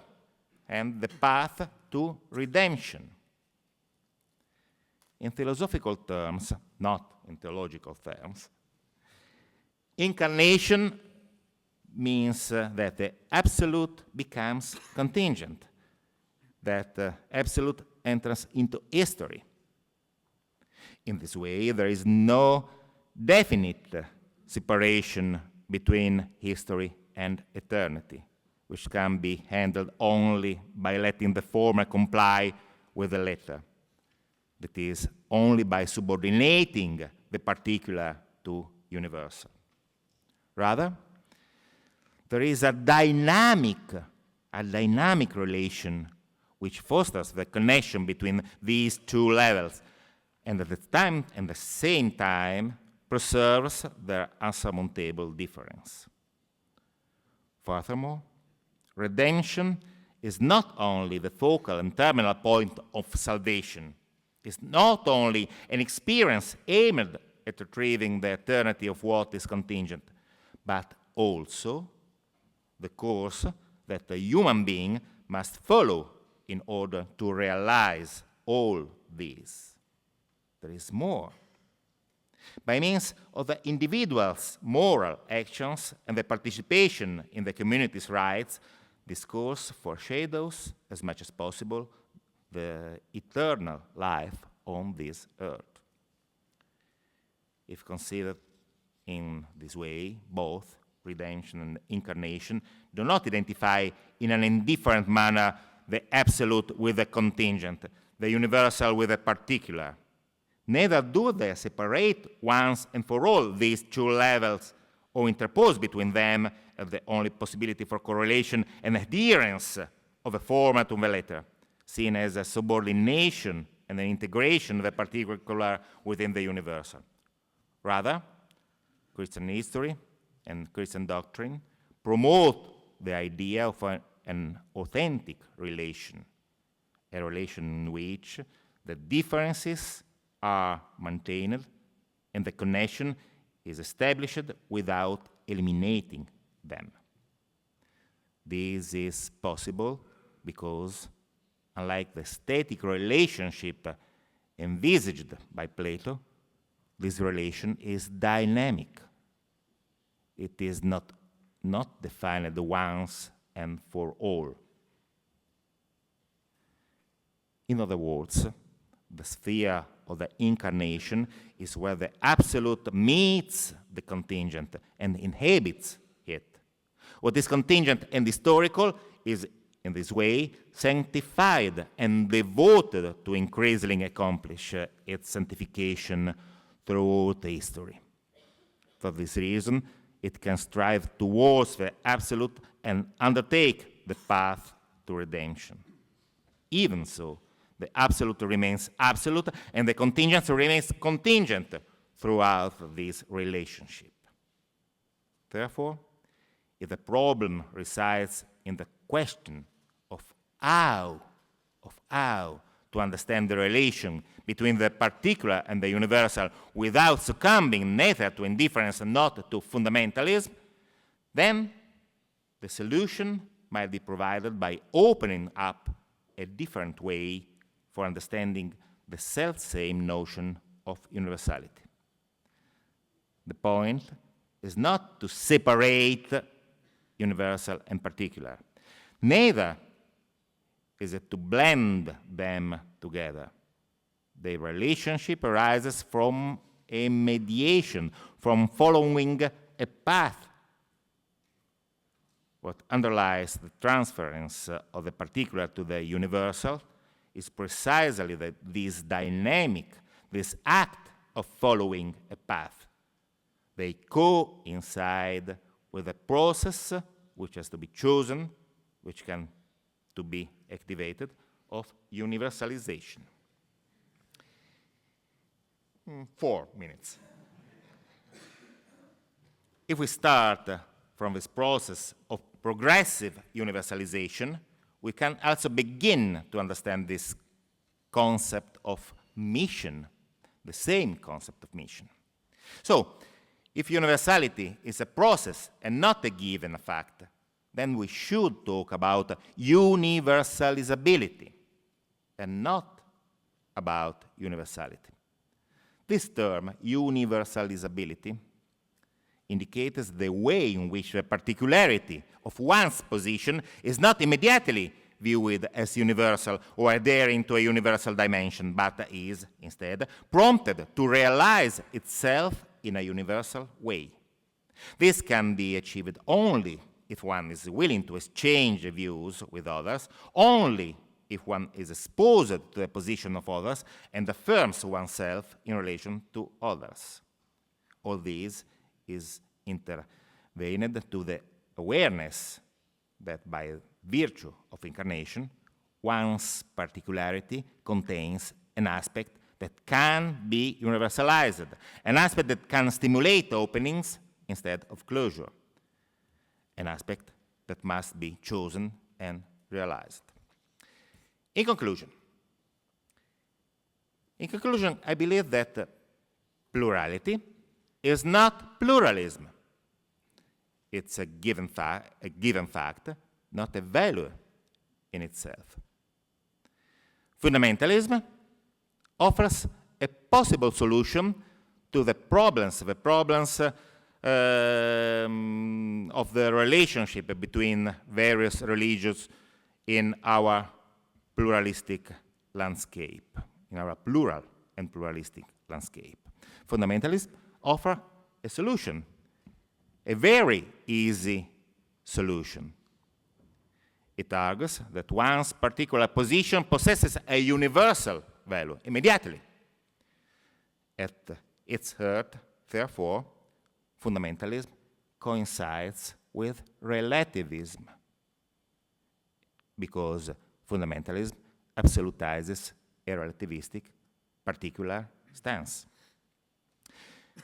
[SPEAKER 14] hand, the path to redemption. In philosophical terms, not in theological terms, incarnation means that the absolute becomes contingent, that absolute enters into history. In this way, there is no definite separation between history and eternity, which can be handled only by letting the former comply with the latter. That is, only by subordinating the particular to universal. Rather, there is a dynamic relation which fosters the connection between these two levels, and at the same time preserves their unsurmountable difference. Furthermore, redemption is not only the focal and terminal point of salvation. It's not only an experience aimed at retrieving the eternity of what is contingent, but also the course that a human being must follow in order to realize all these. There is more. By means of the individual's moral actions and the participation in the community's rights, this course foreshadows, as much as possible, the eternal life on this earth. If considered in this way, both redemption and incarnation do not identify in an indifferent manner the absolute with the contingent, the universal with the particular. Neither do they separate once and for all these two levels or interpose between them as the only possibility for correlation and adherence of the former to the latter, seen as a subordination and an integration of the particular within the universal. Rather, Christian history and Christian doctrine promote the idea of an authentic relation, a relation in which the differences are maintained and the connection is established without eliminating them. This is possible because, unlike the static relationship envisaged by Plato, this relation is dynamic. It is not defined once and for all. In other words, the sphere of the incarnation is where the absolute meets the contingent and inhabits it. What is contingent and historical is, in this way, sanctified and devoted to increasingly accomplish its sanctification throughout history. For this reason, it can strive towards the absolute and undertake the path to redemption. Even so, the absolute remains absolute, and the contingent remains contingent throughout this relationship. Therefore, if the problem resides in the question of how to understand the relation between the particular and the universal without succumbing neither to indifference nor to fundamentalism, then the solution might be provided by opening up a different way for understanding the self-same notion of universality. The point is not to separate universal and particular. Neither is it to blend them together. The relationship arises from a mediation, from following a path. What underlies the transference of the particular to the universal is precisely this dynamic, this act of following a path. They coincide with a process which has to be chosen, which can to be activated, of universalization. 4 minutes. If we start from this process of progressive universalization, we can also begin to understand this concept of mission, the same concept of mission. So, if universality is a process and not a given fact, then we should talk about universalizability and not about universality. This term, universalizability, indicates the way in which the particularity of one's position is not immediately viewed as universal or adhering to a universal dimension, but is, instead, prompted to realize itself in a universal way. This can be achieved only if one is willing to exchange views with others, only if one is exposed to the position of others and affirms oneself in relation to others. All this is intervened to the awareness that by virtue of incarnation, one's particularity contains an aspect that can be universalized, an aspect that can stimulate openings instead of closure, an aspect that must be chosen and realized. In conclusion, I believe that plurality is not pluralism. It's a given fact, not a value in itself. Fundamentalism offers a possible solution to the problems of the relationship between various religions in our pluralistic landscape, in our plural and pluralistic landscape. Fundamentalists offer a solution, a very easy solution. It argues that one's particular position possesses a universal value immediately. At its heart, therefore, fundamentalism coincides with relativism, because fundamentalism absolutizes a relativistic, particular stance.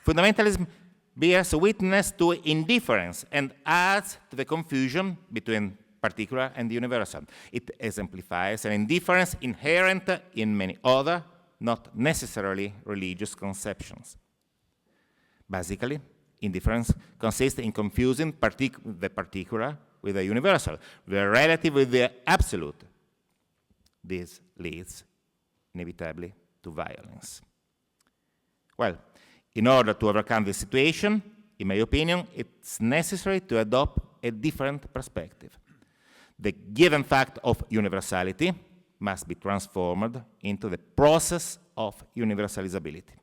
[SPEAKER 14] Fundamentalism bears witness to indifference and adds to the confusion between particular and universal. It exemplifies an indifference inherent in many other, not necessarily religious conceptions. Basically, indifference consists in confusing the particular with the universal, the relative with the absolute. This leads inevitably to violence. Well, in order to overcome this situation, in my opinion, it's necessary to adopt a different perspective. The given fact of universality must be transformed into the process of universalizability.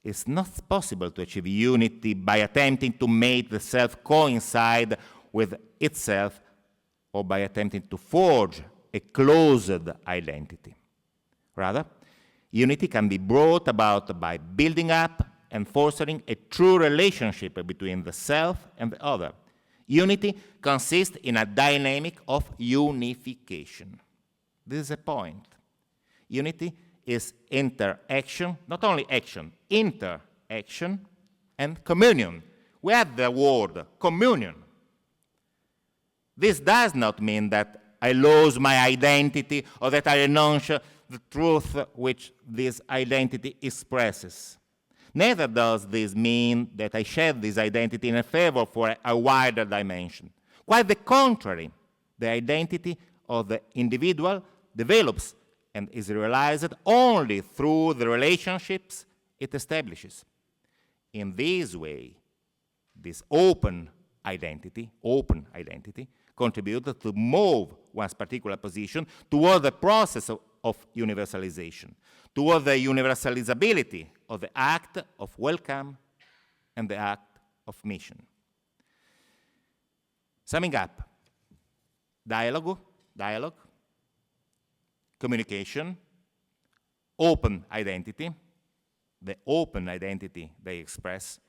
[SPEAKER 14] It's not possible to achieve unity by attempting to make the self coincide with itself or by attempting to forge a closed identity. Rather, unity can be brought about by building up and fostering a true relationship between the self and the other. Unity consists in a dynamic of unification. This is a point. Unity is interaction, not only action, interaction and communion. We have the word communion. This does not mean that I lose my identity or that I renounce the truth which this identity expresses. Neither does this mean that I shed this identity in favor for a wider dimension. Quite the contrary, the identity of the individual develops and is realized only through the relationships it establishes. In this way, this open identity contributes to move one's particular position toward the process of universalization, toward the universalizability of the act of welcome and the act of mission. Summing up, dialogue, communication, open identity, the open identity they express,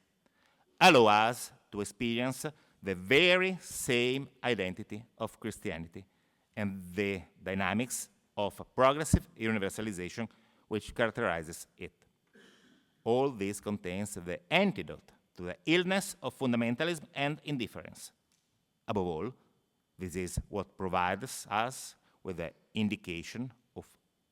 [SPEAKER 14] allow us to experience the very same identity of Christianity and the dynamics of progressive universalization which characterizes it. All this contains the antidote to the illness of fundamentalism and indifference. Above all, this is what provides us with the indication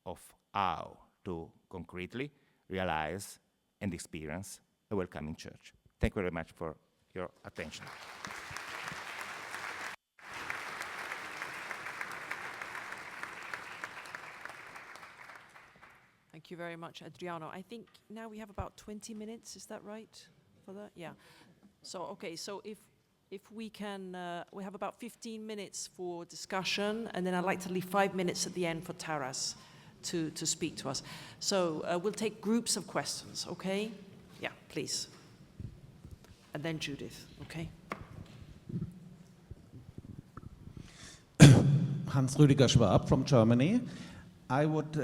[SPEAKER 14] of how to concretely realize and experience a welcoming church. Thank you very much for your attention.
[SPEAKER 11] Thank you very much, Adriano. I think now we have about 20 minutes, is that right? For that? Yeah. So, okay, so if we can, we have about 15 minutes for discussion, and then I'd like to leave 5 minutes at the end for Taras to speak to us. So we'll take groups of questions, okay? Yeah, please. And then Judith, okay?
[SPEAKER 15] Hans Rüdiger Schwab from Germany. I would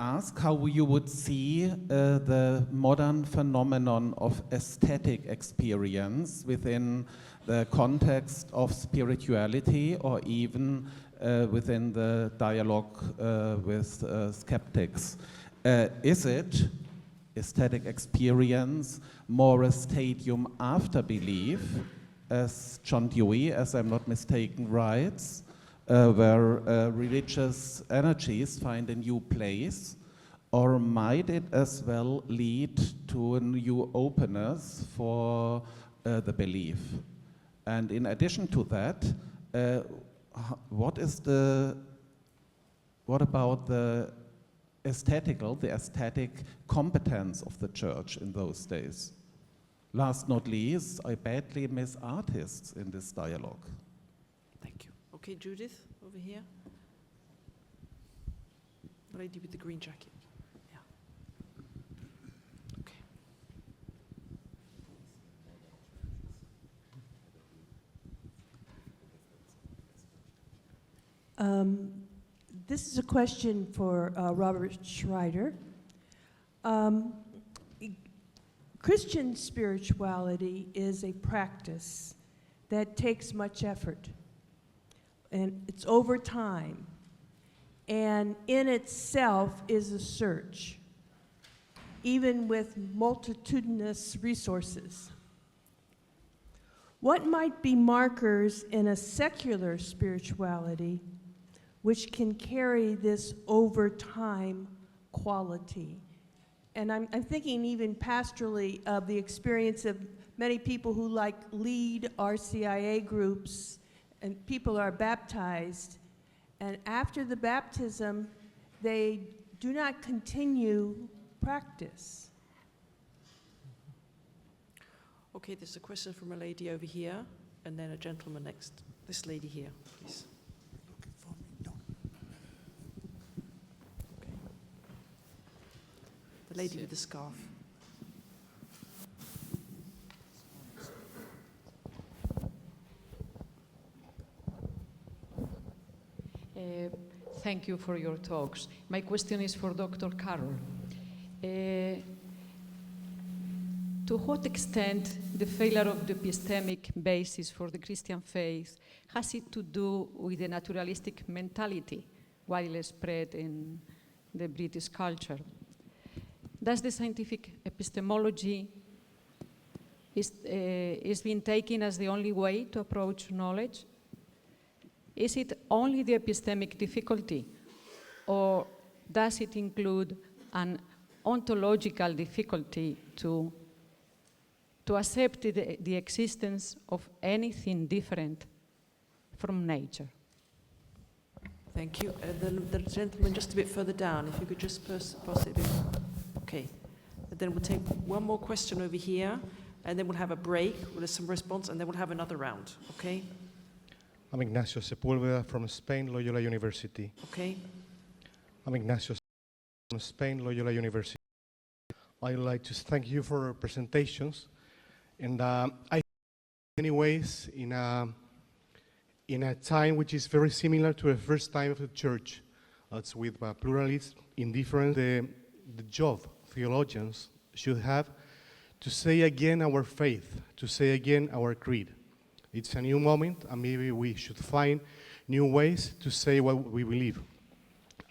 [SPEAKER 15] ask how you would see the modern phenomenon of aesthetic experience within the context of spirituality, or even within the dialogue with skeptics. Is it aesthetic experience more a stadium after belief, as John Dewey, as I'm not mistaken, writes, where religious energies find a new place, or might it as well lead to a new openness for the belief? And in addition to that, what about the aesthetic competence of the church in those days? Last not least, I badly miss artists in this dialogue.
[SPEAKER 11] Thank you. Okay, Judith, over here. The lady with the green jacket. Yeah. Okay.
[SPEAKER 16] This is a question for Robert Schreider. Christian spirituality is a practice that takes much effort, and it's over time. and in itself is a search, even with multitudinous resources. What might be markers in a secular spirituality which can carry this over time quality? And I'm thinking even pastorally of the experience of many people who lead RCIA groups, and people are baptized, and after the baptism, they do not continue practice.
[SPEAKER 11] Okay, there's a question from a lady over here, and then a gentleman next. This lady here, please.
[SPEAKER 17] Looking for me? No.
[SPEAKER 11] Okay. The lady with the scarf.
[SPEAKER 18] Thank you for your talks. My question is for Dr. Carroll. To what extent the failure of the epistemic basis for the Christian faith has it to do with the naturalistic mentality widely spread in the British culture? Does the scientific epistemology is being taken as the only way to approach knowledge? Is it only the epistemic difficulty, or does it include an ontological difficulty to accept the existence of anything different from nature?
[SPEAKER 11] Thank you. The gentleman just a bit further down, if you could just pass it a bit. Okay. And then we'll take one more question over here, and then we'll have a break with some response, and then we'll have another round. Okay?
[SPEAKER 19] I'm Ignacio Sepúlveda from Spain, Loyola University.
[SPEAKER 11] Okay.
[SPEAKER 19] I'm Ignacio from Spain, Loyola University. I'd like to thank you for your presentations. And I think in many ways, in a time which is very similar to the first time of the church, it's with pluralism, indifference, the job theologians should have to say again our faith, to say again our creed. It's a new moment, and maybe we should find new ways to say what we believe.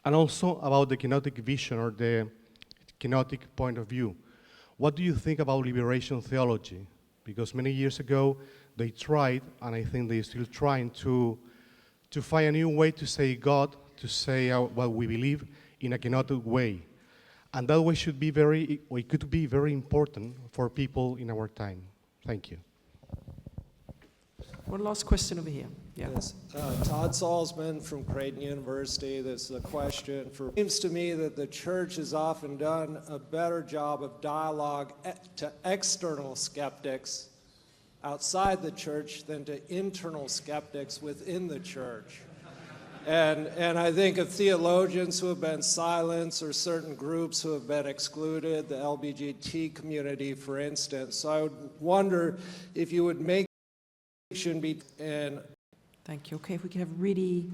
[SPEAKER 19] And also about the Kenotic vision or the Kenotic point of view. What do you think about liberation theology? Because many years ago, they tried, and I think they're still trying to find a new way to say God, to say what we believe in a Kenotic way. And that way should be it could be very important for people in our time. Thank you.
[SPEAKER 11] One last question over here. Yeah.
[SPEAKER 20] Yes. Todd Salzman from Creighton University. This is a question for. It seems to me that the church has often done a better job of dialogue to external skeptics outside the church than to internal skeptics within the church. And I think of theologians who have been silenced or certain groups who have been excluded, the LGBT community, for instance. So I would wonder if you would make and
[SPEAKER 11] thank you. Okay, if we can have really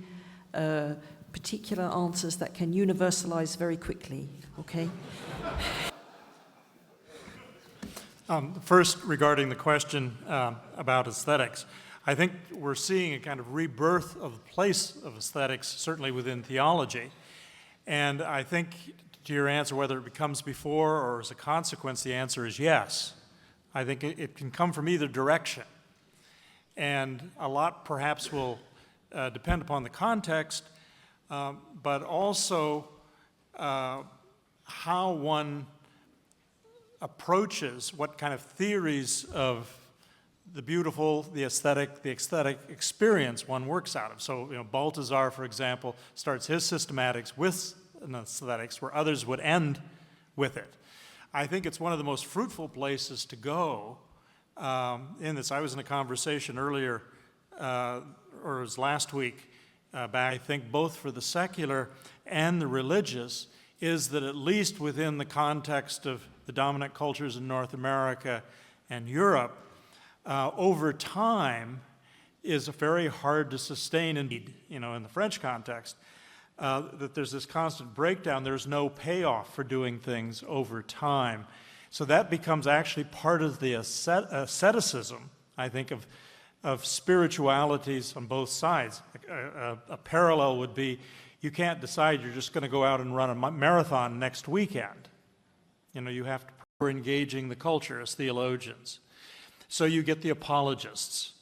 [SPEAKER 11] particular answers that can universalize very quickly, okay?
[SPEAKER 12] First, regarding the question about aesthetics, I think we're seeing a kind of rebirth of the place of aesthetics, certainly within theology. And I think to your answer, whether it becomes before or as a consequence, the answer is yes. I think it can come from either direction. And a lot perhaps will depend upon the context, but also how one approaches, what kind of theories of the beautiful, the aesthetic experience one works out of. So, Balthasar, for example, starts his systematics with an aesthetics where others would end with it. I think it's one of the most fruitful places to go in this. I was in a conversation earlier, or it was last week, back, I think both for the secular and the religious, is that at least within the context of the dominant cultures in North America and Europe, over time is very hard to sustain indeed, in the French context, that there's this constant breakdown. There's no payoff for doing things over time. So that becomes actually part of the asceticism, I think, of spiritualities on both sides. A parallel would be You can't decide you're just going to go out and run a marathon next weekend. You know, you have to we're engaging the culture as theologians. So you get the apologists,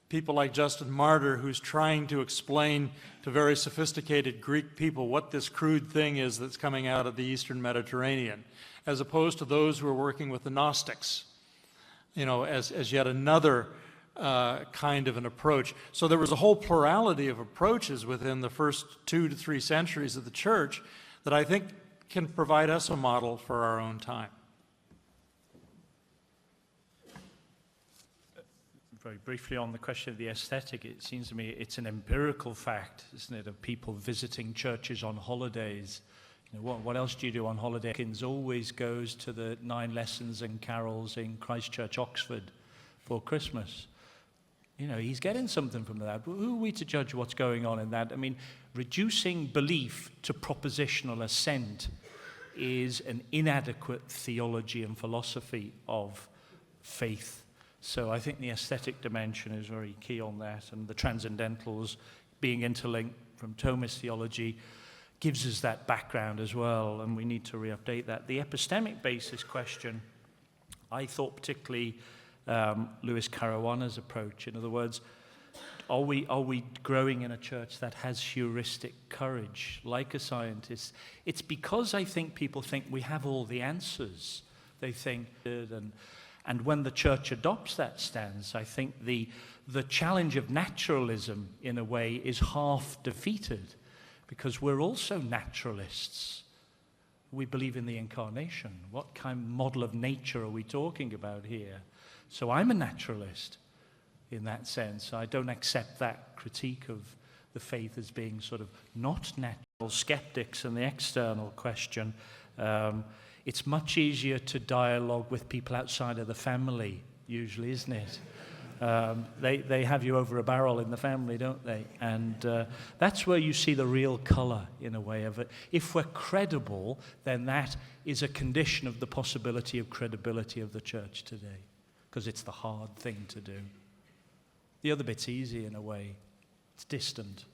[SPEAKER 12] people like Justin Martyr, who's trying to explain to very sophisticated Greek people what this crude thing is that's coming out of the Eastern Mediterranean, as opposed to those who are working with the Gnostics, you know, as yet another kind of an approach. So there was a whole plurality of approaches within the first 2 to 3 centuries of the church that I think can provide us a model for our own time.
[SPEAKER 13] Very briefly on the question of the aesthetic, it seems to me it's an empirical fact, isn't it, of people visiting churches on holidays. You know, what else do you do on holiday? Dickens always goes to the 9 lessons and carols in Christchurch, Oxford for Christmas. You know, he's getting something from that. But who are we to judge what's going on in that? I mean, reducing belief to propositional assent is an inadequate theology and philosophy of faith. So I think the aesthetic dimension is very key on that, and the transcendentals being interlinked from Thomist theology gives us that background as well, and we need to re-update that. The epistemic basis question, I thought particularly Louis Caruana's approach. In other words, are we growing in a church that has heuristic courage, like a scientist? It's because I think people think we have all the answers. They think, and when the church adopts that stance, I think the challenge of naturalism, in a way, is half defeated, because we're also naturalists. We believe in the incarnation. What kind of model of nature are we talking about here? So I'm a naturalist in that sense. I don't accept that critique of the faith as being sort of not natural. Skeptics and the external question, it's much easier to dialogue with people outside of the family, usually, isn't it? They have you over a barrel in the family, don't they? And that's where you see the real color, in a way, of it. If we're credible, then that is a condition of the possibility of credibility of the church today, because it's the hard thing to do. The other bit's easy, in a way. It's distant.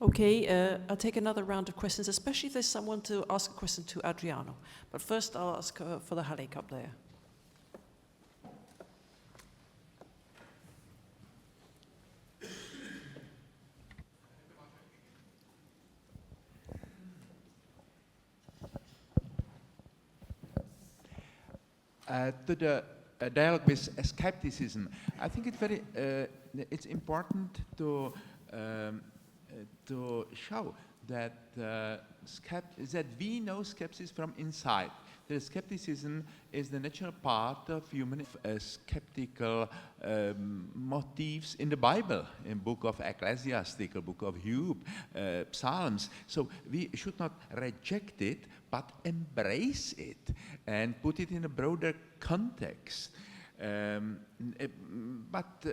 [SPEAKER 11] Okay, I'll take another round of questions, especially if there's someone to ask a question to Adriano. But first, I'll ask for the Halleck up there.
[SPEAKER 21] To the dialogue with skepticism, I think it's important to show that that we know skepticism from inside. The skepticism is the natural part of human skeptical motifs in the Bible, in book of Ecclesiastes, book of Job, Psalms. So we should not reject it, but embrace it and put it in a broader context. But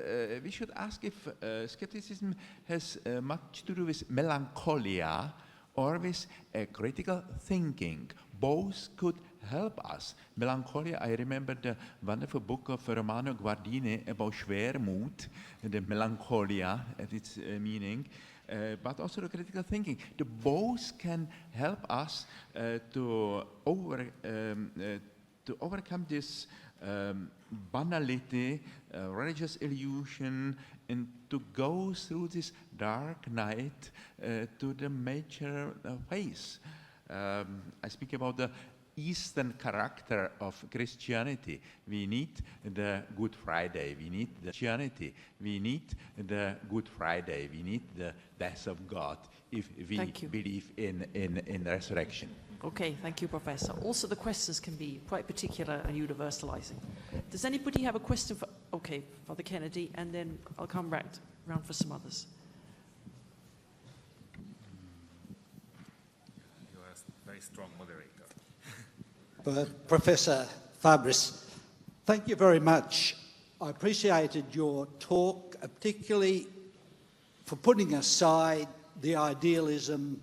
[SPEAKER 21] we should ask if skepticism has much to do with melancholia or with critical thinking. Both could help us. Melancholia, I remember the wonderful book of Romano Guardini about Schwermut, the melancholia at its meaning, but also the critical thinking. The both can help us to overcome this banality, religious illusion, and to go through this dark night to the major ways. I speak about the Eastern character of Christianity. We need the Good Friday. We need the Christianity. We need the Good Friday. We need the death of God if we believe in resurrection.
[SPEAKER 11] Okay, thank you, Professor. Also, the questions can be quite particular and universalizing. Does anybody have a question for, okay, Father Kennedy, and then I'll come back around for some others.
[SPEAKER 14] You are a very strong moderator.
[SPEAKER 8] Professor Fabris, thank you very much. I appreciated your talk, particularly for putting aside the idealism,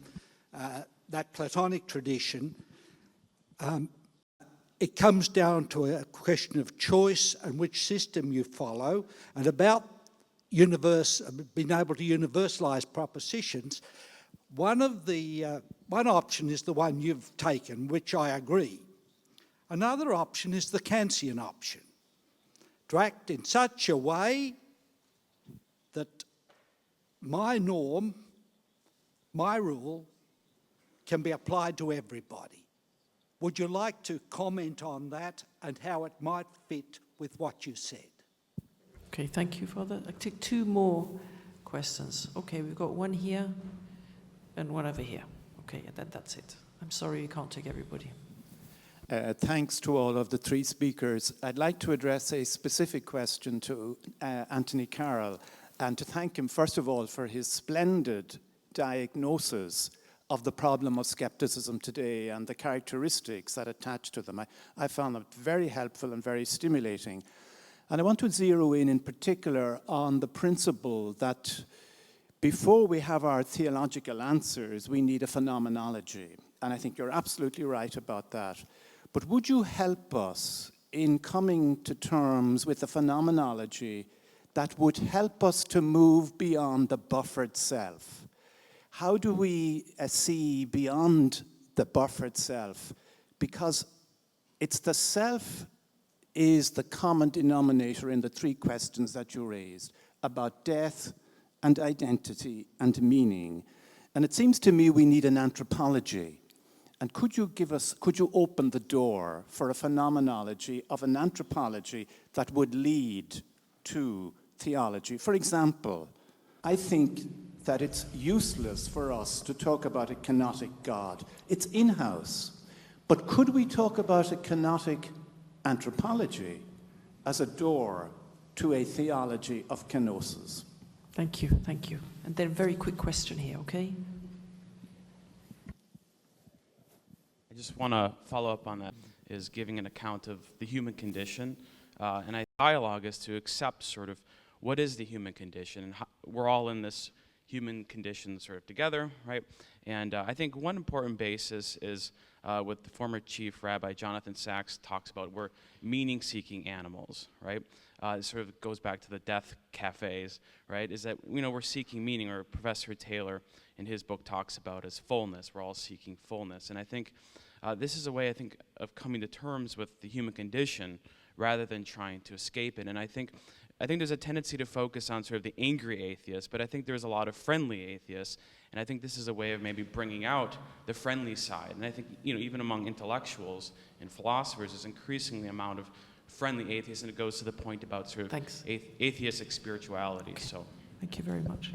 [SPEAKER 8] that Platonic tradition. It comes down to a question of choice and which system you follow, and about been able to universalize propositions. One option is the one you've taken, which I agree. Another option is the Kantian option, to act in such a way that my norm, my rule, can be applied to everybody. Would you like to comment on that and how it might fit with what you said?
[SPEAKER 11] Okay, thank you, Father. I'll take two more questions. Okay, we've got one here and one over here. Okay, that's it. I'm sorry you can't take everybody.
[SPEAKER 5] Thanks to all of the three speakers. I'd like to address a specific question to Anthony Carroll, and to thank him, first of all, for his splendid diagnosis of the problem of skepticism today and the characteristics that attach to them. I found it very helpful and very stimulating. And I want to zero in particular on the principle that before we have our theological answers, we need a phenomenology. And I think you're absolutely right about that. But would you help us in coming to terms with a phenomenology that would help us to move beyond the buffered self? How do we see beyond the buffered self? Because it's the self is the common denominator in the three questions that you raised about death and identity and meaning. And it seems to me we need an anthropology. And could you open the door for a phenomenology of an anthropology that would lead to theology? For example, I think that it's useless for us to talk about a kenotic God. It's in-house. But could we talk about a kenotic anthropology as a door to a theology of kenosis?
[SPEAKER 11] Thank you, thank you. And then a very quick question here, okay?
[SPEAKER 22] I just want to follow up on that, is giving an account of the human condition. And I dialogue is to accept sort of what is the human condition, and how, we're all in this human condition sort of together, right? And I think one important basis is what the former Chief Rabbi Jonathan Sachs talks about, we're meaning-seeking animals, right? It sort of goes back to the death cafes, right? Is that, we're seeking meaning, or Professor Taylor in his book talks about as fullness. We're all seeking fullness. And I think this is a way, of coming to terms with the human condition rather than trying to escape it. And I think there's a tendency to focus on sort of the angry atheist, but I think there's a lot of friendly atheists, and I think this is a way of maybe bringing out the friendly side. And I think, even among intellectuals and philosophers, there's increasingly amount of friendly atheists, and it goes to the point about sort of atheistic spirituality. Okay. So,
[SPEAKER 11] thank you very much.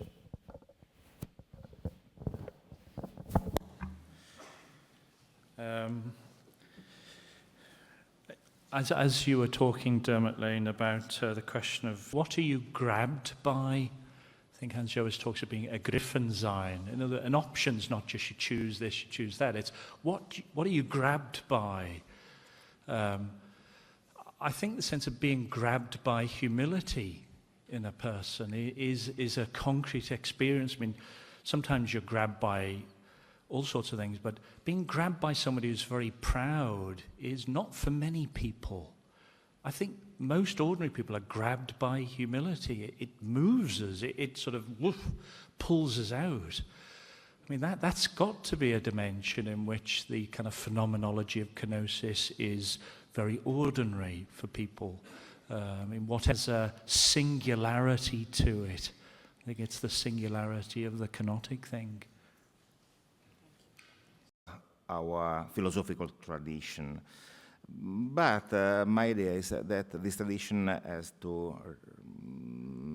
[SPEAKER 12] As you were talking, Dermot Lane, about the question of what are you grabbed by? I think Hans Joas talks of being a griffin sein. An option's not just you choose this, you choose that. It's what are you grabbed by? I think the sense of being grabbed by humility in a person is a concrete experience. I mean, sometimes you're grabbed by all sorts of things, but being grabbed by somebody who's very proud is not for many people. I think most ordinary people are grabbed by humility. It moves us, it sort of pulls us out. I mean, that's got to be a dimension in which the kind of phenomenology of kenosis is very ordinary for people. I mean, what has a singularity to it? I think it's the singularity of the kenotic thing.
[SPEAKER 14] Our philosophical tradition. But my idea is that this tradition has to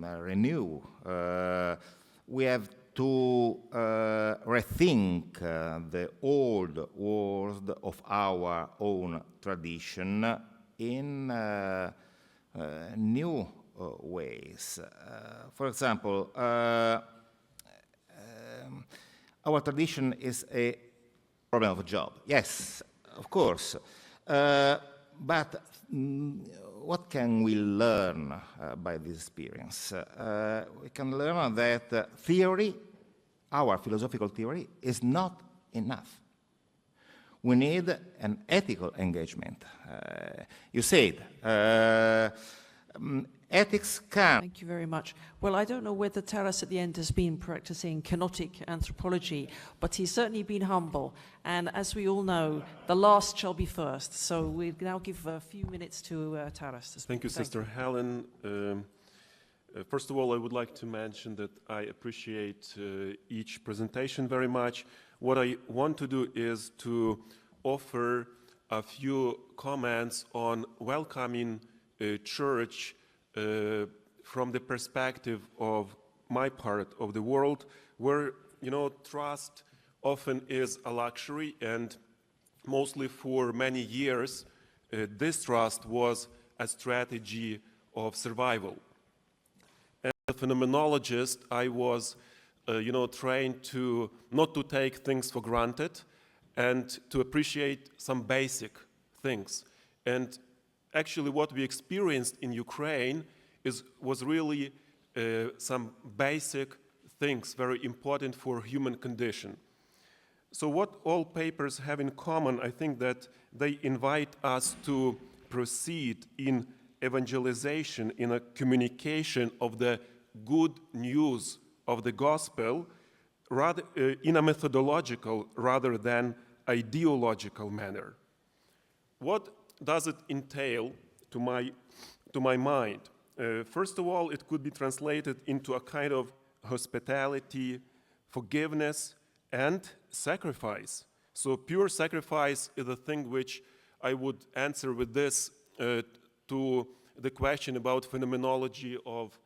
[SPEAKER 14] renew. We have to rethink the old world of our own tradition in new ways. For example, our tradition is a problem of job. Yes, of course. But what can we learn by this experience? We can learn that theory, our philosophical theory, is not enough. We need an ethical engagement. You said, Ethics can.
[SPEAKER 11] Thank you very much. Well, I don't know whether Taras at the end has been practicing kenotic anthropology, but he's certainly been humble. And as we all know, the last shall be first. So we now give a few minutes to Taras to speak.
[SPEAKER 7] Thank you, Sister Helen. First of all, I would like to mention that I appreciate each presentation very much. What I want to do is to offer a few comments on welcoming church from the perspective of my part of the world, where, you know, trust often is a luxury, and mostly for many years, distrust was a strategy of survival. As a phenomenologist, I was, trained to not to take things for granted and to appreciate some basic things. And actually, what we experienced in Ukraine was really some basic things, very important for human condition. So what all papers have in common, I think that they invite us to proceed in evangelization, in a communication of the good news of the gospel, rather in a methodological rather than ideological manner. What does it entail to my mind? First of all, it could be translated into a kind of hospitality, forgiveness, and sacrifice. So pure sacrifice is a thing which I would answer with this to the question about phenomenology of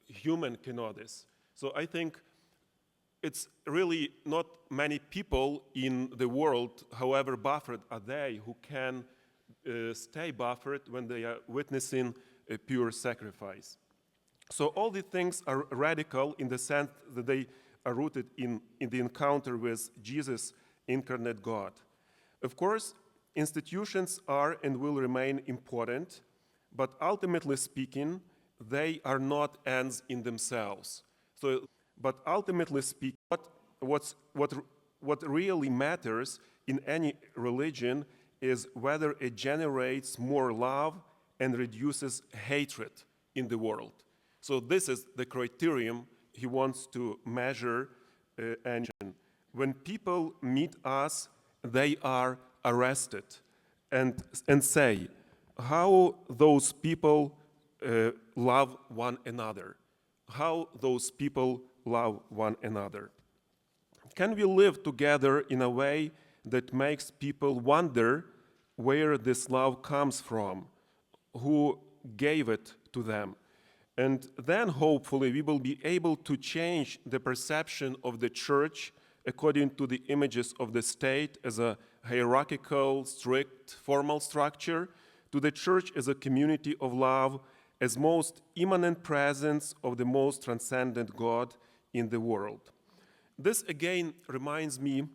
[SPEAKER 7] human kenosis. So I think it's really not many people in the world, however buffered are they, who can stay buffered when they are witnessing a pure sacrifice. So all these things are radical in the sense that they are rooted in the encounter with Jesus, incarnate God. Of course, institutions are and will remain important, but ultimately speaking, they are not ends in themselves. But ultimately speaking, what really matters in any religion is whether it generates more love and reduces hatred in the world. So this is the criterion he wants to measure. And when people meet us, they are arrested and say how those people love one another, how those people love one another. Can we live together in a way that makes people wonder where this love comes from, who gave it to them? And then hopefully we will be able to change the perception of the church according to the images of the state as a hierarchical, strict, formal structure, to the church as a community of love, as most immanent presence of the most transcendent God in the world. This again reminds me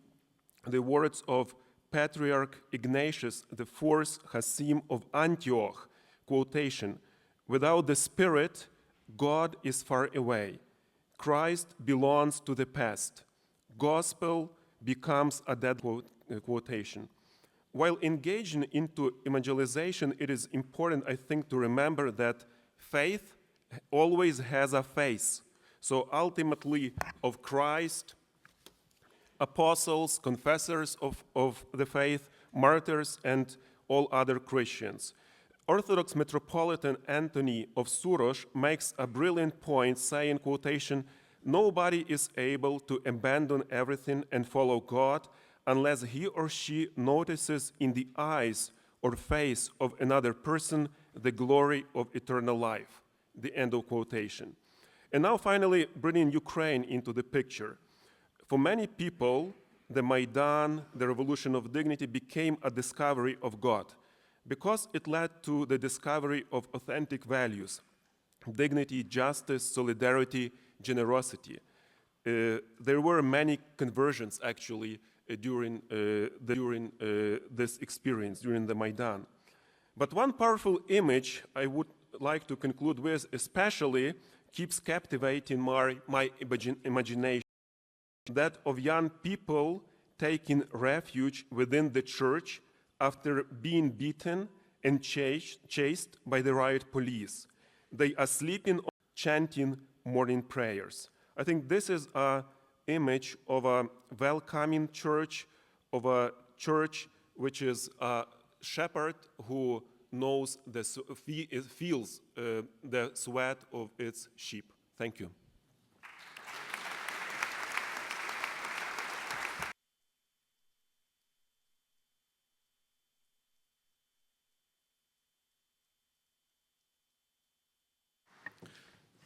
[SPEAKER 7] the words of Patriarch Ignatius IV Hasim of Antioch, quotation, "Without the Spirit, God is far away. Christ belongs to the past. Gospel becomes a dead," quotation. While engaging into evangelization, it is important, I think, to remember that faith always has a face. So ultimately, of Christ, apostles, confessors of the faith, martyrs, and all other Christians. Orthodox Metropolitan Anthony of Surosh makes a brilliant point saying, quotation, "Nobody is able to abandon everything and follow God unless he or she notices in the eyes or face of another person the glory of eternal life." The end of quotation. And now finally bringing Ukraine into the picture. For many people, the Maidan, the Revolution of Dignity, became a discovery of God because it led to the discovery of authentic values: dignity, justice, solidarity, generosity. There were many conversions actually during this experience, during the Maidan. But one powerful image I would like to conclude with especially keeps captivating my imagination, that of young people taking refuge within the church after being beaten and chased by the riot police. They are sleeping or chanting morning prayers. I think this is an image of a welcoming church, of a church which is a shepherd who knows feels the sweat of its sheep. Thank you.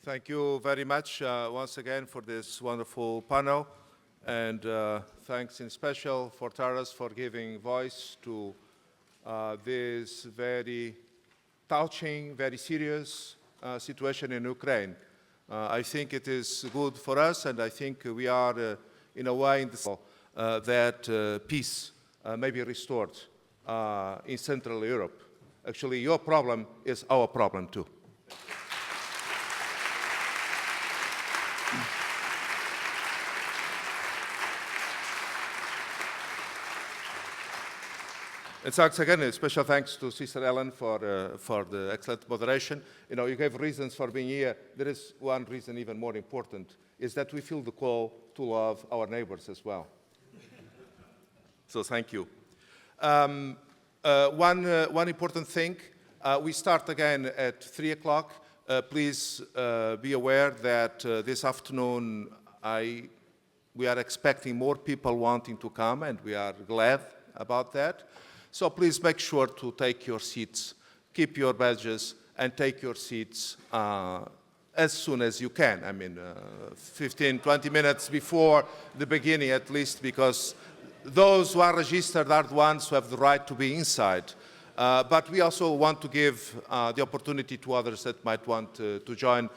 [SPEAKER 2] Thank you very much once again for this wonderful panel, and thanks in special for Taras for giving voice to this very touching, very serious situation in Ukraine. I think it is good for us, and I think we are in a way in this that peace may be restored in Central Europe. Actually, your problem is our problem too. And thanks again, a special thanks to Sister Ellen for the excellent moderation. You know, you gave reasons for being here. There is one reason even more important, is that we feel the call to love our neighbors as well. So thank you. One important thing, we start again at 3 o'clock. Please be aware that this afternoon we are expecting more people wanting to come, and we are glad about that. So please make sure to take your seats, keep your badges, and take your seats as soon as you can. I mean, 15, 20 minutes before the beginning at least, because those who are registered are the ones who have the right to be inside. But we also want to give the opportunity to others that might want to join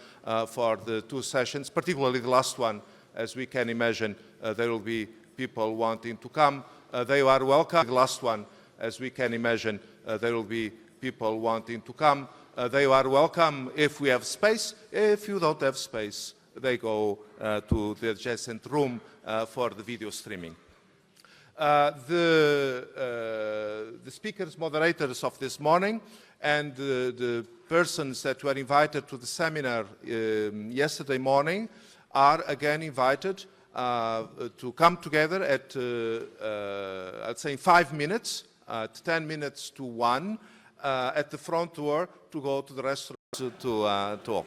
[SPEAKER 2] for the 2 sessions, particularly the last one. As we can imagine, there will be people wanting to come. They are welcome. The last one, as we can imagine, there will be people wanting to come. They are welcome if we have space. If you don't have space, they go to the adjacent room for the video streaming. The speakers, moderators of this morning, and the persons that were invited to the seminar yesterday morning are again invited to come together at, I'd say, 5 minutes, 10 minutes to 1, at the front door to go to the restaurant to all.